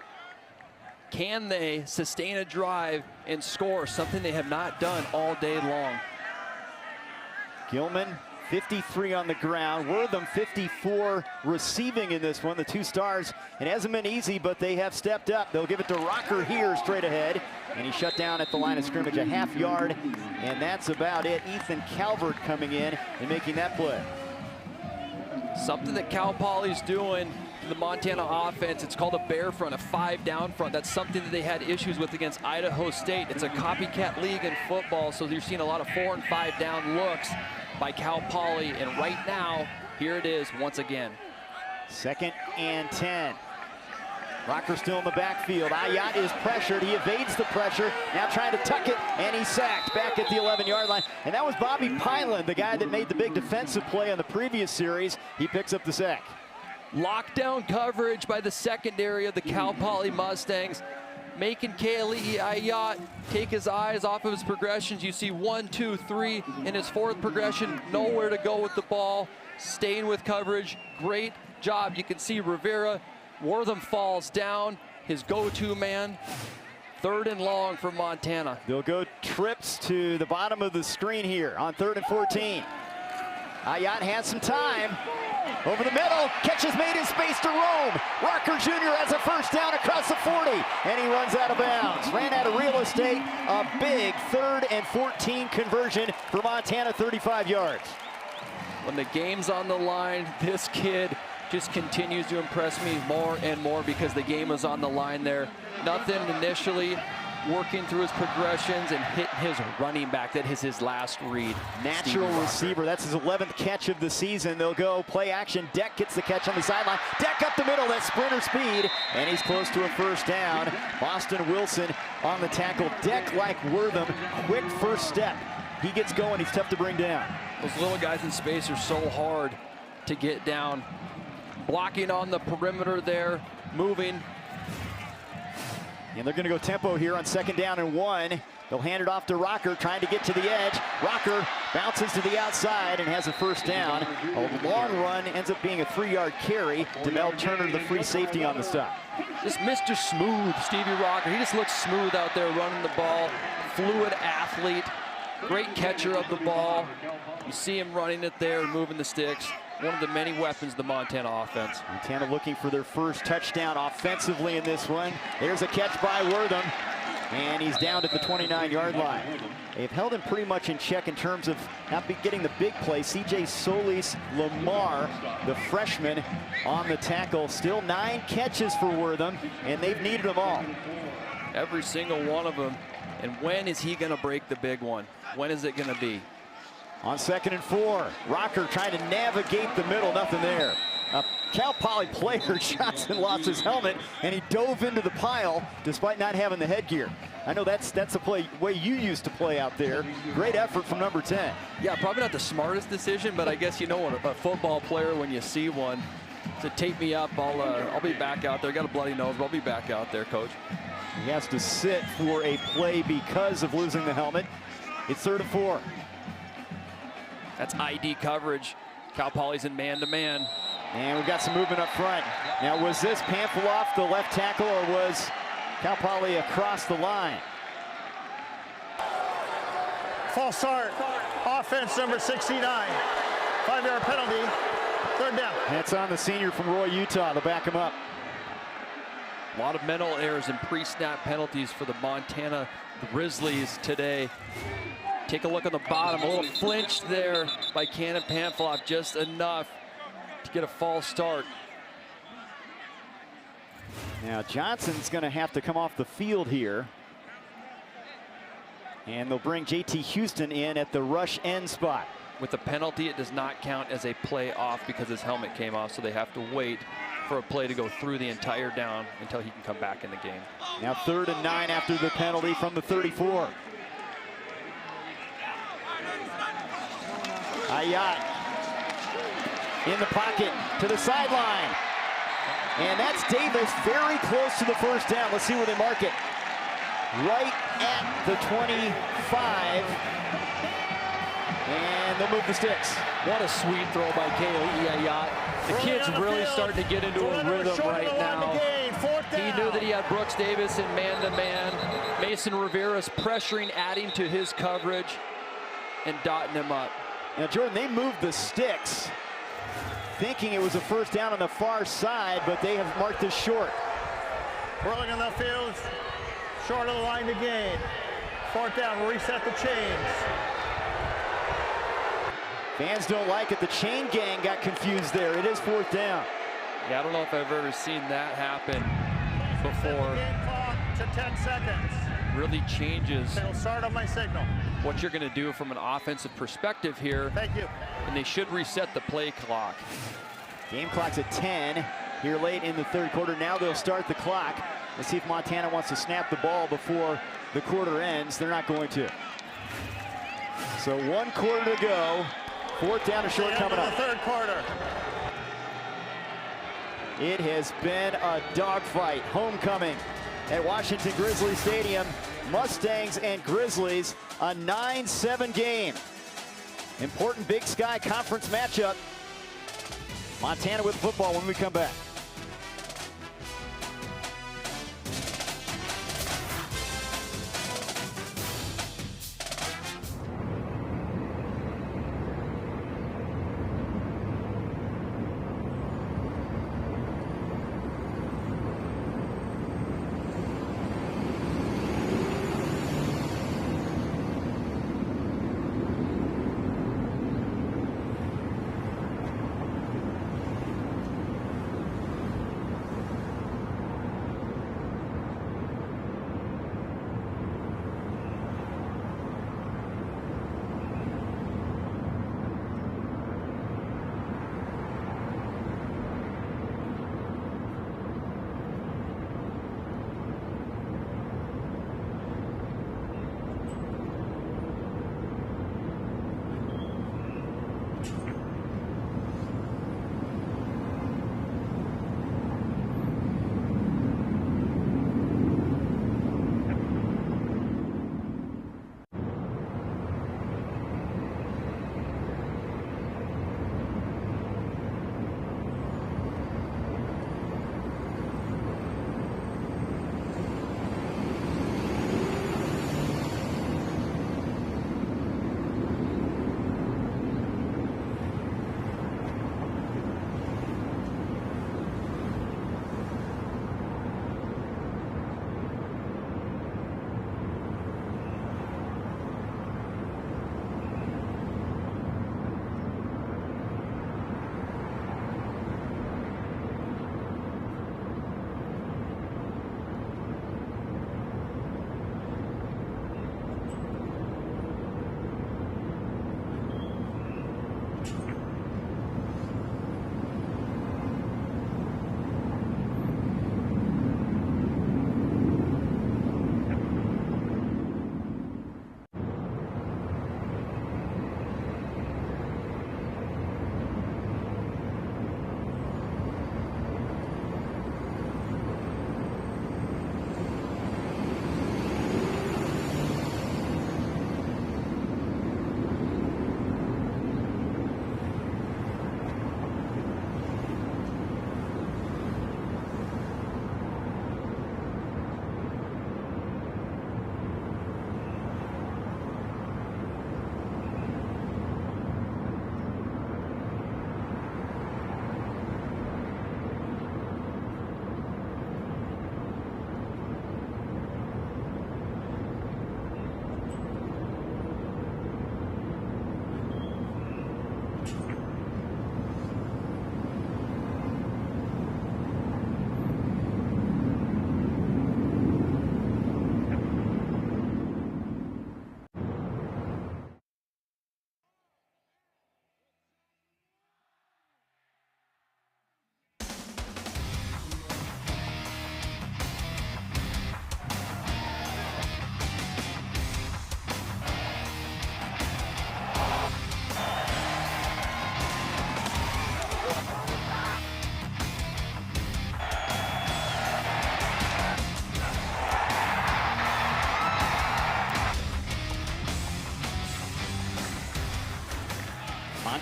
Can they sustain a drive and score, something they have not done all day long? Gilman, 53 on the ground. Wortham, 54 receiving in this one. The two stars. It hasn't been easy, but they have stepped up. They'll give it to Rocker here straight ahead. And he shut down at the line of scrimmage a half yard. And that's about it. Ethan Calvert coming in and making that play. Something that Cal Poly's doing to the Montana offense, it's called a bear front, a 5-down front. That's something that they had issues with against Idaho State. It's a copycat league in football, so you're seeing a lot of 4- and 5-down looks by Cal Poly, and right now, here it is once again. 2nd and 10. Rocker still in the backfield. Ayat is pressured. He evades the pressure. Now trying to tuck it, and he's sacked back at the 11-yard line. And that was Bobby Pyland, the guy that made the big defensive play on the previous series. He picks up the sack. Lockdown coverage by the secondary of the Cal Poly Mustangs, making Kaylee Ayat take his eyes off of his progressions. You see 1, 2, 3 in his 4th progression, nowhere to go with the ball, staying with coverage. Great job. You can see Rivera. Wortham falls down, his go-to man. 3rd and long for Montana. They'll go trips to the bottom of the screen here on 3rd and 14. Ayat has some time. Over the middle, catch is made in space to roam. Rocker Jr. has a first down across the 40, and he runs out of bounds. Ran out of real estate. A big 3rd and 14 conversion for Montana, 35 yards. When the game's on the line, this kid just continues to impress me more and more because the game is on the line there. Nothing initially, working through his progressions and hitting his running back. That is his last read. Natural receiver. That's his 11th catch of the season. They'll go play action. Deck gets the catch on the sideline. Deck up the middle. That's sprinter speed. And he's close to a first down. Boston Wilson on the tackle. Deck, like Wortham, quick first step. He gets going. He's tough to bring down. Those little guys in space are so hard to get down. Blocking on the perimeter there, moving. And they're going to go tempo here on 2nd down and 1. They'll hand it off to Rocker, trying to get to the edge. Rocker bounces to the outside and has a first down. A long run ends up being a 3-yard carry to Mel Turner, the free safety on the stop. Just Mr. Smooth, Stevie Rocker. He just looks smooth out there running the ball. Fluid athlete, great catcher of the ball. You see him running it there, moving the sticks. One of the many weapons of the Montana offense. Montana looking for their first touchdown offensively in this one. There's a catch by Wortham, and he's down at the 29-yard line. They've held him pretty much in check in terms of not getting the big play. C.J. Solis Lamar, the freshman, on the tackle. Still 9 catches for Wortham, and they've needed them all. Every single one of them. And when is he going to break the big one? When is it going to be? On 2nd and 4, Rocker trying to navigate the middle, nothing there. A Cal Poly player, Johnson, lost his helmet, and he dove into the pile despite not having the headgear. I know that's the way you used to play out there. Great effort from number 10. Yeah, probably not the smartest decision, but I guess you know what a football player, when you see one, to tape me up, I'll be back out there. Got a bloody nose, but I'll be back out there, Coach. He has to sit for a play because of losing the helmet. It's 3rd and 4. That's ID coverage. Cal Poly's in man-to-man. And we've got some movement up front. Now, was this Pamphilov, the left tackle, or was Cal Poly across the line? False start. Offense number 69. 5-yard penalty. 3rd down. That's on the senior from Roy, Utah. They'll back him up. A lot of mental errors and pre-snap penalties for the Montana Grizzlies today. Take a look on the bottom, a little flinch there by Cannon Panflop, just enough to get a false start. Now Johnson's going to have to come off the field here. And they'll bring JT Houston in at the rush end spot. With the penalty, it does not count as a play off because his helmet came off, so they have to wait for a play to go through the entire down until he can come back in the game. Now 3rd and 9 after the penalty from the 34. Ayat in the pocket to the sideline. And that's Davis very close to the first down. Let's see where they mark it. Right at the 25. And they'll move the sticks. What a sweet throw by Kaylee Ayat. The kid's really starting to get into a rhythm right now. He knew that he had Brooks Davis in man-to-man. Mason Rivera's pressuring, adding to his coverage, and dotting him up. Now, Jordan, they moved the sticks, thinking it was a first down on the far side, but they have marked this short. Whirling on the field, short of the line to gain. 4th down, reset the chains. Fans don't like it. The chain gang got confused there. It is 4th down. Yeah, I don't know if I've ever seen that happen before. Game clock to 10 seconds. Really changes It'll start on my signal. what you're going to do from an offensive perspective here. Thank you. And they should reset the play clock. Game clock's at 10 here late in the 3rd quarter. Now they'll start the clock. Let's see if Montana wants to snap the ball before the quarter ends. They're not going to. So 1 quarter to go. 4th down and short coming up. The 3rd quarter. It has been a dogfight. Homecoming at Washington Grizzly Stadium. Mustangs and Grizzlies, a 9-7 game. Important Big Sky Conference matchup. Montana with football when we come back.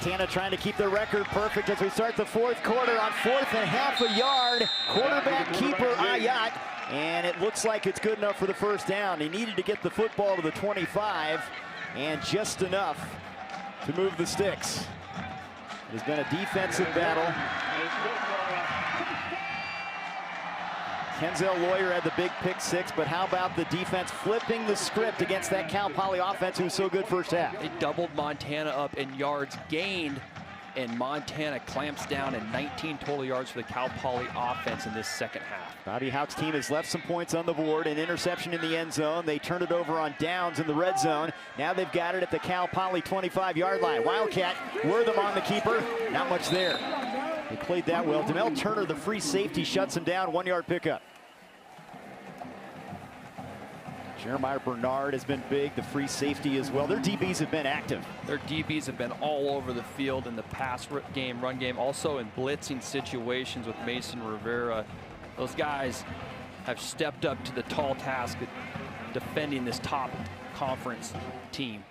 Montana trying to keep their record perfect as we start the fourth quarter on 4th and half a yard. Quarterback keeper Ayat, and it looks like it's good enough for the first down. He needed to get the football to the 25, and just enough to move the sticks. It has been a defensive battle. Kenzel Lawyer had the big pick six, but how about the defense flipping the script against that Cal Poly offense who was so good first half? They doubled Montana up in yards gained, and Montana clamps down in 19 total yards for the Cal Poly offense in this second half. Bobby Houck's team has left some points on the board, an interception in the end zone. They turned it over on downs in the red zone. Now they've got it at the Cal Poly 25-yard line. Wildcat, Wortham on the keeper, not much there. He played that well. Demel Turner, the free safety, shuts him down, 1-yard pickup. Jeremiah Bernard has been big, the free safety as well. Their DBs have been active. Their DBs have been all over the field in the pass game, run game, also in blitzing situations with Mason Rivera. Those guys have stepped up to the tall task of defending this top conference team.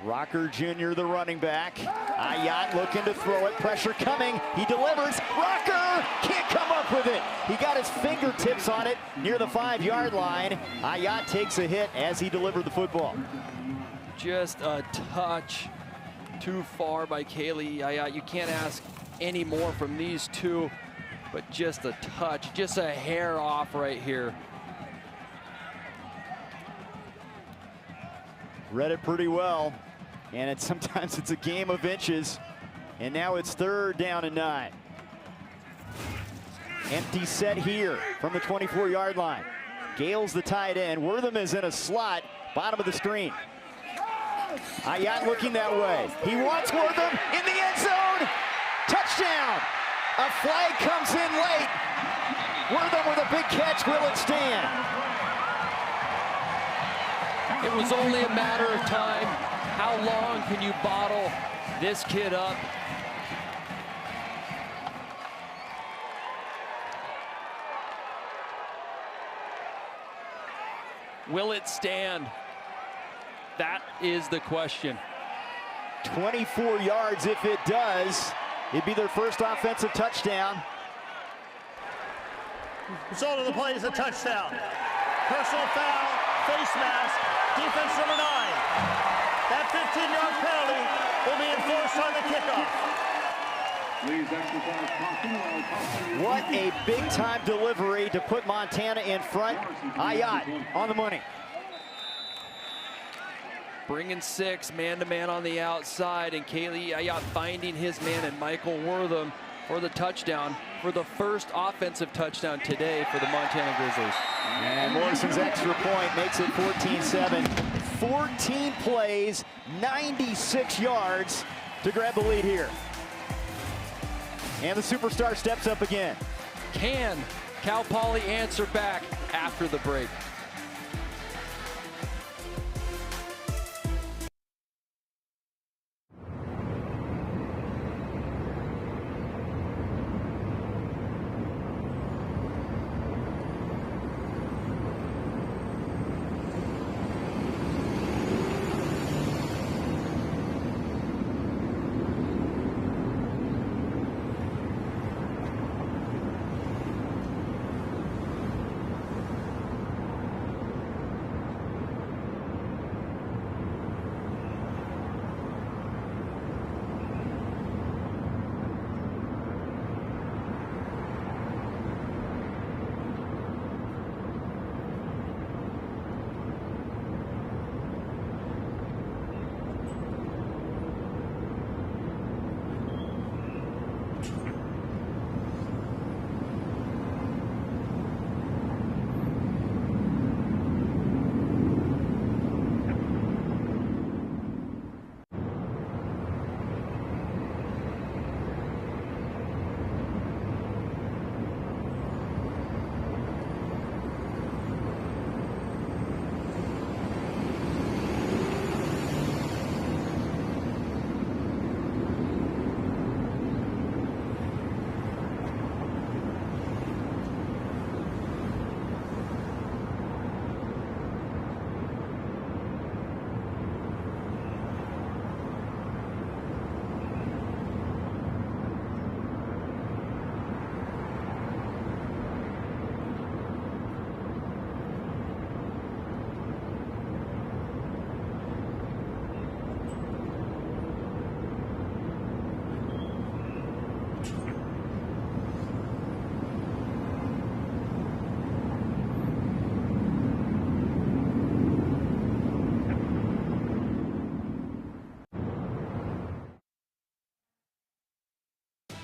Rocker Jr., the running back. Ayat looking to throw it. Pressure coming. He delivers. Rocker can't come up with it. He got his fingertips on it near the 5-yard line. Ayat takes a hit as he delivered the football. Just a touch too far by Kaylee Ayat. You can't ask any more from these two, but just a touch, just a hair off right here. Read it pretty well. And sometimes it's a game of inches. And now it's 3rd down and 9. Empty set here from the 24-yard line. Gale's the tight end. Wortham is in a slot, bottom of the screen. Ayat looking that way. He wants Wortham in the end zone. Touchdown. A flag comes in late. Wortham with a big catch. Will it stand? It was only a matter of time. How long can you bottle this kid up? Will it stand? That is the question. 24 yards if it does. It'd be their first offensive touchdown. Result of the play is a touchdown. Personal foul, face mask, defense number 9. That 15-yard penalty will be enforced on the kickoff. What a big-time delivery to put Montana in front. Ayat on the money. Bringing 6, man-to-man on the outside, and Kaylee Ayat finding his man and Michael Wortham for the touchdown, for the first offensive touchdown today for the Montana Grizzlies. And Morrison's extra point makes it 14-7. 14 plays, 96 yards to grab the lead here. And the superstar steps up again. Can Cal Poly answer back after the break?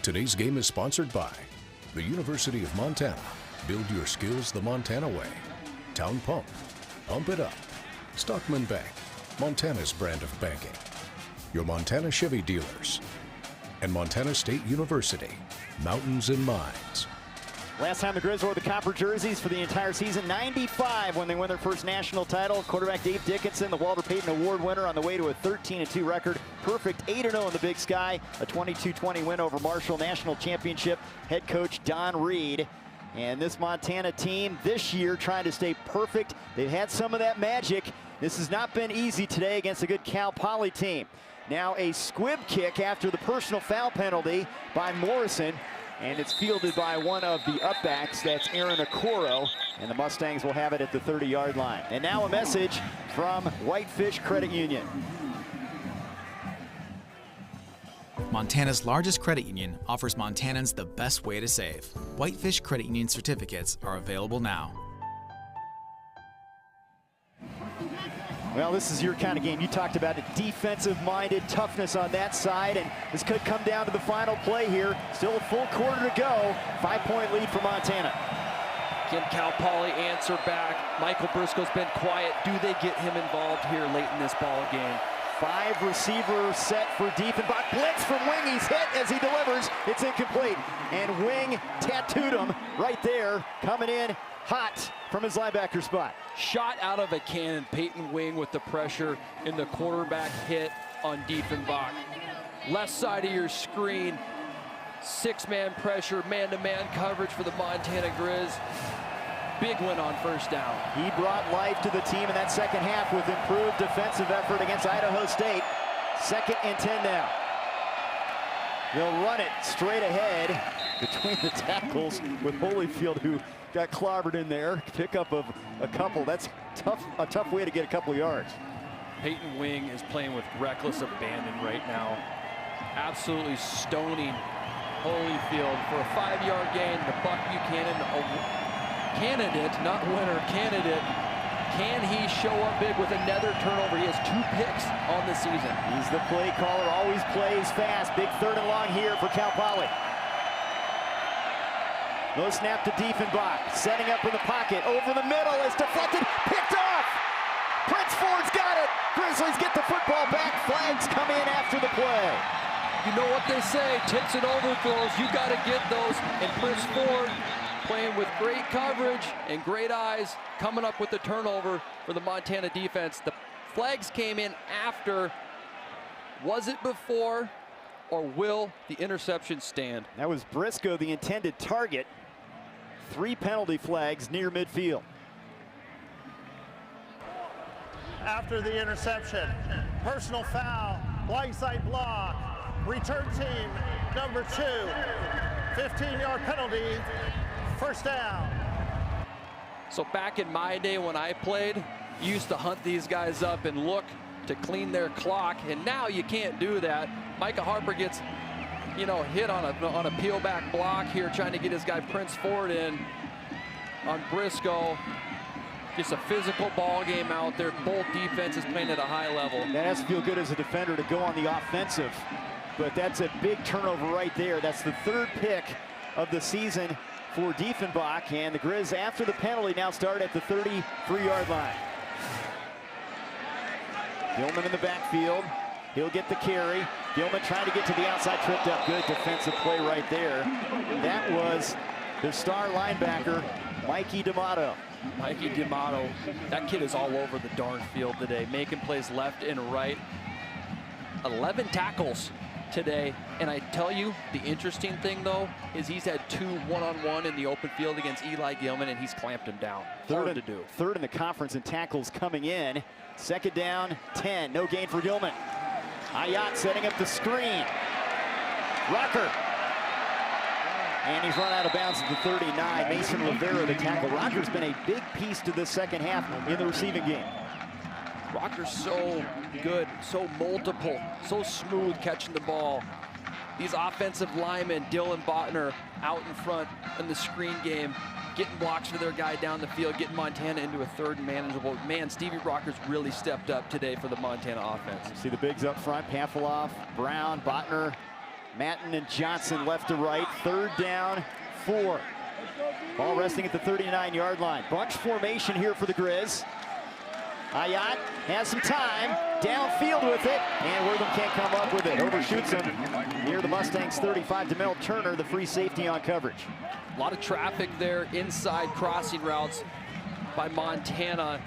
Today's game is sponsored by the University of Montana. Build your skills the Montana way. Town Pump. Pump it up. Stockman Bank. Montana's brand of banking. Your Montana Chevy dealers. And Montana State University. Mountains and Mines. Last time the Grizz wore the copper jerseys for the entire season, 95 when they won their first national title. Quarterback Dave Dickinson, the Walter Payton Award winner, on the way to a 13-2 record. Perfect 8-0 in the Big Sky. A 22-20 win over Marshall. National championship head coach Don Reed. And this Montana team this year trying to stay perfect. They've had some of that magic. This has not been easy today against a good Cal Poly team. Now a squib kick after the personal foul penalty by Morrison. And it's fielded by one of the upbacks, that's Aaron Okoro, and the Mustangs will have it at the 30-yard line. And now a message from Whitefish Credit Union. Montana's largest credit union offers Montanans the best way to save. Whitefish Credit Union certificates are available now. Well, this is your kind of game. You talked about it, defensive-minded toughness on that side, and this could come down to the final play here. Still a full quarter to go. 5-point lead for Montana. Can Cal Poly answer back? Michael Briscoe's been quiet. Do they get him involved here late in this ball game? 5 receiver set for Diefenbach. Blitz from Wing. He's hit as he delivers. It's incomplete. And Wing tattooed him right there, coming in hot from his linebacker spot. Shot out of a cannon. Peyton Wing with the pressure in the quarterback hit on Diefenbach. Left side of your screen. 6-man pressure, man-to-man coverage for the Montana Grizz. Big win on first down. He brought life to the team in that second half with improved defensive effort against Idaho State. 2nd and 10 now. They'll run it straight ahead between the tackles with Holyfield, who got clobbered in there. Pickup of a couple. That's tough. A tough way to get a couple yards. Peyton Wing is playing with reckless abandon right now. Absolutely stoning Holyfield for a 5-yard gain. The Buck Buchanan candidate, not winner, candidate. Can he show up big with another turnover? He has 2 picks on the season. He's the play caller, always plays fast. Big 3rd and long here for Cal Poly. Low snap to Diefenbach, setting up in the pocket, over the middle, it's deflected, picked off! Prince Ford's got it! Grizzlies get the football back, flags come in after the play. You know what they say, tips and overthrows, you gotta get those, and Prince Ford playing with great coverage and great eyes, coming up with the turnover for the Montana defense. The flags came in after. Was it before, or will the interception stand? That was Briscoe, the intended target. 3 penalty flags near midfield. After the interception, personal foul, blindside block, return team number 2, 15-yard penalty, first down. So back in my day when I played, you used to hunt these guys up and look to clean their clock, and now you can't do that. Micah Harper gets, you know, hit on a peel back block here, trying to get his guy Prince Ford in on Briscoe. Just a physical ball game out there. Both defenses playing at a high level. That has to feel good as a defender to go on the offensive, but that's a big turnover right there. That's the 3rd pick of the season for Diefenbach, and the Grizz, after the penalty, now start at the 33-yard line. Gilman in the backfield. He'll get the carry. Gilman trying to get to the outside, tripped up. Good defensive play right there. That was the star linebacker, Mikey D'Amato. Mikey D'Amato, that kid is all over the darn field today, making plays left and right. 11 tackles today, and I tell you, the interesting thing though is he's had 2 one-on-one in the open field against Eli Gilman, and he's clamped him down. Hard to do. 3rd in the conference in tackles coming in. 2nd down, 10. No gain for Gilman. Ayat setting up the screen. Rocker. And he's run out of bounds at the 39. Mason Rivera, the tackle. Rocker's been a big piece to the second half in the receiving game. Rocker's so good, so multiple, so smooth catching the ball. These offensive linemen, Dylan Botner, out in front in the screen game, getting blocks for their guy down the field, getting Montana into a 3rd and manageable. Man, Stevie Rocker's really stepped up today for the Montana offense. See the bigs up front, Pafilov, Brown, Botner, Matten and Johnson left to right. 3rd down, 4. Ball resting at the 39-yard line. Bunch formation here for the Grizz. Ayat has some time, downfield with it, and Wortham can't come up with it. Overshoots him near the Mustangs 35. DeMel Turner, the free safety on coverage. A lot of traffic there, inside crossing routes by Montana.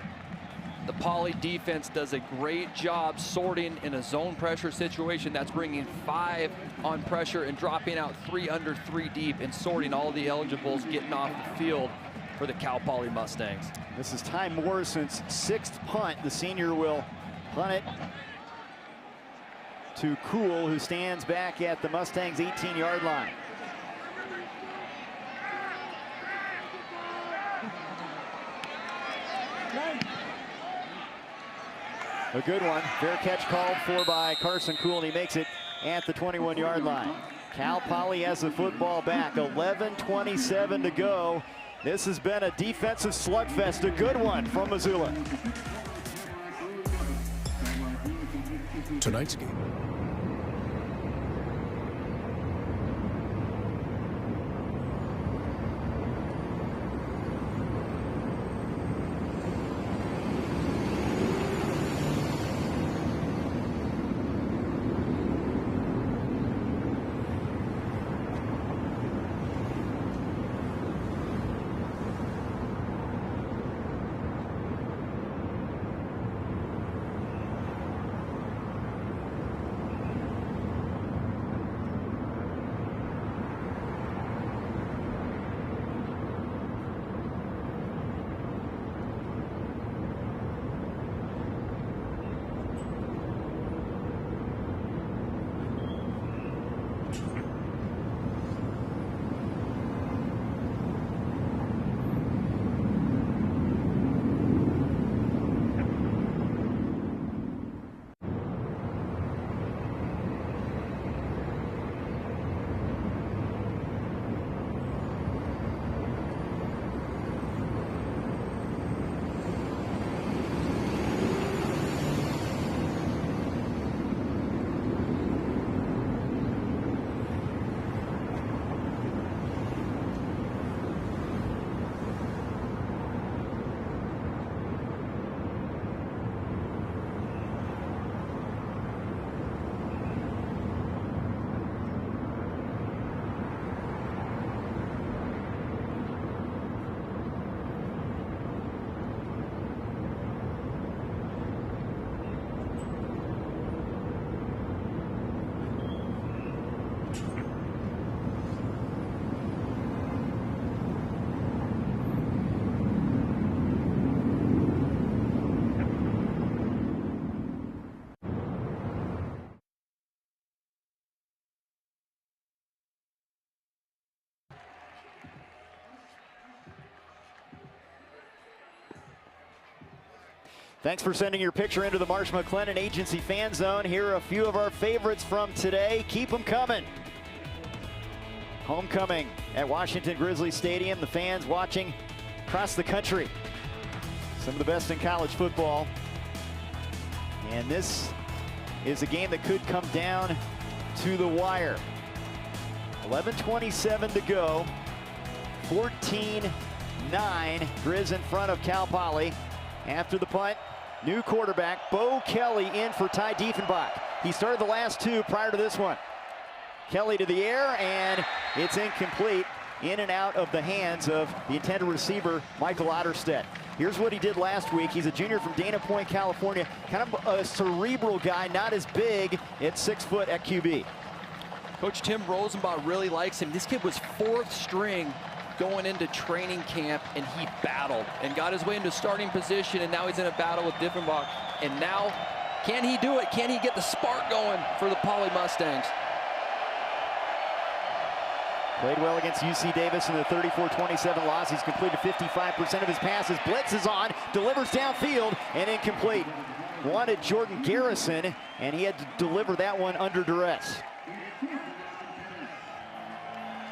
The Poly defense does a great job sorting in a zone pressure situation. That's bringing 5 on pressure and dropping out 3 under 3 deep and sorting all the eligibles getting off the field for the Cal Poly Mustangs. This is Ty Morrison's 6th punt. The senior will punt it to Cool, who stands back at the Mustangs' 18-yard line. A good one. Fair catch called for by Carson Cool, and he makes it at the 21-yard line. Cal Poly has the football back. 11:27 to go. This has been a defensive slugfest. A good one from Missoula. Tonight's game. Thanks for sending your picture into the Marsh McLennan Agency Fan Zone. Here are a few of our favorites from today. Keep them coming. Homecoming at Washington Grizzly Stadium. The fans watching across the country. Some of the best in college football. And this is a game that could come down to the wire. 11:27 to go. 14-9. Grizz in front of Cal Poly. After the punt, new quarterback, Bo Kelly in for Ty Diefenbach. He started the last 2 prior to this one. Kelly to the air, and it's incomplete. In and out of the hands of the intended receiver, Michael Otterstedt. Here's what he did last week. He's a junior from Dana Point, California. Kind of a cerebral guy, not as big at 6 foot at QB. Coach Tim Rosenbaugh really likes him. This kid was 4th string going into training camp, and he battled and got his way into starting position, and now he's in a battle with Diefenbach. And now, can he do it? Can he get the spark going for the Poly Mustangs? Played well against UC Davis in the 34-27 loss. He's completed 55% of his passes. Blitz is on, delivers downfield, and incomplete. Wanted Jordan Garrison, and he had to deliver that one under duress.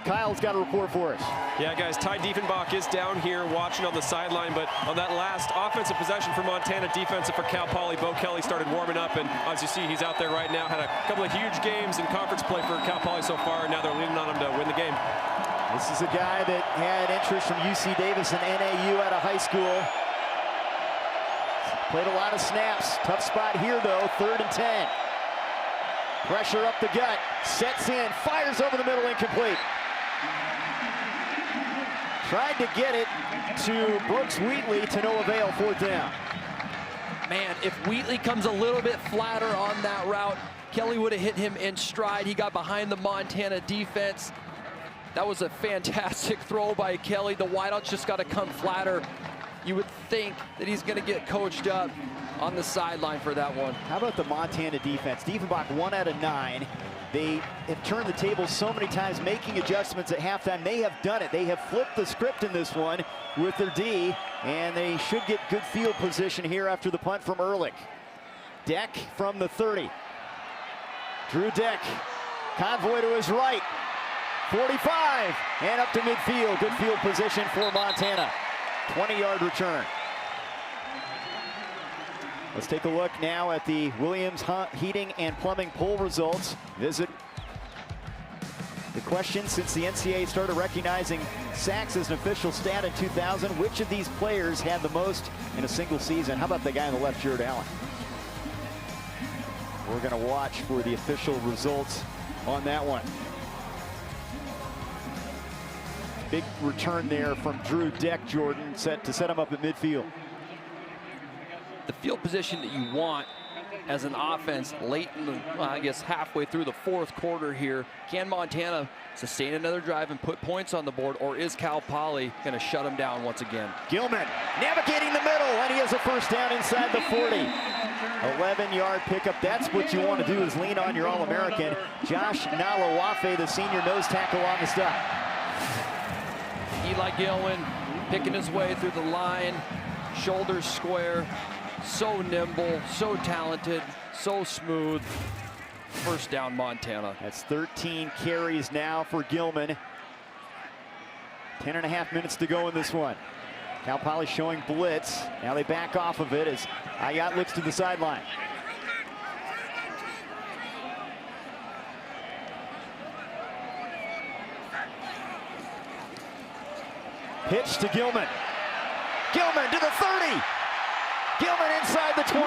Kyle's got a report for us. Yeah, guys, Ty Diefenbach is down here watching on the sideline, but on that last offensive possession for Montana, defensive for Cal Poly, Bo Kelly started warming up, and as you see, he's out there right now. Had a couple of huge games in conference play for Cal Poly so far, and now they're leaning on him to win the game. This is a guy that had interest from UC Davis and NAU out of high school. Played a lot of snaps. Tough spot here, though. 3rd and 10. Pressure up the gut. Sets in. Fires over the middle. Incomplete. Tried to get it to Brooks Wheatley to no avail. 4th down. Man, if Wheatley comes a little bit flatter on that route, Kelly would have hit him in stride. He got behind the Montana defense. That was a fantastic throw by Kelly. The wideouts just got to come flatter. You would think that he's going to get coached up on the sideline for that one. How about the Montana defense? Diefenbach 1 out of 9. They have turned the table so many times, making adjustments at halftime. They have done it. They have flipped the script in this one with their D, and they should get good field position here after the punt from Ehrlich. Deck from the 30. Drew Deck. Convoy to his right. 45, and up to midfield. Good field position for Montana. 20-yard return. Let's take a look now at the Williams Heating and Plumbing poll results. Visit the question: since the NCAA started recognizing sacks as an official stat in 2000, which of these players had the most in a single season? How about the guy on the left, Jared Allen? We're going to watch for the official results on that one. Big return there from Drew Deck, Jordan, set to set him up at midfield. The field position that you want as an offense late in the, I guess, halfway through the 4th quarter here. Can Montana sustain another drive and put points on the board, or is Cal Poly going to shut him down once again? Gilman navigating the middle, and he has a 1st down inside the 40. 11-yard pickup. That's what you want to do, is lean on your All-American. Josh Nalawafe, the senior nose tackle on the stop. Eli Gilman picking his way through the line, shoulders square, so nimble, so talented, so smooth. 1st down, Montana. That's 13 carries now for Gilman. 10.5 minutes to go in this one. Cal Poly showing blitz. Now they back off of it as Ayat looks to the sideline. Pitch to Gilman. Gilman to the 30. Gilman inside the 20.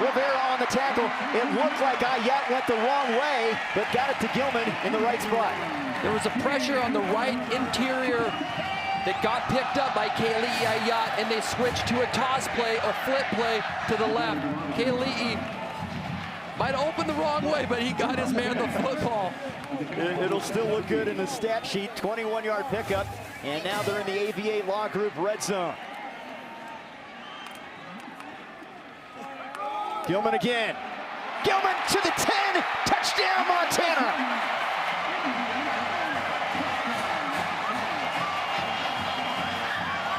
Rivera on the tackle. It looked like Ayat went the wrong way, but got it to Gilman in the right spot. There was a pressure on the right interior that got picked up by Kali'i Ayat, and they switched to a toss play, a flip play to the left. Kali'i might open the wrong way, but he got his man the football. It'll still look good in the stat sheet. 21-yard pickup, and now they're in the AVA Law Group red zone. Gilman again. Gilman to the 10. Touchdown, Montana.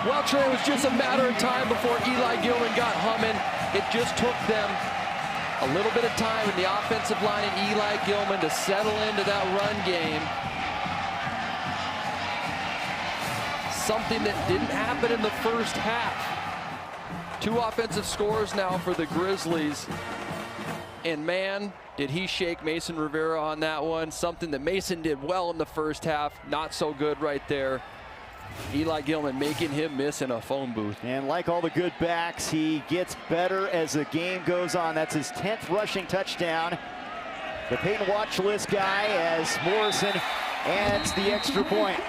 Well, Trey, it was just a matter of time before Eli Gilman got humming. It just took them a little bit of time in the offensive line and Eli Gilman to settle into that run game. Something that didn't happen in the first half. 2 offensive scores now for the Grizzlies. And man, did he shake Mason Rivera on that one. Something that Mason did well in the first half. Not so good right there. Eli Gilman making him miss in a phone booth. And like all the good backs, he gets better as the game goes on. That's his 10th rushing touchdown. The Peyton watch list guy as Morrison adds the extra point.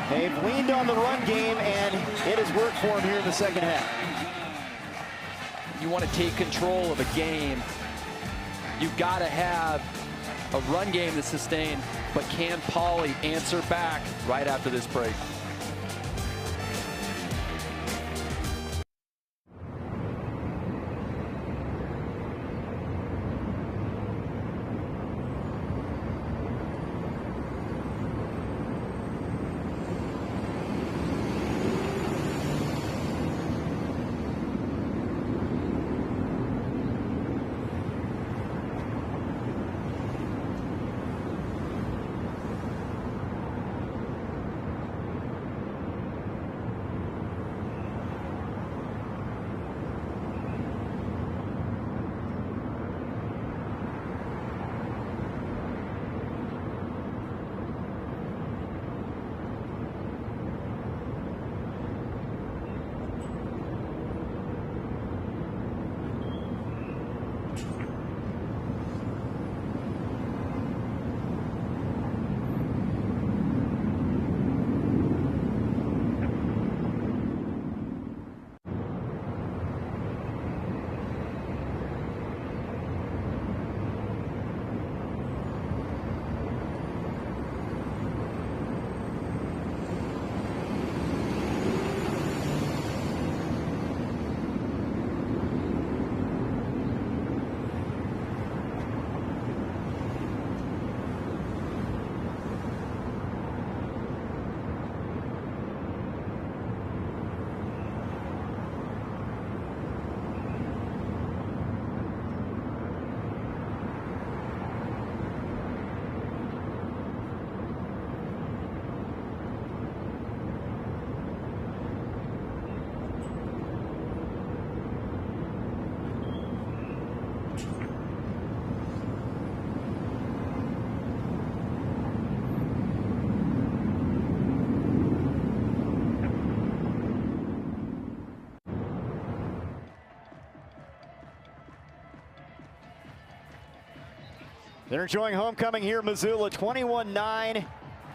They've leaned on the run game, and it has worked for him here in the second half. You want to take control of a game, you've got to have a run game that's sustained, but can Poly answer back right after this break? They're enjoying homecoming here, Missoula, 21-9.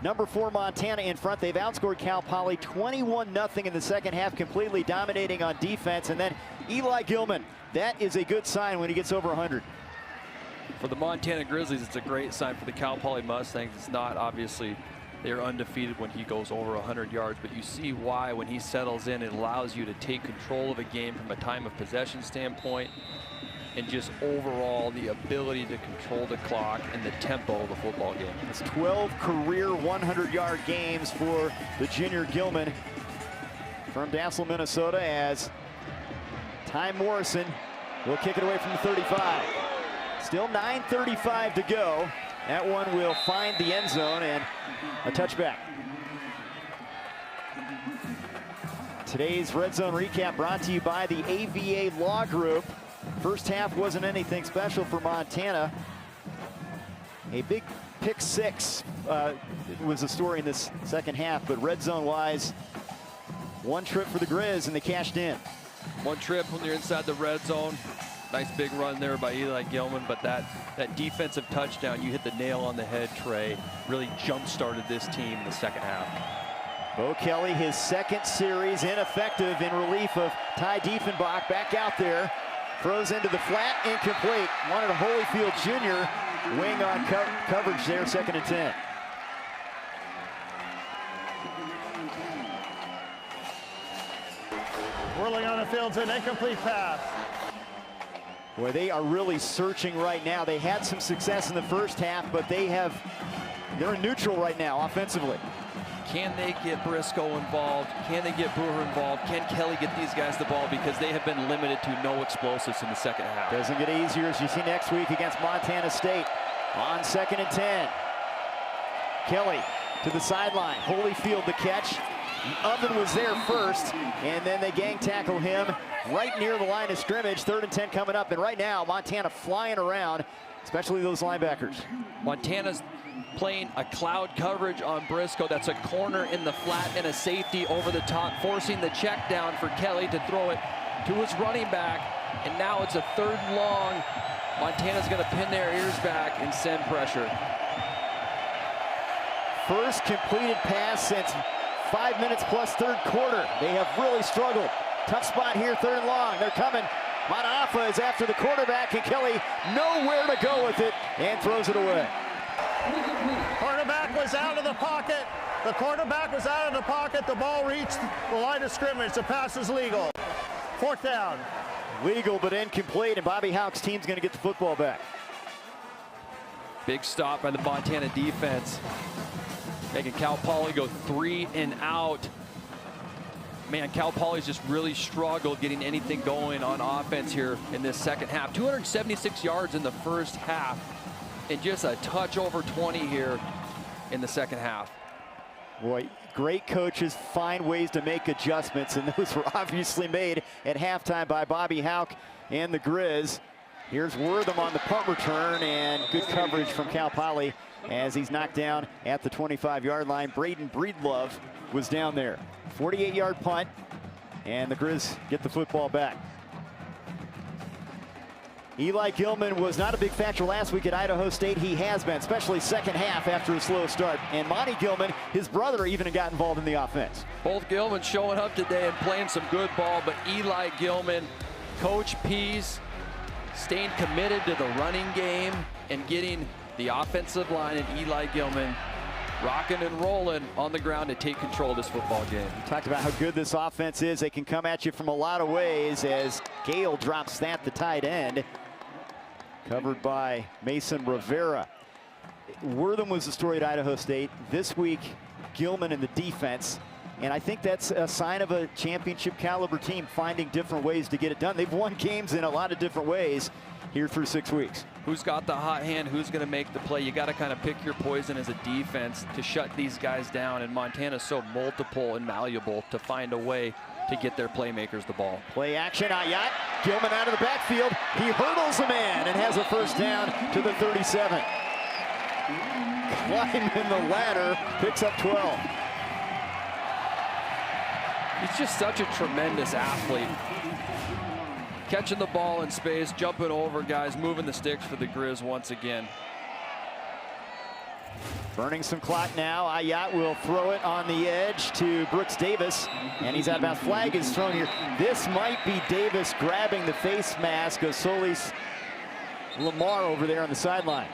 Number 4 Montana in front. They've outscored Cal Poly 21-0 in the second half, completely dominating on defense. And then Eli Gilman, that is a good sign when he gets over 100. For the Montana Grizzlies, it's a great sign. For the Cal Poly Mustangs, it's not. Obviously, they're undefeated when he goes over 100 yards, but you see why when he settles in, it allows you to take control of a game from a time of possession standpoint, and just overall the ability to control the clock and the tempo of the football game. It's 12 career 100-yard games for the junior Gilman from Dassel, Minnesota, as Ty Morrison will kick it away from the 35. Still 9:35 to go. That one will find the end zone and a touchback. Today's Red Zone recap brought to you by the AVA Law Group. First half wasn't anything special for Montana. A big pick six was the story in this second half, but red zone wise, one trip for the Grizz and they cashed in. One trip when you're inside the red zone. Nice big run there by Eli Gilman, but that defensive touchdown, you hit the nail on the head, Trey, really jump-started this team in the second half. Bo Kelly, his second series, ineffective in relief of Ty Diefenbach, back out there. Throws into the flat, incomplete. Wanted a Holyfield Jr. wing on coverage there, 2nd and 10. Whirling on the field to an incomplete pass. Boy, they are really searching right now. They had some success in the first half, but they're in neutral right now offensively. Can they get Briscoe involved? Can they get Brewer involved? Can Kelly get these guys the ball? Because they have been limited to no explosives in the second half. Doesn't get easier as you see next week against Montana State on 2nd and 10. Kelly to the sideline. Holyfield the catch. Oven was there first, and then they gang tackle him right near the line of scrimmage. 3rd and 10 coming up, and right now Montana flying around, especially those linebackers. Montana's playing a cloud coverage on Briscoe. That's a corner in the flat and a safety over the top, forcing the check down for Kelly to throw it to his running back. And now it's a 3rd and long. Montana's going to pin their ears back and send pressure. First completed pass since 5 minutes plus 3rd quarter. They have really struggled. Tough spot here, 3rd and long. They're coming. Manafa is after the quarterback, and Kelly nowhere to go with it and throws it away. Quarterback was out of the pocket. The quarterback was out of the pocket. The ball reached the line of scrimmage. The pass is legal. 4th down. Legal but incomplete, and Bobby Houck's team's going to get the football back. Big stop by the Montana defense, making Cal Poly go 3 and out. Man, Cal Poly's just really struggled getting anything going on offense here in this second half. 276 yards in the first half, and just a touch over 20 here in the second half. Boy, great coaches find ways to make adjustments, and those were obviously made at halftime by Bobby Houck and the Grizz. Here's Wortham on the punt return, and good coverage from Cal Poly as he's knocked down at the 25-yard line. Braden Breedlove was down there. 48-yard punt, and the Grizz get the football back. Eli Gilman was not a big factor last week at Idaho State. He has been, especially second half after a slow start. And Monty Gilman, his brother, even got involved in the offense. Both Gilman showing up today and playing some good ball, but Eli Gilman, Coach Pease, staying committed to the running game and getting the offensive line and Eli Gilman rocking and rolling on the ground to take control of this football game. We talked about how good this offense is. They can come at you from a lot of ways as Gale drops that, the tight end. Covered by Mason Rivera. Wortham was the story at Idaho State. This week, Gilman in the defense. And I think that's a sign of a championship caliber team finding different ways to get it done. They've won games in a lot of different ways here through 6 weeks. Who's got the hot hand? Who's going to make the play? You got to kind of pick your poison as a defense to shut these guys down. And Montana's so multiple and malleable to find a way to get their playmakers the ball. Play action, Ayat. Gilman out of the backfield. He hurdles a man and has a first down to the 37. Climbing the ladder, picks up 12. He's just such a tremendous athlete. Catching the ball in space, jumping over guys, moving the sticks for the Grizz once again. Burning some clock now. Ayat will throw it on the edge to Brooks Davis, and he's out of bounds. Flag is thrown here. This might be Davis grabbing the face mask of Solis Lamar over there on the sideline.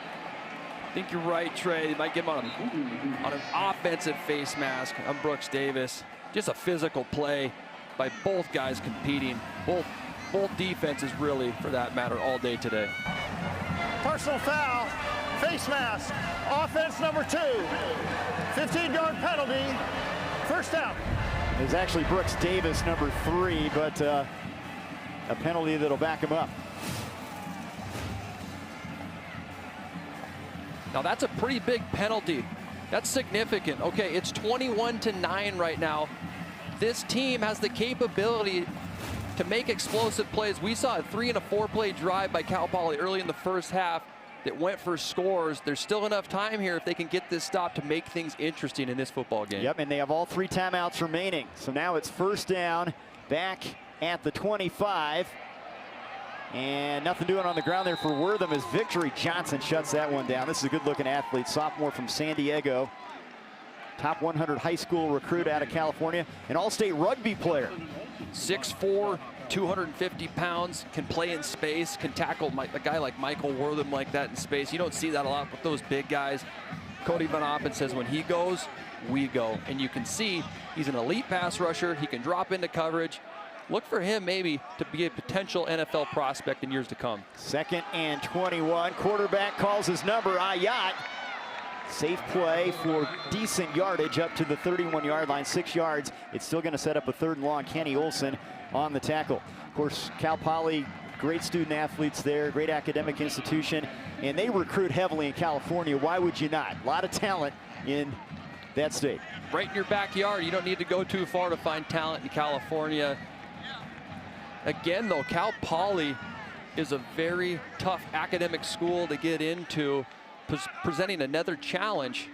I think you're right, Trey. They might get him on an offensive face mask on Brooks Davis. Just a physical play by both guys competing. Both defenses, really, for that matter, all day today. Personal foul, face mask, offense number 2, 15-yard penalty, first down. It was actually Brooks Davis, number 3, but a penalty that'll back him up. Now that's a pretty big penalty. That's significant. Okay, it's 21-9 right now. This team has the capability to make explosive plays. We saw a 3- and 4-play drive by Cal Poly early in the first half that went for scores. There's still enough time here if they can get this stop to make things interesting in this football game. Yep, and they have all 3 timeouts remaining. So now it's first down back at the 25. And nothing doing on the ground there for Wortham as Victory Johnson shuts that one down. This is a good-looking athlete, sophomore from San Diego. Top 100 high school recruit out of California, an all-state rugby player. 6'4", 250 pounds, can play in space, can tackle a guy like Michael Wortham like that in space. You don't see that a lot with those big guys. Cody Van Oppen says when he goes, we go. And you can see he's an elite pass rusher. He can drop into coverage. Look for him maybe to be a potential NFL prospect in years to come. 2nd and 21. Quarterback calls his number, Ayat. Safe play for decent yardage up to the 31-yard line, 6 yards. It's still going to set up a 3rd and long. Kenny Olson on the tackle. Of course, Cal Poly, great student athletes there, great academic institution, and they recruit heavily in California. Why would you not? A lot of talent in that state. Right in your backyard. You don't need to go too far to find talent in California. Again, though, Cal Poly is a very tough academic school to get into, presenting another challenge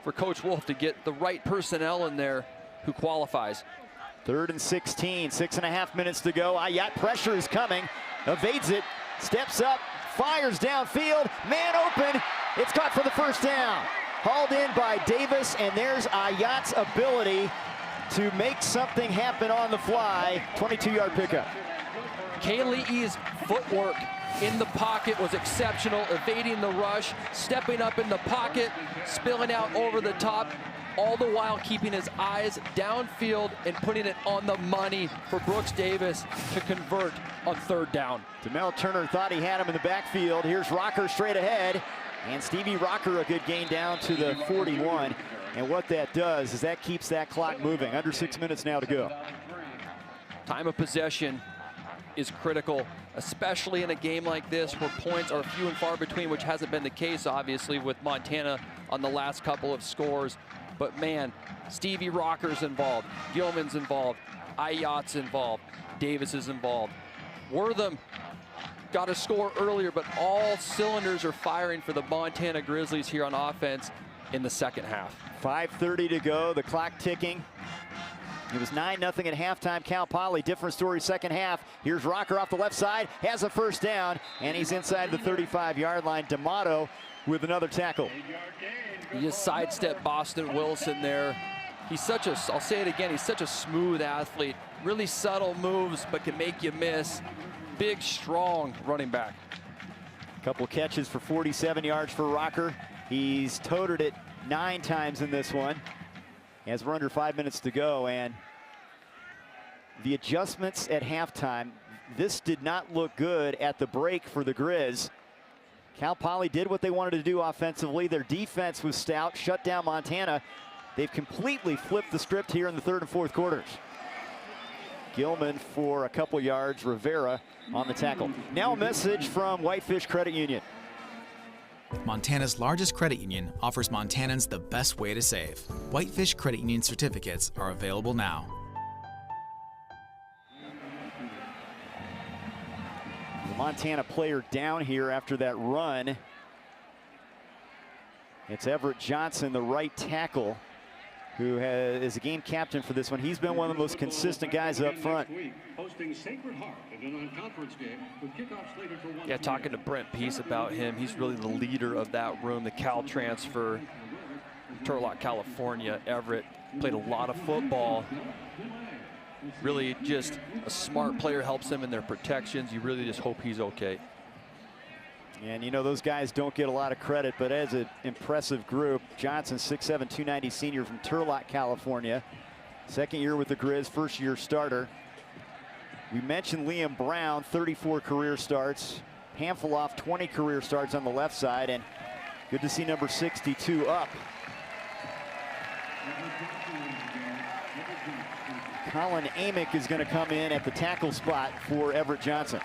for Coach Wolf to get the right personnel in there who qualifies. 3rd and 16, 6.5 minutes to go. Ayat, pressure is coming, evades it, steps up, fires downfield, man open, it's caught for the first down. Hauled in by Davis, and there's Ayat's ability to make something happen on the fly. 22-yard pickup. Kali'i's footwork in the pocket was exceptional, evading the rush, stepping up in the pocket, spilling out over the top, all the while keeping his eyes downfield and putting it on the money for Brooks Davis to convert on 3rd down. Demel Turner thought he had him in the backfield. Here's Rocker straight ahead, and Stevie Rocker a good gain down to the 41. And what that does is that keeps that clock moving. Under 6 minutes now to go. Time of possession is critical, especially in a game like this where points are few and far between, which hasn't been the case, obviously, with Montana on the last couple of scores. But man, Stevie Rocker's involved, Gilman's involved, Ayat's involved, Davis is involved. Wortham got a score earlier, but all cylinders are firing for the Montana Grizzlies here on offense in the 2nd half. 5:30 to go, the clock ticking. It was 9-0 at halftime. Cal Poly, different story 2nd half. Here's Rocker off the left side, has a first down, and he's inside the 35-yard line. D'Amato with another tackle. He just sidestepped Boston Wilson there. He's such a, I'll say it again, he's such a smooth athlete. Really subtle moves, but can make you miss. Big, strong running back. Couple catches for 47 yards for Rocker. He's toted it 9 times in this one. As we're under 5 minutes to go, and the adjustments at halftime, this did not look good at the break for the Grizz. Cal Poly did what they wanted to do offensively. Their defense was stout, shut down Montana. They've completely flipped the script here in the 3rd and 4th quarters. Gilman for a couple yards, Rivera on the tackle. Now a message from Whitefish Credit Union. Montana's largest credit union offers Montanans the best way to save. Whitefish Credit Union certificates are available now. The Montana player down here after that run. It's Everett Johnson, the right tackle, who is a game captain for this one. He's been one of the most consistent guys up front. Yeah, talking to Brent Peace about him, he's really the leader of that room, the Cal transfer. Turlock, California. Everett played a lot of football. Really just a smart player, helps them in their protections. You really just hope he's okay. And you know, those guys don't get a lot of credit, but as an impressive group. Johnson, 6'7", 290 senior from Turlock, California. Second year with the Grizz, first year starter. We mentioned Liam Brown, 34 career starts. Pamphilov, 20 career starts on the left side, and good to see number 62 up. Colin Amick is going to come in at the tackle spot for Everett Johnson.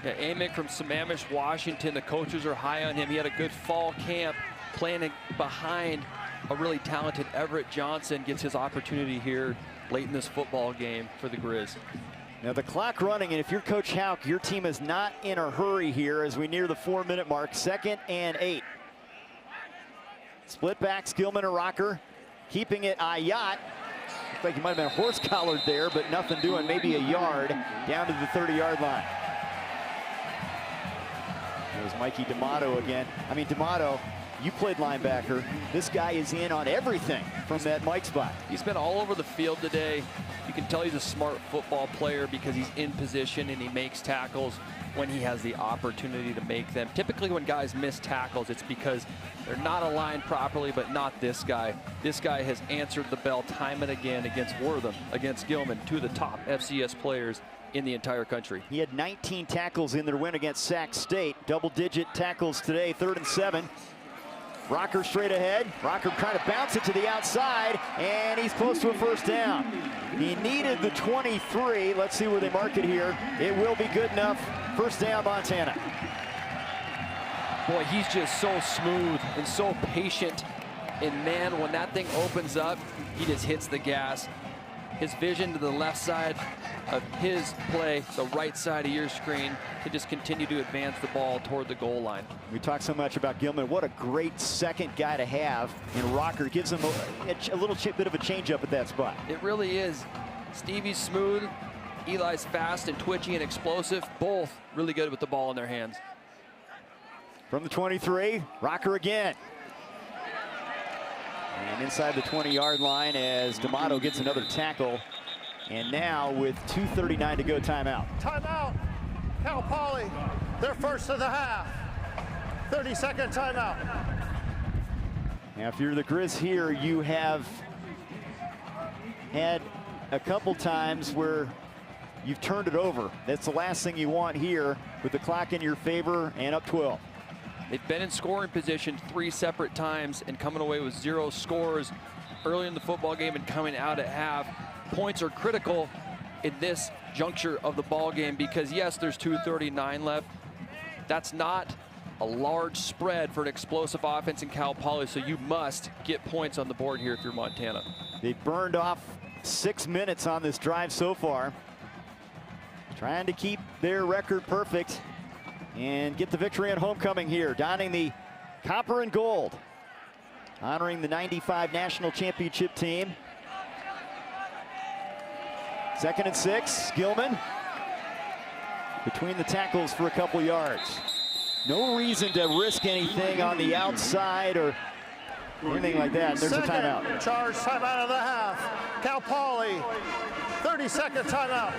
Yeah, Amick from Sammamish, Washington. The coaches are high on him. He had a good fall camp playing behind a really talented Everett Johnson. Gets his opportunity here late in this football game for the Grizz. Now the clock running, and if you're Coach Houck, your team is not in a hurry here as we near the 4-minute mark. 2nd and 8. Split backs, Gilman and Rocker. Keeping it Ayat. Looks like he might have been horse collared there, but nothing doing. Maybe a yard down to the 30-yard line. There's Mikey D'Amato again. I mean, D'Amato, you played linebacker. This guy is in on everything from that Mike spot. He's been all over the field today. You can tell he's a smart football player because he's in position and he makes tackles when he has the opportunity to make them. Typically when guys miss tackles, it's because they're not aligned properly, but not this guy. This guy has answered the bell time and again against Wortham, against Gilman, two of the top FCS players in the entire country. He had 19 tackles in their win against Sac State. Double-digit tackles today, 3rd and 7. Rocker straight ahead. Rocker trying to bounce it to the outside, and he's close to a first down. He needed the 23. Let's see where they mark it here. It will be good enough. First down, Montana. Boy, he's just so smooth and so patient. And man, when that thing opens up, he just hits the gas. His vision to the left side of his play, the right side of your screen, to just continue to advance the ball toward the goal line. We talk so much about Gilman. What a great second guy to have. And Rocker gives him a little bit of a change-up at that spot. It really is. Stevie's smooth. Eli's fast and twitchy and explosive. Both really good with the ball in their hands. From the 23, Rocker again. And inside the 20-yard line as D'Amato gets another tackle. And now with 2:39 to go, timeout. Timeout. Cal Poly, their first of the half. 30-second timeout. Now, if you're the Grizz here, you have had a couple times where you've turned it over. That's the last thing you want here with the clock in your favor and up 12. They've been in scoring position 3 separate times and coming away with 0 scores early in the football game and coming out at half. Points are critical in this juncture of the ball game because, yes, there's 2:39 left. That's not a large spread for an explosive offense in Cal Poly, so you must get points on the board here if you're Montana. They've burned off 6 minutes on this drive so far. Trying to keep their record perfect and get the victory at homecoming here, donning the copper and gold, honoring the '95 national championship team. 2nd and 6, Gilman between the tackles for a couple yards. No reason to risk anything on the outside or anything like that. There's a timeout. Charge timeout of the half. Cal Poly, 30-second timeout.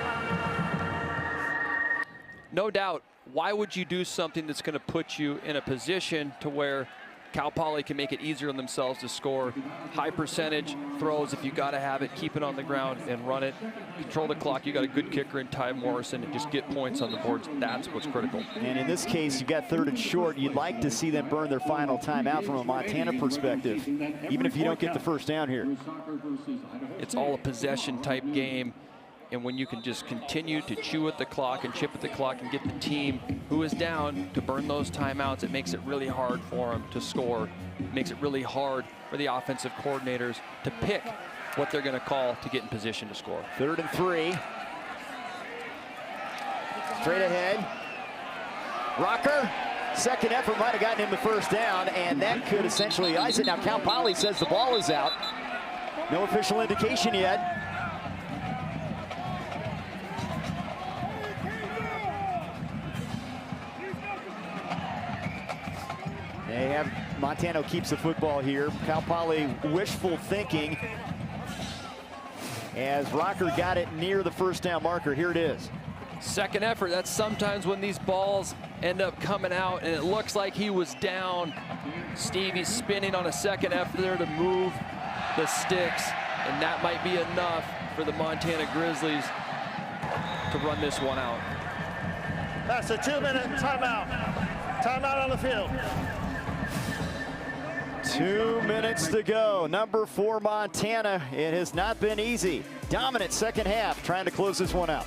No doubt. Why would you do something that's going to put you in a position to where Cal Poly can make it easier on themselves to score? High percentage throws if you got to have it, keep it on the ground and run it. Control the clock. You got a good kicker in Ty Morrison and just get points on the boards. That's what's critical. And in this case, you got 3rd and short. You'd like to see them burn their final timeout from a Montana perspective, even if you don't get the first down here. It's all a possession type game. And when you can just continue to chew at the clock and chip at the clock and get the team who is down to burn those timeouts, it makes it really hard for them to score. It makes it really hard for the offensive coordinators to pick what they're going to call to get in position to score. 3rd and 3. Straight ahead. Rocker. Second effort might have gotten him the first down, and that could essentially ice it. Now Cal Poly says the ball is out. No official indication yet. They have Montana keeps the football here. Cal Poly wishful thinking as Rocker got it near the first down marker. Here it is. Second effort. That's sometimes when these balls end up coming out and it looks like he was down. Stevie's spinning on a second effort there to move the sticks, and that might be enough for the Montana Grizzlies to run this one out. That's a 2-minute timeout. Timeout on the field. 2 minutes to go. Number 4 Montana. It has not been easy. Dominant second half, trying to close this one out.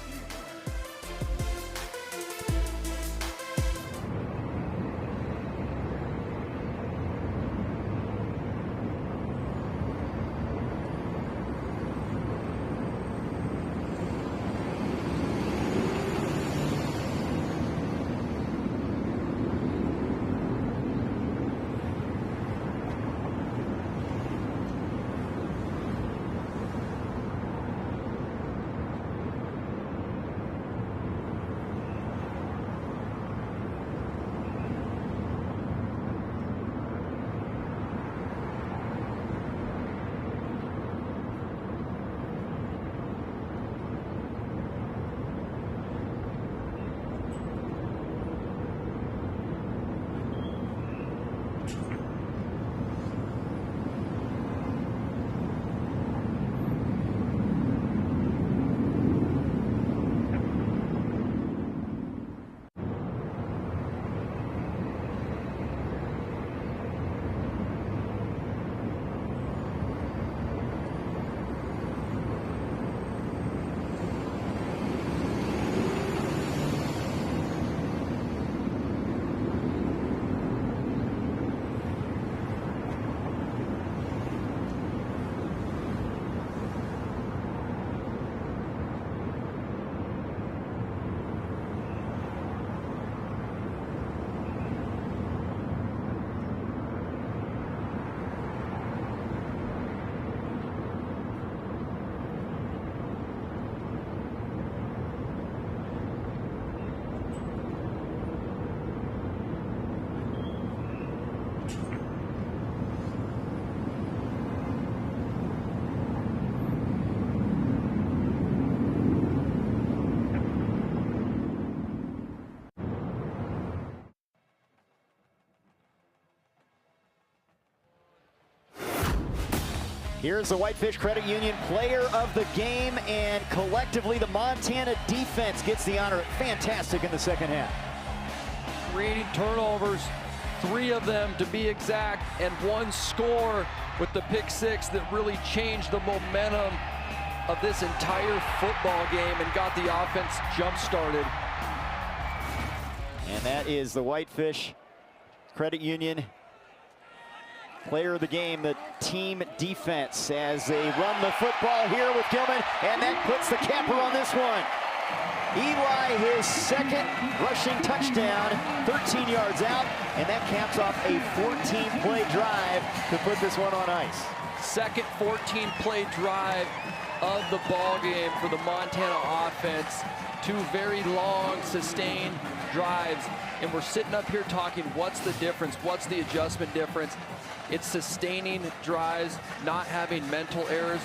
Here's the Whitefish Credit Union player of the game, and collectively the Montana defense gets the honor. Fantastic in the second half. Creating turnovers, 3 of them to be exact, and 1 score with the pick 6 that really changed the momentum of this entire football game and got the offense jump-started. And that is the Whitefish Credit Union player of the game, the team defense, as they run the football here with Gilman, and that puts the capper on this one. Eli, his second rushing touchdown, 13 yards out, and that caps off a 14-play drive to put this one on ice. Second 14-play drive of the ball game for the Montana offense. 2 very long, sustained drives, and we're sitting up here talking, what's the difference? What's the adjustment difference? It's sustaining drives, not having mental errors,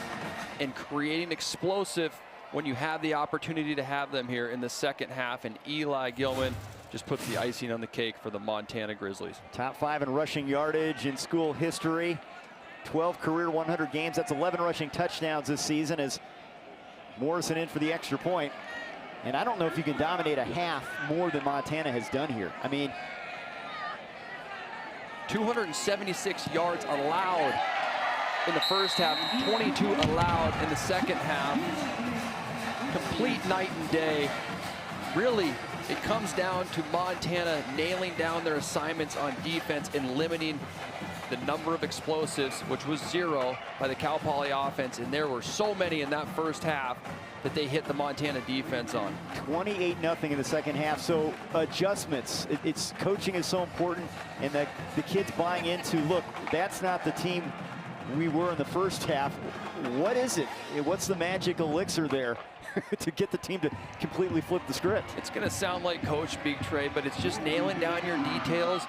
and creating explosive when you have the opportunity to have them here in the second half. And Eli Gilman just puts the icing on the cake for the Montana Grizzlies. Top 5 in rushing yardage in school history. 12 career 100 games. That's 11 rushing touchdowns this season as Morrison in for the extra point. And I don't know if you can dominate a half more than Montana has done here. I mean, 276 yards allowed in the first half, 22 allowed in the second half. Complete night and day. Really, it comes down to Montana nailing down their assignments on defense and limiting the number of explosives, which was 0 by the Cal Poly offense, and there were so many in that first half that they hit the Montana defense on. 28-0 in the second half. So adjustments, it's coaching is so important, and that the kids buying into, look, that's not the team we were in the first half. What is it? What's the magic elixir there to get the team to completely flip the script? It's going to sound like coach speak, Trey, but it's just nailing down your details,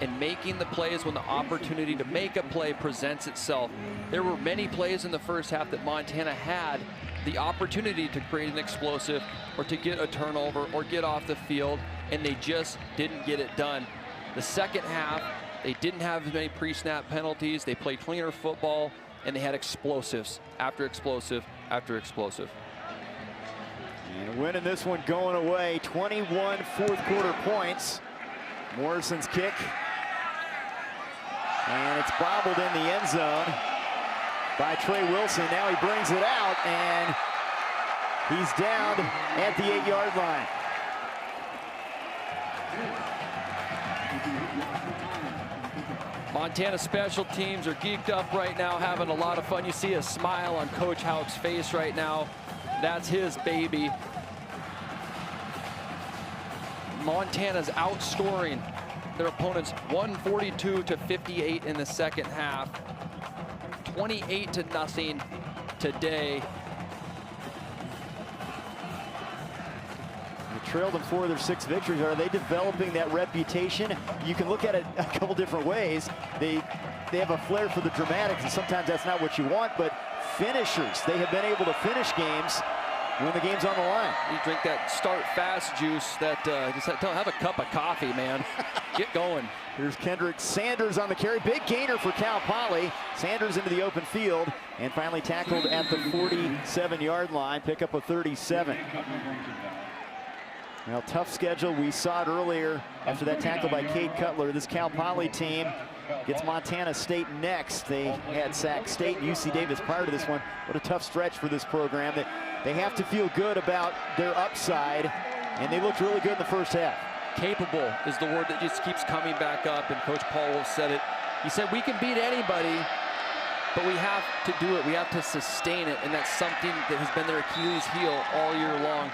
and making the plays when the opportunity to make a play presents itself. There were many plays in the first half that Montana had the opportunity to create an explosive or to get a turnover or get off the field, and they just didn't get it done. The second half, they didn't have as many pre-snap penalties. They played cleaner football, and they had explosives after explosive after explosive. And winning this one going away, 21 fourth quarter points. Morrison's kick. And it's bobbled in the end zone by Trey Wilson. Now he brings it out, and he's down at the 8-yard line. Montana special teams are geeked up right now, having a lot of fun. You see a smile on Coach Hauk's face right now. That's his baby. Montana's outscoring their opponents 142-58 in the second half. 28-0 today. They trailed them 4 of their 6 victories. Are they developing that reputation? You can look at it a couple different ways. They have a flair for the dramatics, and sometimes that's not what you want, but finishers. They have been able to finish games when the game's on the line. You drink that start fast juice, that just have a cup of coffee, man. Get going. Here's Kendrick Sanders on the carry. Big gainer for Cal Poly. Sanders into the open field and finally tackled at the 47-yard line. Pick up a 37. Well, tough schedule. We saw it earlier after that tackle by Cade Cutler. This Cal Poly team gets Montana State next. They had Sac State and UC Davis prior to this one. What a tough stretch for this program. They have to feel good about their upside, and they looked really good in the first half. Capable is the word that just keeps coming back up, and Coach Paul Wolf said it. He said, we can beat anybody, but we have to do it. We have to sustain it, and that's something that has been their Achilles heel all year long.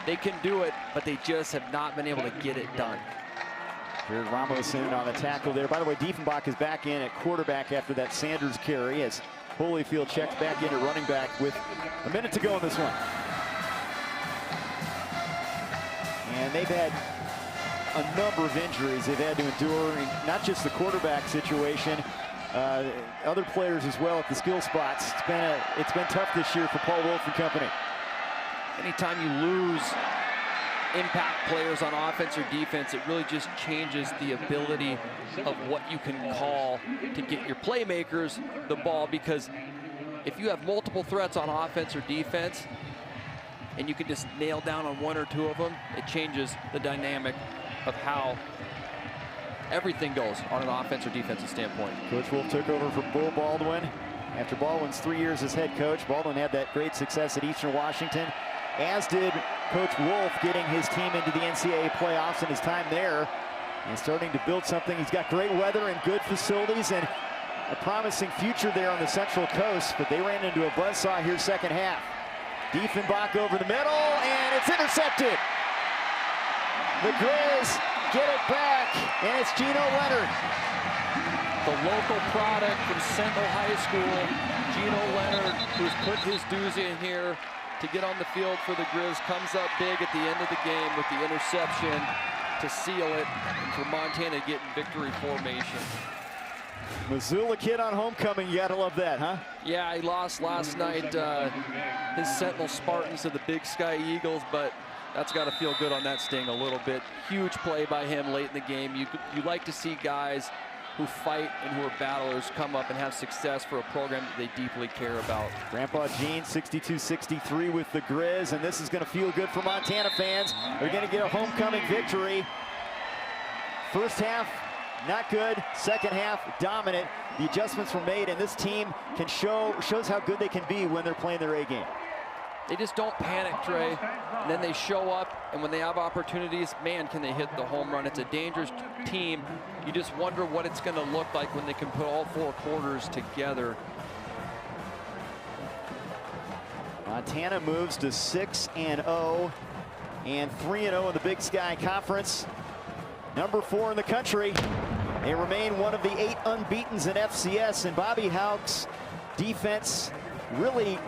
They can do it, but they just have not been able to get it done. Here's Ramos in on the tackle there. By the way, Diefenbach is back in at quarterback after that Sanders carry as Holyfield checks back in at running back with a minute to go in this one. And they've had a number of injuries they've had to endure, not just the quarterback situation, other players as well at the skill spots. It's been tough this year for Paul Wolf and company. Anytime you lose impact players on offense or defense, it really just changes the ability of what you can call to get your playmakers the ball, because if you have multiple threats on offense or defense and you can just nail down on 1 or 2 of them, it changes the dynamic of how everything goes on an offense or defensive standpoint. Coach Wolf took over for Bull Baldwin after Baldwin's 3 years as head coach. Baldwin had that great success at Eastern Washington, as did Coach Wolf, getting his team into the NCAA playoffs in his time there and starting to build something. He's got great weather and good facilities and a promising future there on the Central Coast, but they ran into a buzzsaw here second half. Diefenbach over the middle, and it's intercepted. The Grizz get it back, and it's Gino Leonard. The local product from Sentinel High School, Gino Leonard, who's put his dues in here to get on the field for the Grizz, comes up big at the end of the game with the interception to seal it, and for Montana to get in victory formation. Missoula kid on homecoming, you gotta love that, huh? Yeah, he lost last night, his Sentinel Spartans to the Big Sky Eagles, but that's got to feel good on that sting a little bit. Huge play by him late in the game. You like to see guys who fight and who are battlers come up and have success for a program that they deeply care about. Grandpa Gene, 62-63 with the Grizz, and this is going to feel good for Montana fans. They're going to get a homecoming victory. First half, not good. Second half, dominant. The adjustments were made, and this team can shows how good they can be when they're playing their A game. They just don't panic, Trey. And then they show up, and when they have opportunities, man, can they hit the home run. It's a dangerous team. You just wonder what it's going to look like when they can put all 4 quarters together. Montana moves to 6-0 and 3-0 in the Big Sky Conference. Number 4 in the country. They remain one of the 8 unbeatens in FCS, and Bobby Hauk's defense really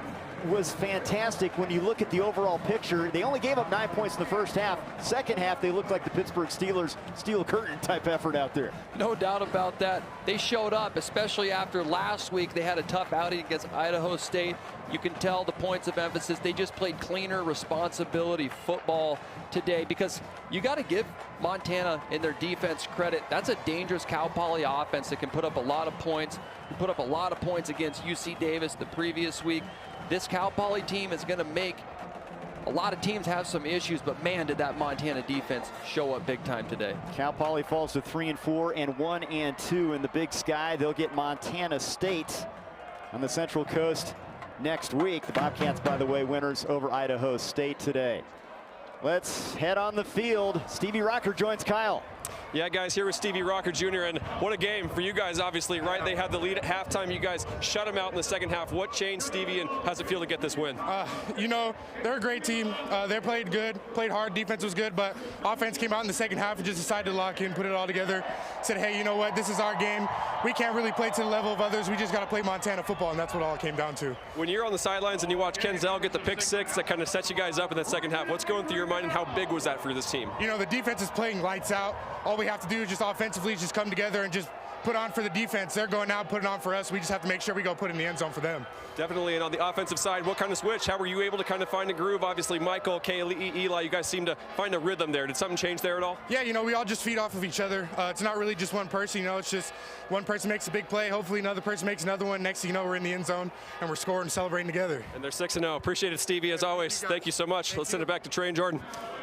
was fantastic when you look at the overall picture. They only gave up 9 points in the first half. Second half, they looked like the Pittsburgh Steelers steel curtain type effort out there. No doubt about that. They showed up, especially after last week. They had a tough outing against Idaho State. You can tell the points of emphasis. They just played cleaner responsibility football today, because you got to give Montana in their defense credit. That's a dangerous Cal Poly offense that can put up a lot of points. They put up a lot of points against UC Davis the previous week. This Cal Poly team is going to make a lot of teams have some issues, but man, did that Montana defense show up big time today. Cal Poly falls to 3-4 and 1-2 in the Big Sky. They'll get Montana State on the Central Coast next week. The Bobcats, by the way, winners over Idaho State today. Let's head on the field. Stevie Rocker joins Kyle. Yeah, guys, here with Stevie Rocker Jr. And what a game for you guys, obviously, right? They had the lead at halftime. You guys shut them out in the second half. What changed, Stevie, and how's it feel to get this win? You know, they're a great team. They played good, played hard. Defense was good, but offense came out in the second half and just decided to lock in, put it all together. Said, hey, you know what? This is our game. We can't really play to the level of others. We just got to play Montana football, and that's what all it came down to. When you're on the sidelines and you watch Kenzel get the pick six, that kind of sets you guys up in that second half. What's going through your mind, and how big was that for this team? You know, the defense is playing lights out. All we have to do is just offensively just come together and just put on for the defense. They're going out, putting on for us. We just have to make sure we go put in the end zone for them. Definitely. And on the offensive side, what kind of switch? How were you able to kind of find a groove? Obviously, Michael, Kaylee, Eli, you guys seem to find a rhythm there. Did something change there at all? Yeah, you know, we all just feed off of each other. It's not really just one person, you know, it's just one person makes a big play. Hopefully another person makes another one. Next thing you know, we're in the end zone and we're scoring and celebrating together. And they're 6-0. Appreciate it, Stevie, as always. Thank you so much. Let's send it back to Trey and Jordan.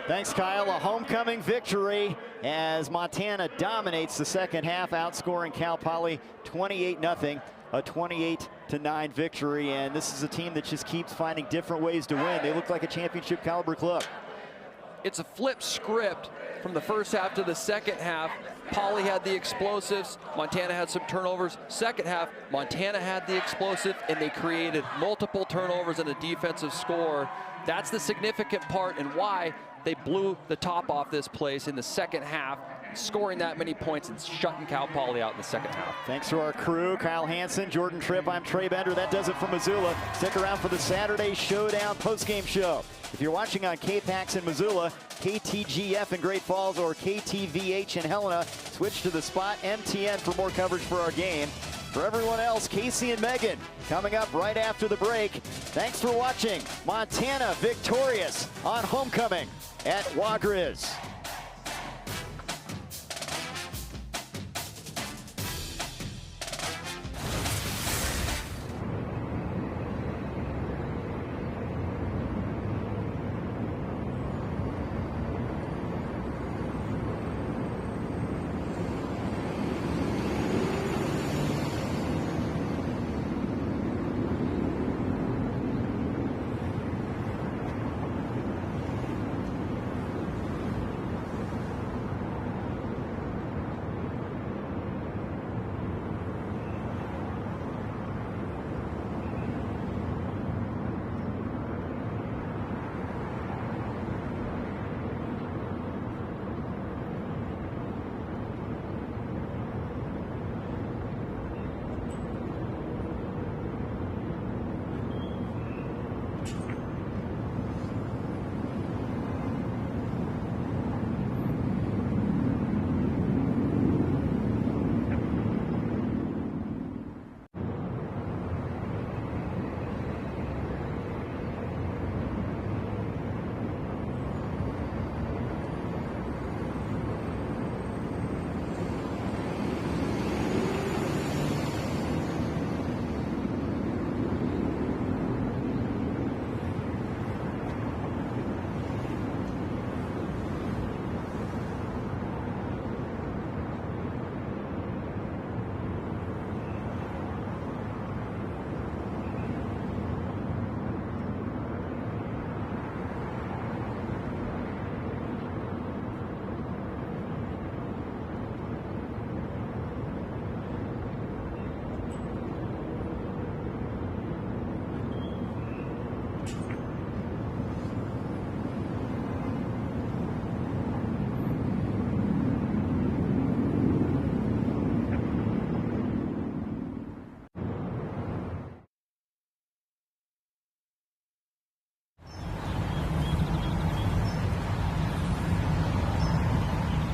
Thanks, Kyle. A homecoming victory as Montana dominates the second half, outscoring Cal Poly 28-0, a 28-9 victory. And this is a team that just keeps finding different ways to win. They look like a championship caliber club. It's a flip script from the first half to the second half. Poly had the explosives. Montana had some turnovers. Second half, Montana had the explosive, and they created multiple turnovers and a defensive score. That's the significant part and why they blew the top off this place in the second half, scoring that many points and shutting Cal Poly out in the second half. Thanks to our crew, Kyle Hansen, Jordan Tripp, I'm Trey Bender. That does it for Missoula. Stick around for the Saturday Showdown postgame show. If you're watching on KPAX in Missoula, KTGF in Great Falls, or KTVH in Helena, switch to the Spot MTN for more coverage for our game. For everyone else, Casey and Megan coming up right after the break. Thanks for watching. Montana victorious on homecoming at Wa Grizz.